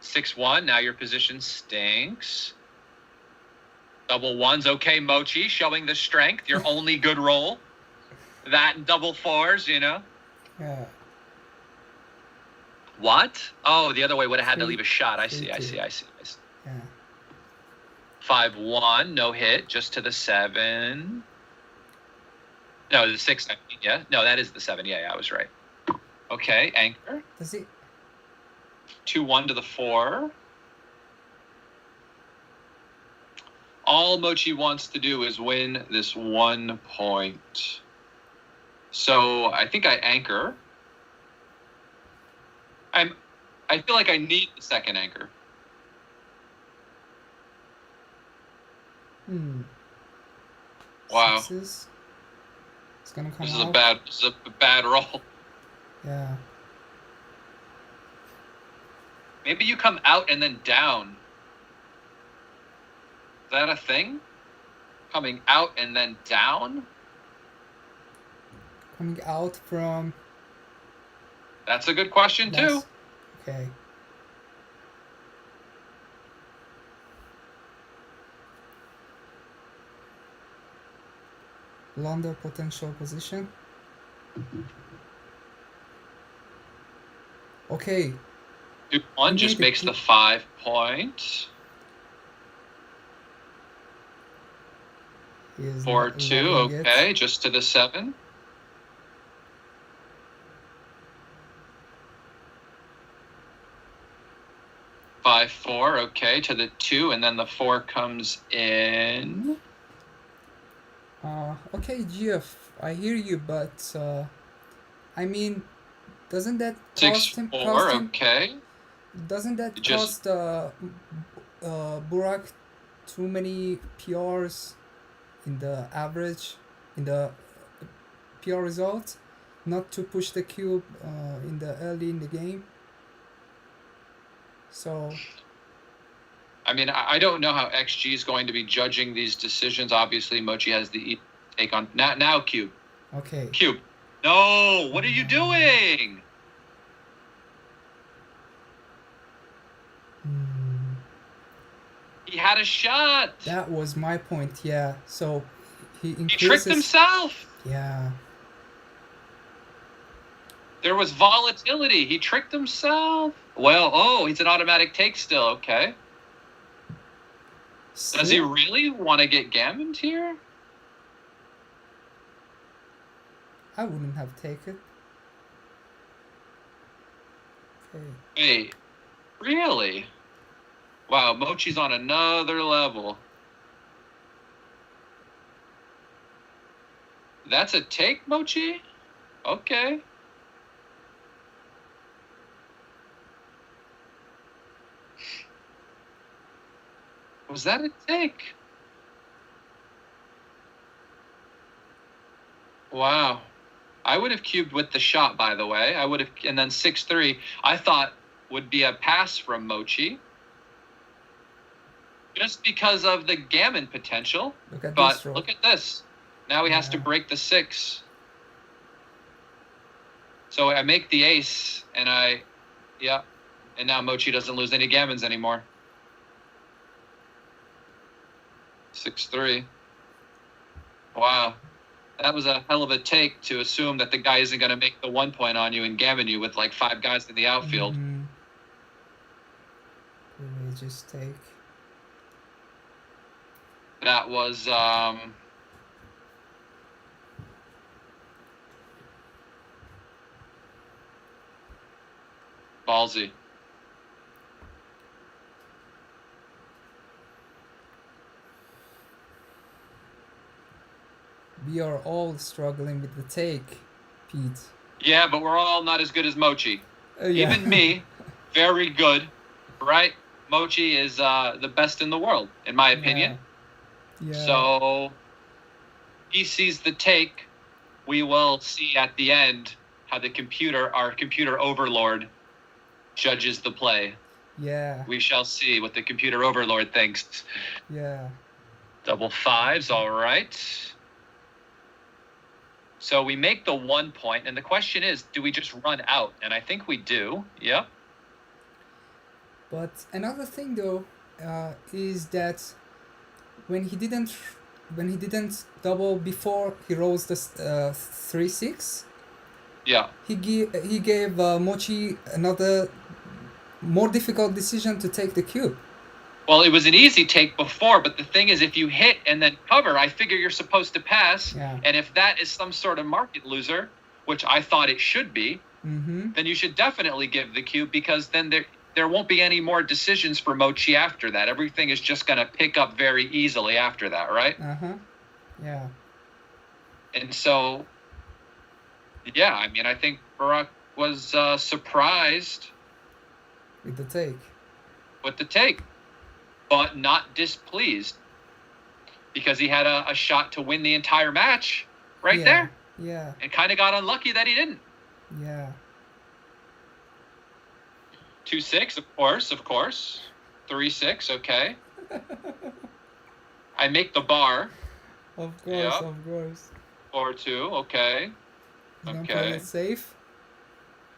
6-1, now your position stinks. Double 1s, okay, Mochy, showing the strength, your only good roll. That and double 4s, you know. Yeah. What? Oh, the other way would have had to Three- leave a shot. I three, see, I two. see, I see. Yeah. 5-1, no hit, just to the 7. No, the 6, I mean, yeah. No, that is the 7. Yeah, I was right. Okay, anchor. Does it? 2-1 to the 4. All Mochy wants to do is win this 1 point. So I think I anchor. I feel like I need the second anchor. Wow. Sixes. It's gonna come This is out. a bad roll. Yeah. Maybe you come out and then down. Is that a thing? Coming out and then down? Coming out from. That's a good question too. Last- Okay. Blunder potential position. Okay. 2-1 You just made it makes the 5 point. He is 4-2, loving it. okay, just to the 7. Five, 4, okay, to the 2, and then the 4 comes in. Okay, GF, I hear you, but I mean, doesn't that 6, 4, okay. doesn't that It just- cost Burak too many PRs in the average, in the PR result, not to push the cube in the early in the game? So I mean, I don't know how XG is going to be judging these decisions. Obviously, Mochy has the take on now. Cube, okay. Cube. No, what are you doing? He had a shot. That was my point. Yeah. So he He increases. tricked himself. Yeah. There was volatility. He tricked himself. Well, oh, he's an automatic take still. Okay. Does he Still? really want to get gammoned here? I wouldn't have taken. Okay. Wait, really? Wow, Mochy's on another level. That's a take, Mochy? Okay. Was that a take? Wow. I would have cubed with the shot, by the way. I would have, and then 6-3, I thought would be a pass from Mochy. Just because of the gammon potential. Look at But this roll. look at this. Now he has to Yeah. break the 6. So I make the ace, and and now Mochy doesn't lose any gammons anymore. 6-3. Wow. That was a hell of a take to assume that the guy isn't going to make the 1 point on you and gammon you with like 5 guys in the outfield. We just take. That was ballsy. We are all struggling with the take, Pete. Yeah, but we're all not as good as Mochy. Yeah. Even me, very good, right? Mochy is the best in the world, in my opinion. Yeah. So he sees the take. We will see at the end how our computer overlord, judges the play. Yeah. We shall see what the computer overlord thinks. Yeah. Double 5s, all right. So we make the 1 point, and the question is, do we just run out? And I think we do. Yep. But another thing though is that when he didn't double before he rolls the 3-6, Yeah. he gave Mochy another more difficult decision to take the cube. Well, it was an easy take before, but the thing is, if you hit and then cover, I figure you're supposed to pass. Yeah. And if that is some sort of market loser, which I thought it should be, then you should definitely give the cube, because then there won't be any more decisions for Mochy after that. Everything is just going to pick up very easily after that, right? Yeah. And so, yeah, I mean, I think Burak was surprised With the take. with the take, but not displeased, because he had a shot to win the entire match right there. Yeah. And kind of got unlucky that he didn't. Yeah. 2-6, of course. 3-6, okay. I make the bar. Of course, Yep. of course. 4-2, okay. You don't play Okay. it safe?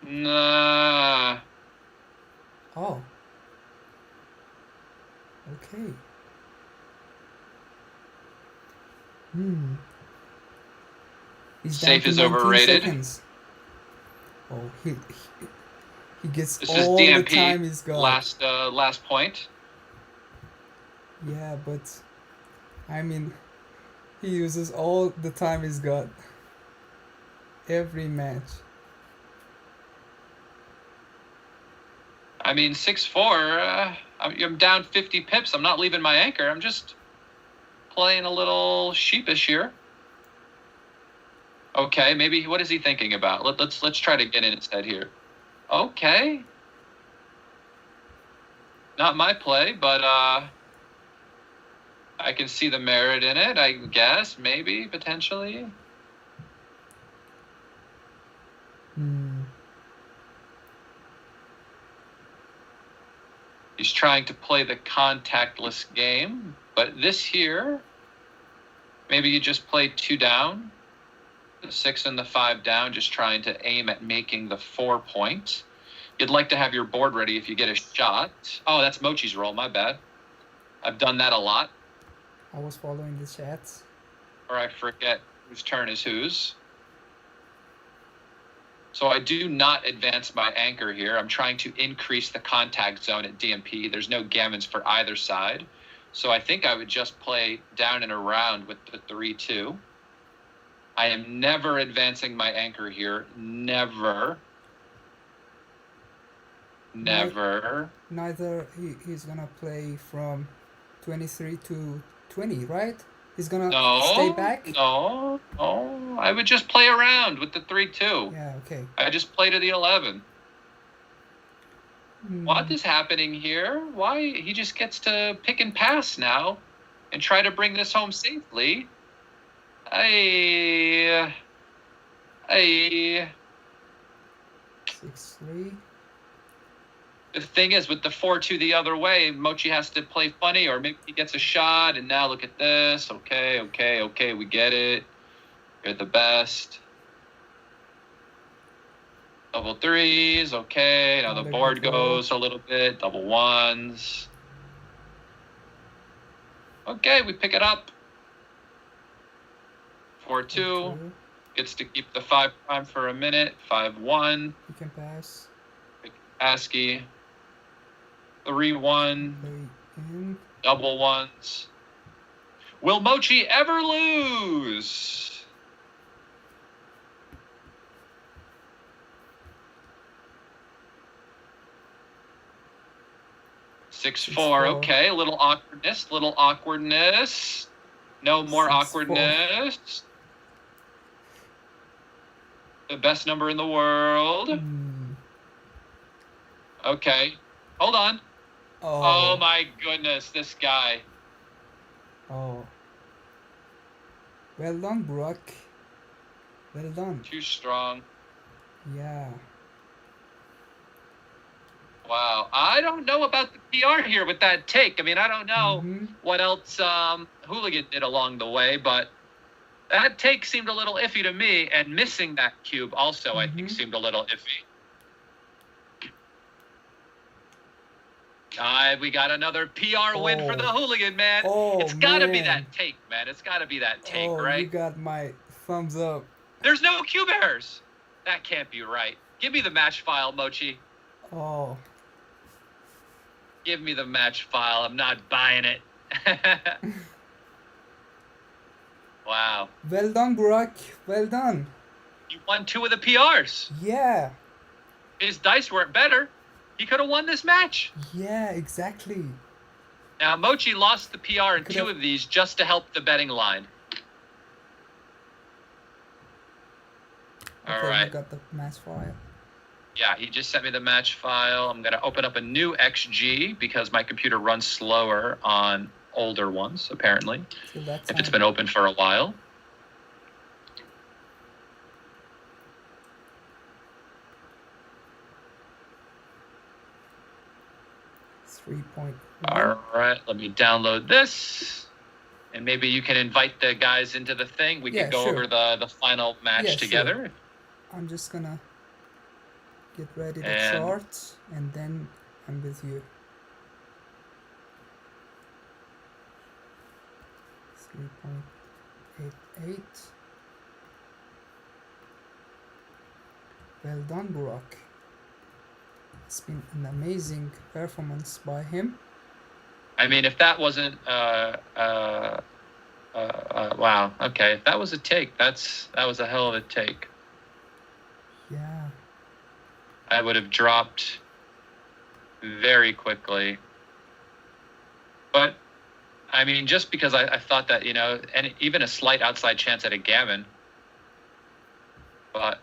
Nah. Oh. Okay. He's down Safe to is 19 overrated. seconds. Oh, he gets This is all the time DMP, he's got. last point. Yeah, but I mean, he uses all the time he's got. Every match. I mean, 6-4, I'm down 50 pips. I'm not leaving my anchor. I'm just playing a little sheepish here. Okay, maybe, what is he thinking about? Let's try to get in his head here. Okay. Not my play, but I can see the merit in it, I guess, maybe, potentially. He's trying to play the contactless game, but this here, maybe you just play 2 down, the 6 and the 5 down, just trying to aim at making the 4 point. You'd like to have your board ready if you get a shot. Oh, that's Mochy's roll, my bad. I've done that a lot. I was following the chats. Or I forget whose turn is whose. So I do not advance my anchor here. I'm trying to increase the contact zone at DMP. There's no gammons for either side. So I think I would just play down and around with the 3-2. I am never advancing my anchor here. Never. Never. Neither he's gonna play from 23 to 20, right? He's gonna stay back? No. I would just play around with the 3-2. Yeah, okay. I just play to the 11. What is happening here? Why? He just gets to pick and pass now and try to bring this home safely. 6-3. The thing is, with the 4-2 the other way, Mochy has to play funny, or maybe he gets a shot, and now look at this. Okay, we get it. You're the best. Double 3s, okay. Now the board goes a little bit. Double 1s. Okay, we pick it up. 4-2. Gets to keep the 5 prime for a minute. 5-1. He can pass. ASCII. 3-1. Double 1s. Will Mochy ever lose? Six, 4. Okay, a little awkwardness. No more 6-4. awkwardness. The best number in the world. Okay, hold on. Oh my goodness, this guy. Oh. Well done, Burak. Well done. Too strong. Yeah. Wow. I don't know about the PR here with that take. I mean, I don't know what else Hooligan did along the way, but that take seemed a little iffy to me, and missing that cube also, I think, seemed a little iffy. We got another PR win for the Hooligan, man. It's got to be that take, man. It's got to be that take, right? You got my thumbs up. There's no cube errors. That can't be right. Give me the match file, Mochy. Oh, Give me the match file. I'm not buying it. Wow. well done, Burak. Well done. He won 2 of the PRs. Yeah, His dice weren't better. He could have won this match. yeah, exactly. Now, Mochy lost the PR in Could 2 have- of these just to help the betting line. All Okay, right. I got the match file. Yeah, he just sent me the match file. I'm going to open up a new XG because my computer runs slower on older ones, apparently, Till that if it's time. been open for a while. .1. All right, let me download this. And maybe you can invite the guys into the thing. We Yeah, can go sure. over the final match Yeah, sure. together. I'm just gonna get ready the And- chart and then I'm with you. 3.88. Well done, Burak. It's been an amazing performance by him. I mean, if that wasn't, wow, okay, if that was a take, that was a hell of a take. Yeah, I would have dropped very quickly. But, I mean, just because I thought that, you know, and even a slight outside chance at a gammon. But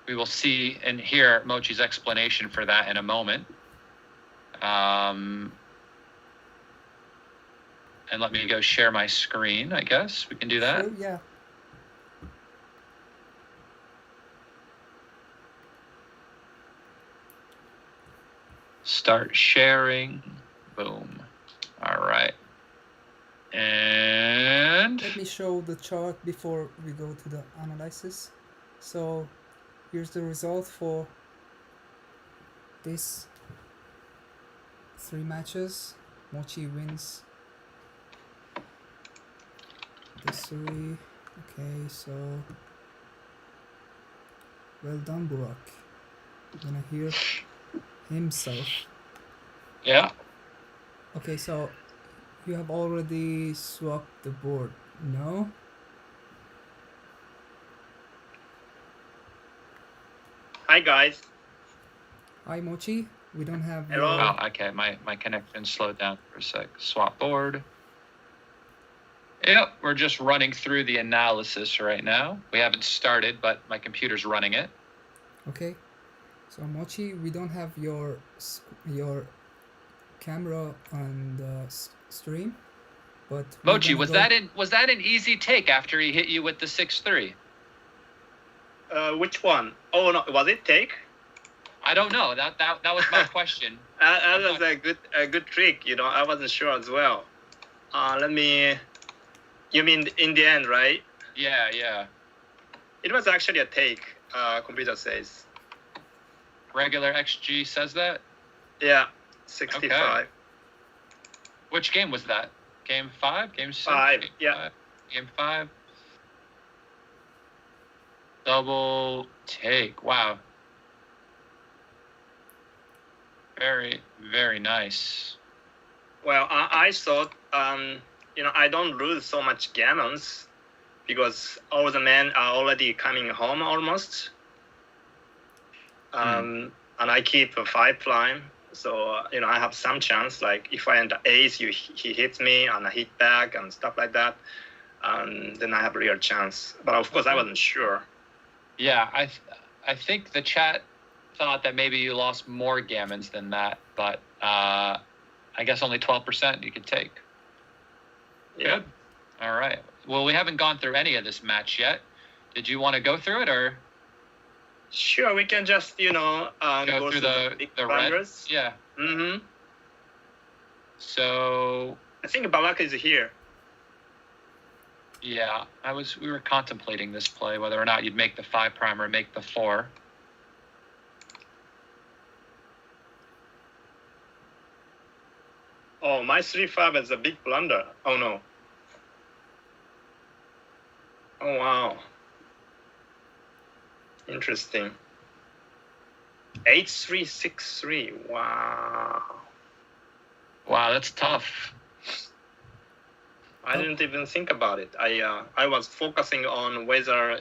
we will see and hear Mochy's explanation for that in a moment. And let me go share my screen, I guess. We can do that. sure, yeah. Start sharing. Boom. All right. And Let me show the chart before we go to the analysis. So here's the result for this 3 matches. Mochy wins the 3. Okay, so well done, Burak. I'm gonna hear himself. yeah, Okay, so you have already swapped the board, no? Hi guys. Hi, Mochy. We don't have Hello. your- oh, okay. My connection slowed down for a sec. Swap board. Yep, we're just running through the analysis right now. We haven't started, but my computer's running it. Okay, so Mochy, we don't have your camera on the stream, but we're Mochy, gonna was that an easy take after he hit you with the 6-3? Which one? Oh no, was it take? I don't know. That was my question. That was a good trick. You know, I wasn't sure as well. Let me. You mean in the end, right? Yeah. It was actually a take. Computer says. Regular XG says that. Yeah, 65. Okay. Which game was that? Game 5? Game 6? 5, Game yeah. 5? Game 5. Double take. Wow. Very, very nice. Well, I thought, you know, I don't lose so much gammons because all the men are already coming home almost. And I keep a 5 prime. So, you know, I have some chance. Like if I enter ace, he hits me and I hit back and stuff like that. And then I have a real chance. But of course, I wasn't sure. Yeah, I think the chat thought that maybe you lost more gammons than that, but I guess only 12% you could take. Yeah. Good. All right. Well, we haven't gone through any of this match yet. Did you want to go through it or Sure, we can just, you know, go through the big red? blunders. Yeah. Mm-hmm. So I think Burak is here. yeah, we were contemplating this play, whether or not you'd make the 5 prime or make the 4. Oh, my 3-5 is a big blunder. Oh no. Oh wow. Interesting. 8-3, 6-3. Wow. Wow, that's tough. I didn't even think about it. I was focusing on whether,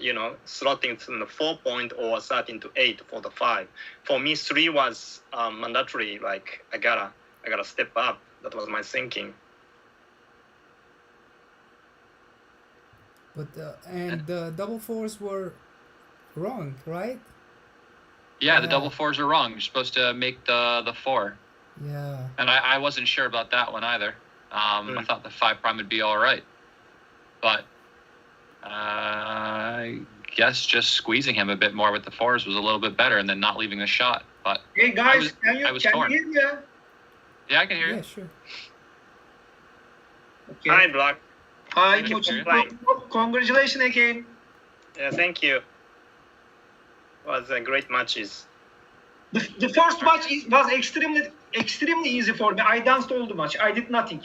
slotting to the 4-point or 13 to 8 for the 5. For me, 3 was mandatory. Like I gotta step up. That was my thinking. But and the double fours were wrong, right? Yeah, the Yeah. double fours are wrong. You're supposed to make the 4. Yeah. And I wasn't sure about that one either. I thought the 5' would be all right. But I guess just squeezing him a bit more with the 4s was a little bit better, and then not leaving the shot. But Hey guys, I was can torn. you hear me? Yeah, I can hear Yeah, you. sure. Okay. Hi, Burak. Hi, Thank you Mochi. for playing. Congratulations again. Yeah, thank you. Was great matches. The first match was extremely easy for me. I danced all the match. I did nothing.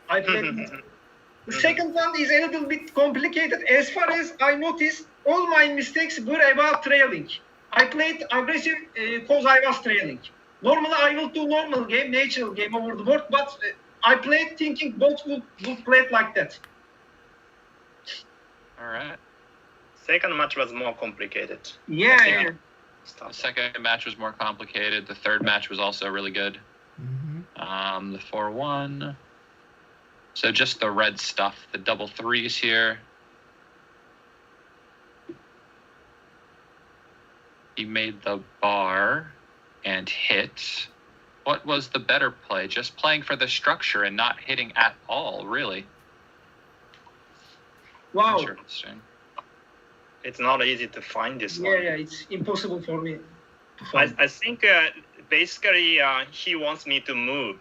I played. The second one is a little bit complicated. As far as I noticed, all my mistakes were about trailing. I played aggressive because I was trailing. Normally, I will do normal game, natural game over the board, but I played thinking both will play it like that. All right. Second match was more complicated. Yeah. The second match was more complicated. The third match was also really good. Mm-hmm. The 4-1. So just the red stuff, the double 3s here. He made the bar and hit. What was the better play? Just playing for the structure and not hitting at all, really. Wow. Interesting. It's not easy to find this one. Yeah, it's impossible for me to find. I think basically he wants me to move,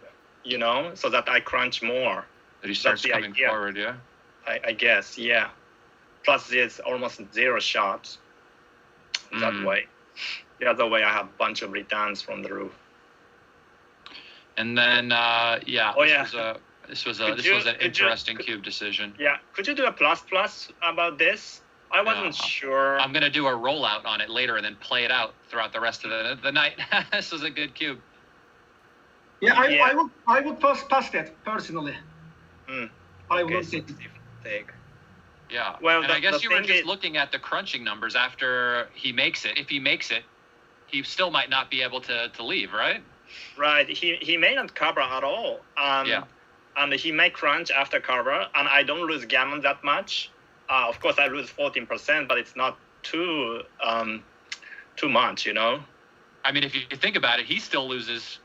so that I crunch more. That he starts the coming idea. forward, yeah? I guess, yeah. Plus, there's almost 0 shots that way. The other way, I have a bunch of returns from the roof. And then, this was an interesting cube decision. Yeah, could you do a plus about this? I wasn't sure. I'm gonna do a rollout on it later and then play it out throughout the rest of the night. This was a good cube. Yeah, I would pass that personally. I Okay, would take. Yeah. Well, and I guess you were thing just is- looking at the crunching numbers after he makes it. If he makes it, he still might not be able to leave, right? Right, he may not cover at all. And he may crunch after cover, and I don't lose gammon that much. Of course, I lose 14%, but it's not too much, I mean, if you think about it, he still loses,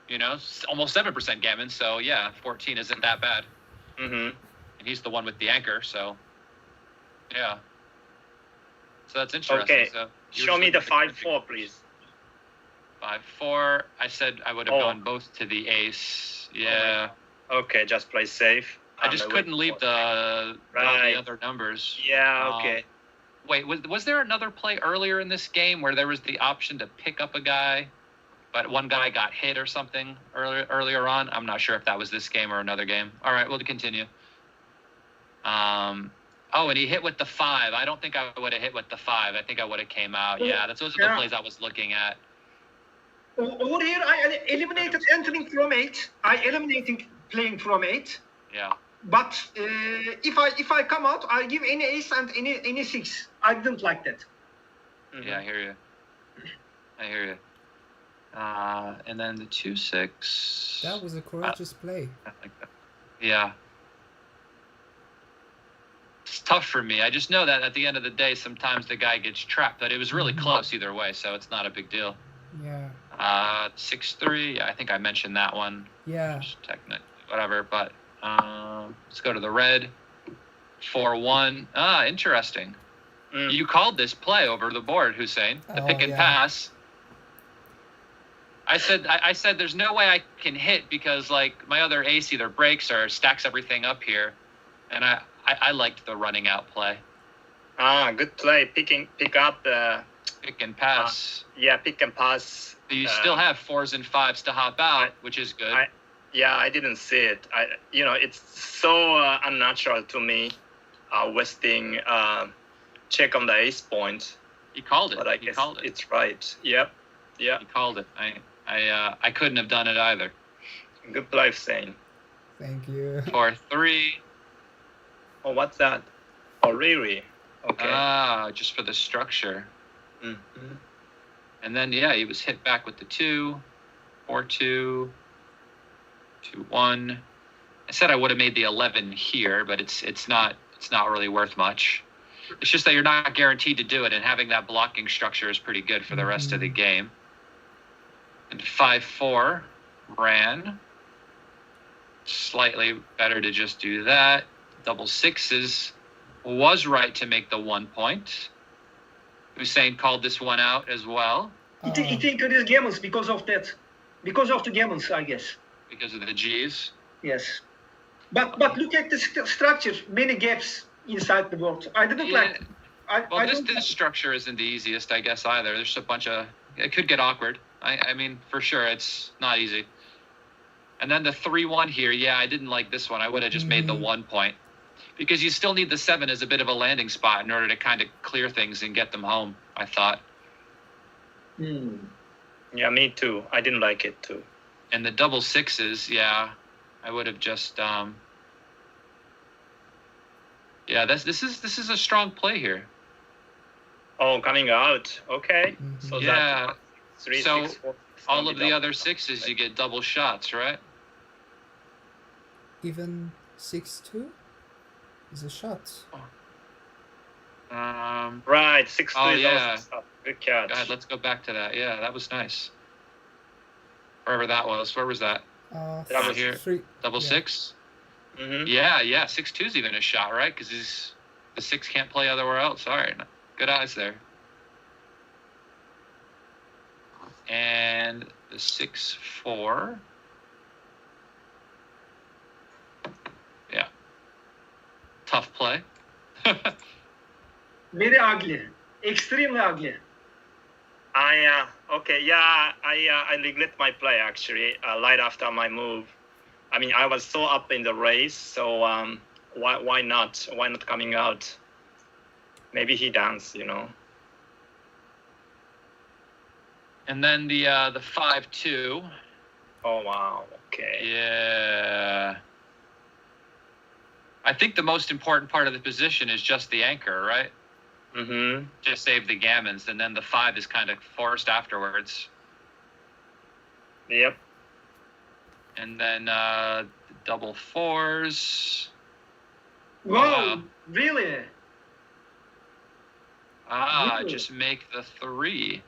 almost 7% gammon. So yeah, 14 isn't that bad. Mm-hmm. And he's the one with the anchor, so yeah. So that's interesting. Okay, So show me the 5-4, please. 5-4. I said I would have gone both to the ace. Yeah. Okay, just play safe. I just couldn't leave the other numbers. Yeah, okay. Wait, was there another play earlier in this game where there was the option to pick up a guy, but one guy got hit or something earlier on? I'm not sure if that was this game or another game. All right, we'll continue. And he hit with the 5. I don't think I would have hit with the 5. I think I would have came out. Yeah, those are the plays I was looking at. Over here, I eliminated entering from 8. I eliminated playing from 8. Yeah. But if I come out, I give any ace and any 6. I didn't like that. Mm-hmm. Yeah, I hear you. And then the 2-6. That was a courageous play. I like that. Yeah. It's tough for me. I just know that at the end of the day, sometimes the guy gets trapped. But it was really close either way, so it's not a big deal. Yeah. 6-3. Yeah, I think I mentioned that one. Yeah. Technically, whatever. But let's go to the red. 4-1. Interesting. You called this play over the board, Hussein. The pick and pass. I said there's no way I can hit because like my other ace either breaks or stacks everything up here, and I liked the running out play. Good play. Pick up the pick and pass. Pick and pass. So you still have 4s and 5s to hop out, which is good. I didn't see it. It's so unnatural to me. Wasting check on the ace point. He called it. But I He guess called it. it's right. Yep. Yeah. He called it. I couldn't have done it either. Good play, Zane. Thank you. 4-3. Oh, what's that? Oh, really? Okay. Ah, just for the structure. Mhm. And then yeah, he was hit back with the 2, 4-2, 2-1. I said I would have made the 11 here, but it's not really worth much. It's just that you're not guaranteed to do it, and having that blocking structure is pretty good for the rest of the game. And 5-4 ran. Slightly better to just do that. Double sixes was right to make the 1 point. Hussein called this one out as well. I think it is gammons because of that. Because of the gammons, I guess. Because of the G's. Yes. But look at the structure. Many gaps inside the board. I didn't Yeah. like. Well, I this don't. structure isn't the easiest, I guess, either. There's a bunch of... It could get awkward. I mean, for sure, it's not easy. And then the 3-1 here, yeah, I didn't like this one. I would have just made the 1 point. Because you still need the 7 as a bit of a landing spot in order to kind of clear things and get them home, I thought. Yeah, me too. I didn't like it too. And the double sixes, yeah, I would have just... Yeah, this is a strong play here. Oh, coming out. Okay. So Yeah. that's 3, So 6, 4. all of the other sixes, you get double shots, right? Even 6-2 is a shot. Right, 6, 2 Oh, is yeah. also stuff. Good catch. God, let's go back to that. Yeah, that was nice. Wherever that was. Where was that? That was here. 3. Double Yeah. six? Mhm. Yeah. 6-2's even a shot, right? Because the 6 can't play everywhere else. All right. Good eyes there. And the 6-4. Yeah. Tough play. Very ugly. Extremely ugly. Okay, yeah, I regret my play actually. Right after my move, I mean, I was so up in the race, so why not? Why not coming out? Maybe he danced, you know. And then the 5-2. Oh wow, okay. Yeah. I think the most important part of the position is just the anchor, right? Mm-hmm. Just save the gammons, and then the 5 is kind of forced afterwards. Yep. And then double 4s. Whoa, Wow. really? Really? Just make the 3.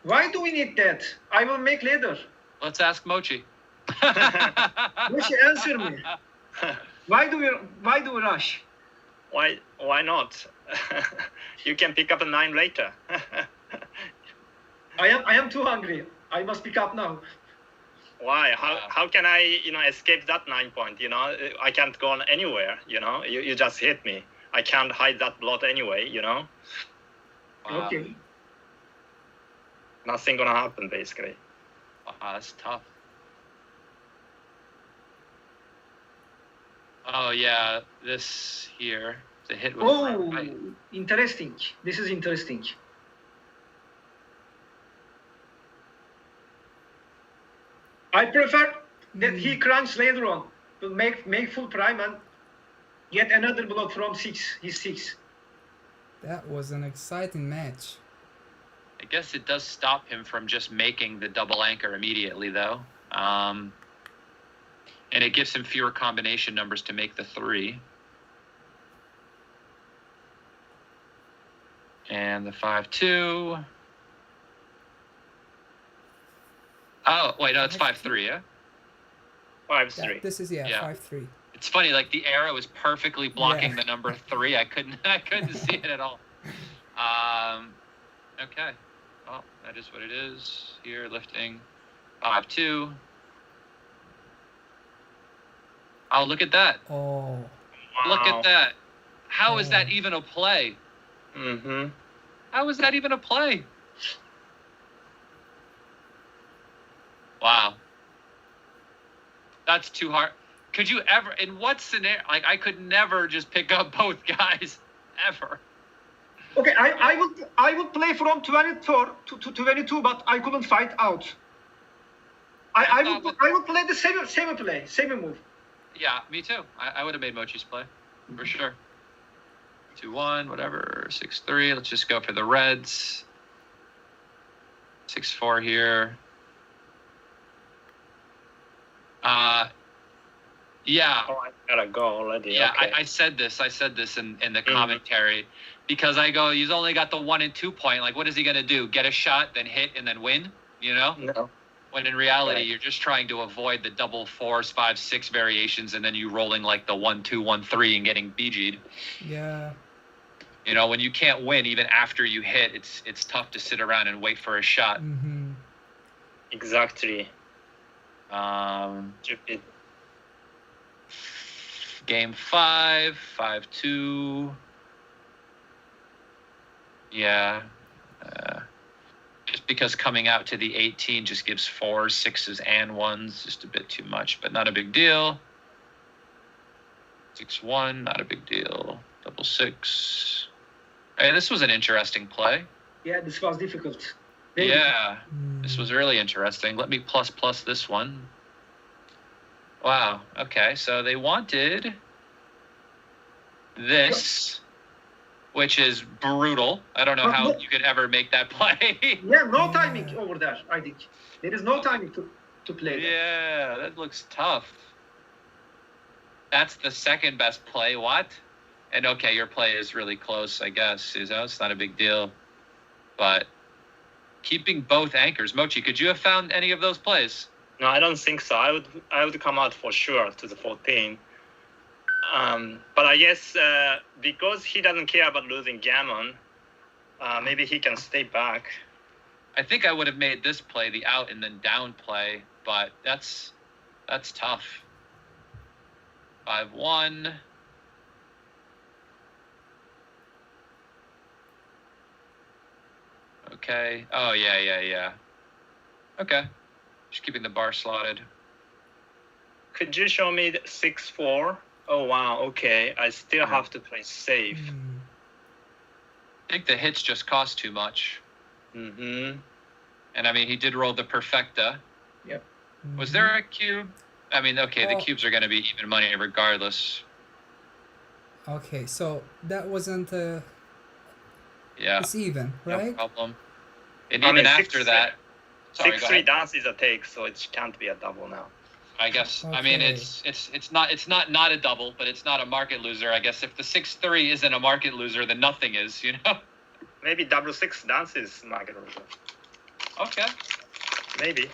Why do we need that? I will make later. Let's ask Mochy. Mochy, answer me. Why do we rush? Why not? You can pick up a 9 later. I am too hungry. I must pick up now. Why? How can I, escape that 9 point? I can't go on anywhere. You just hit me. I can't hide that blot anyway. Wow. Okay. Nothing gonna happen basically. Wow, that's tough. Oh yeah, this here, the hit with Oh, right. interesting. This is interesting. I prefer that he crunch later on to make full prime and get another block from 6. His 6. That was an exciting match. I guess it does stop him from just making the double anchor immediately, though. And it gives him fewer combination numbers to make the 3. And the 5-2. Oh, wait, no, it's 5-3, yeah? 5-3. Yeah, this is Yeah. 5-3. It's funny, like the arrow is perfectly blocking the number 3. I couldn't see it at all. Okay. Well, that is what it is. Here, lifting 5-2. Oh, look at that. Oh. Look Wow. at that. How is that even a play? Mm-hmm. How is that even a play? Wow. That's too hard. Could you ever, in what scenario, like I could never just pick up both guys, ever. Okay, I would play from 24 to 22, but I couldn't fight out. I would play the semi move. Yeah, me too. I would have made Mochy's play for sure. 2-1, whatever. 6-3. Let's just go for the reds. 6-4 here. Yeah. Oh, I gotta go already. Yeah, okay. I said this in the commentary because I go, he's only got the 1 and 2 point. Like, what is he gonna do? Get a shot, then hit, and then win? You know? No. When in reality, Right. you're just trying to avoid the double 4s, 5, 6 variations, and then you rolling like the 1, 2, 1, 3 and getting BG'd. Yeah. You know, when you can't win even after you hit, it's tough to sit around and wait for a shot. Mm-hmm. Exactly. Stupid. Game 5, 5-2. Yeah. Just because coming out to the 18 just gives 4s, 6s, and 1s, just a bit too much, but not a big deal. 6-1, not a big deal. Double 6. Hey, this was an interesting play. Yeah, this was difficult. Yeah, this was really interesting. Let me plus this one. Wow, okay, so they wanted this, which is brutal. I don't know how you could ever make that play. Yeah, no timing over there, I think. There is no timing to play. Yeah, that looks tough. That's the second best play, what? And okay, your play is really close, I guess. It's not a big deal. But keeping both anchors. Mochy, could you have found any of those plays? No, I don't think so. I would come out for sure to the 14. But I guess because he doesn't care about losing gammon, maybe he can stay back. I think I would have made this play the out and then down play, but that's tough. 5-1. Okay. Oh, yeah. Okay. Just keeping the bar slotted. Could you show me the 6-4? Oh, wow. Okay. I still have to play safe. I think the hits just cost too much. Mm-hmm. And I mean, he did roll the perfecta. Yep. Was there a cube? I mean, okay, the Oh. cubes are going to be even money regardless. Okay, so that wasn't Yeah. it's even, No right? problem. And I even mean, after that, sorry, go 6-3 ahead. dance is a take, so it can't be a double now. I guess. I mean, Okay. it's not a double, but it's not a market loser. I guess if the 6-3 isn't a market loser, then nothing is. You know. Maybe double 6 dance is market loser. Okay. Maybe.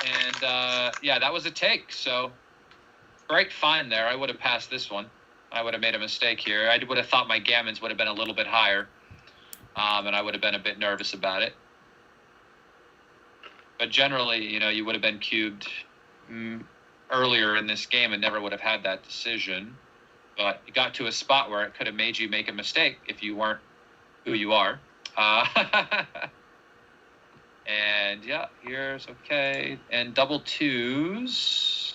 And yeah, that was a take. So great find there. I would have passed this one. I would have made a mistake here. I would have thought my gammons would have been a little bit higher, and I would have been a bit nervous about it. But generally, you know, you would have been cubed earlier in this game and never would have had that decision. But you got to a spot where it could have made you make a mistake if you weren't who you are. And yeah, here's okay. And double 2s.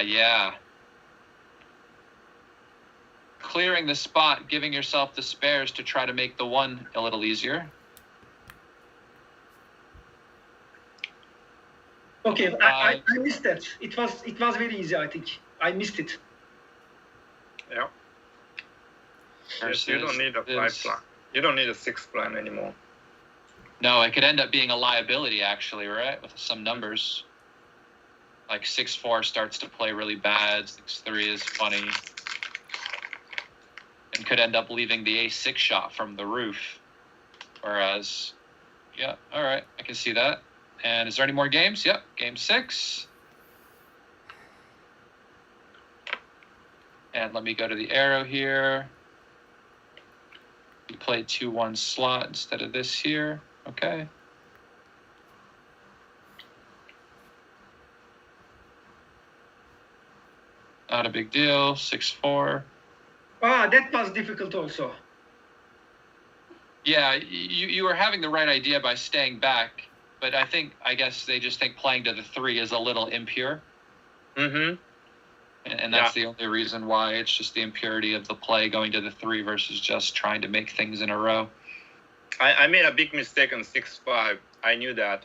Yeah. Clearing the spot, giving yourself the spares to try to make the 1 a little easier. Okay, I missed that. It was very easy, I think. I missed it. Yeah. Yes, you don't need a 5 Versus plan. You don't need a 6 plan anymore. No, it could end up being a liability, actually, right? With some numbers. Like 6-4 starts to play really bad. 6-3 is funny. And could end up leaving the A6 shot from the roof. Whereas, yeah, all right, I can see that. And is there any more games? Yep, game 6. And let me go to the arrow here. We played 2-1 slot instead of this here. Okay. Not a big deal. 6-4. That was difficult also. Yeah, you were having the right idea by staying back, but I guess they just think playing to the 3 is a little impure. Mm-hmm. And that's the only reason why. It's just the impurity of the play going to the 3 versus just trying to make things in a row. I made a big mistake on 6-5. I knew that.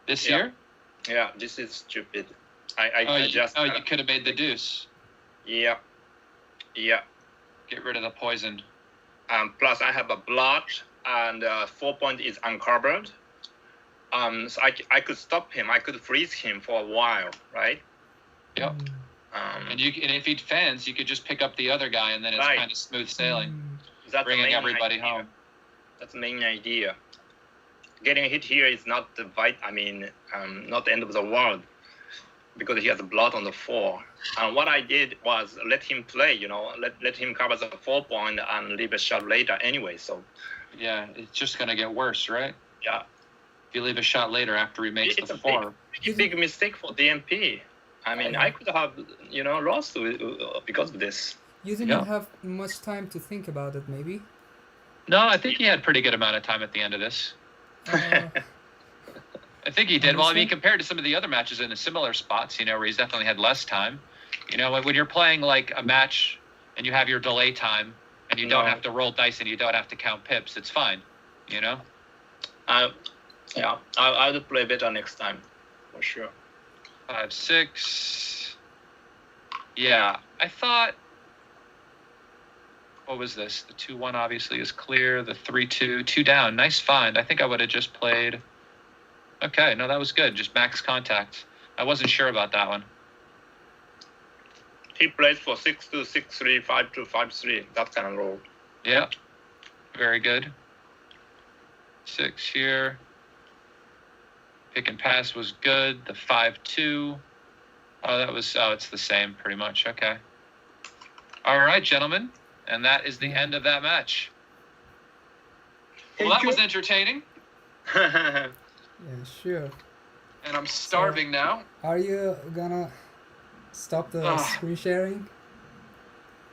This year? Yeah, this is stupid. You could have made the deuce. Yeah. Get rid of the poison. Plus, I have a blot, and 4 point is uncovered. So I could stop him. I could freeze him for a while, right? Yep. And if he fans, you could just pick up the other guy, and then it's kind of smooth sailing, bringing everybody home. That's the main idea. Getting hit here is not the not the end of the world, because he has a blot on the 4. And what I did was let him play, let him cover the 4 point and leave a shot later anyway. So yeah, it's just gonna get worse, right? Yeah. If you leave a shot later after he makes the 4. It's a big mistake for DMP. I could have, lost because of this. You didn't have much time to think about it, maybe? No, I think he had pretty good amount of time at the end of this. I think he did. Well, compared to some of the other matches in the similar spots, where he's definitely had less time. When you're playing like a match and you have your delay time and you don't have to roll dice and you don't have to count pips, it's fine. I'll play better next time, for sure. 5-6. Yeah, I thought. What was this? The 2-1 obviously is clear. The 3-2, 2 down. Nice find. I think I would have just played. Okay, no, that was good. Just max contact. I wasn't sure about that one. He plays for 6-2, 6-3, 5-2, 5-3. That kind of roll. Yeah, very good. 6 here. Pick and pass was good. The 5-2. It's the same pretty much. Okay. All right, gentlemen. And that is the end of that match. Well, that was entertaining. Yeah, sure. And I'm starving now. Are you gonna stop the screen sharing?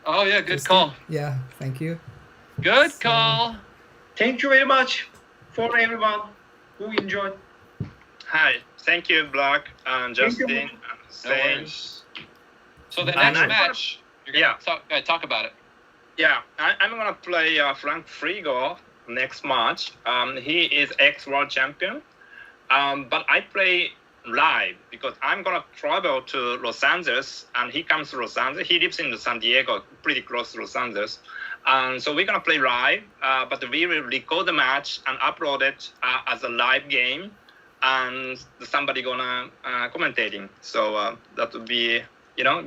Oh, yeah, good call. Yeah, thank you. Good call. Thank you very much for everyone who enjoyed. Hi, thank you, Burak and Justin. And No worries. So the next match, you're gonna talk about it. Yeah, I'm going to play Frank Frigo next match. He is ex-world champion. But I play live because I'm going to travel to Los Angeles, and he comes to Los Angeles. He lives in San Diego, pretty close to Los Angeles. So we're going to play live, but we will record the match and upload it as a live game, and somebody going to commentating. So that would be,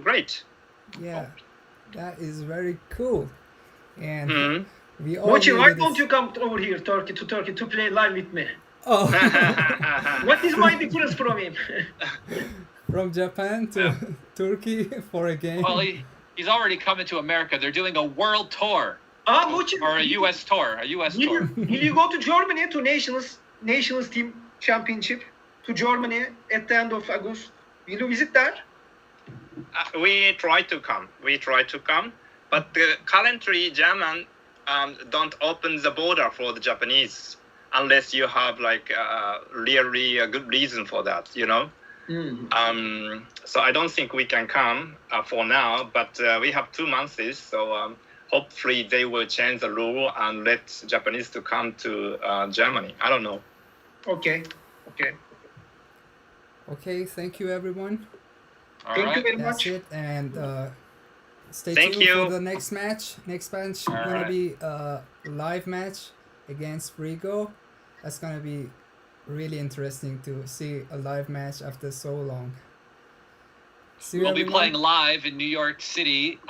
great. Yeah, that is very cool. And we all Mochy, why don't you come over here, Turkey, to play live with me? Oh. What is my difference from him? From Japan to Turkey for a game? Well, he's already coming to America. They're doing a world tour. Mochy, or a US tour. Will you go to Germany to Nations Team Championship to Germany at the end of August? Will you visit there? We try to come. But currently, German don't open the border for the Japanese unless you have really a good reason for that, So I don't think we can come for now, but we have 2 months, so hopefully they will change the rule and let Japanese to come to Germany. I don't know. Okay. Okay, thank you everyone. Thank you very That's much. it, and stay Thank tuned you. for the next match. Next match gonna be a live match against Frigo. That's gonna be really interesting to see a live match after so long. See you We'll be everyone. playing live in New York City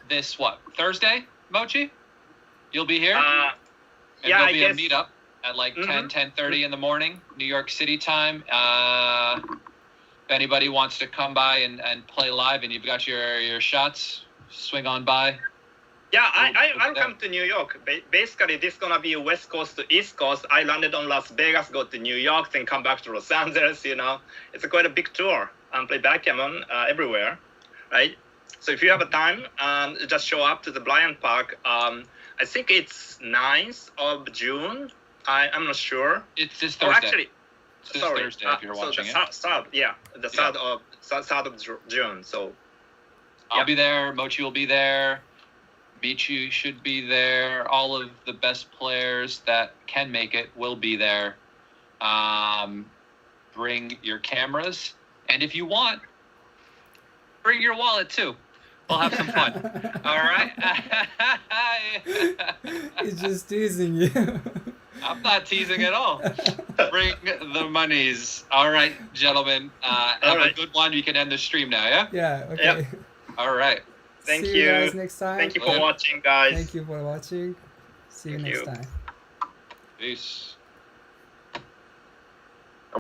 this Thursday, Mochy? You'll be here? And yeah, there'll be I a meetup at 10:30 in the morning, New York City time. If anybody wants to come by and play live and you've got your shots, swing on by. Yeah, I'll come to New York. Basically, this is going to be West Coast to East Coast. I landed on Las Vegas, go to New York, then come back to Los Angeles, It's quite a big tour and play backgammon everywhere, right? So if you have a time, just show up to the Bryant Park. I think it's 9th of June. I'm not sure. It's this Thursday. This sorry. Thursday if you're So watching the it. third of June. So I'll be there. Mochy will be there. Michi should be there. All of the best players that can make it will be there. Bring your cameras, and if you want, bring your wallet too. We'll have some fun. All right. He's just teasing you. I'm not teasing at all. Bring the monies. All right, gentlemen. Have a good one. You can end the stream now, yeah? Yeah, okay. Yep. All right. thank See you you. guys next time. Thank you for watching, guys. Thank you for watching. See you Thank next you. time. Peace.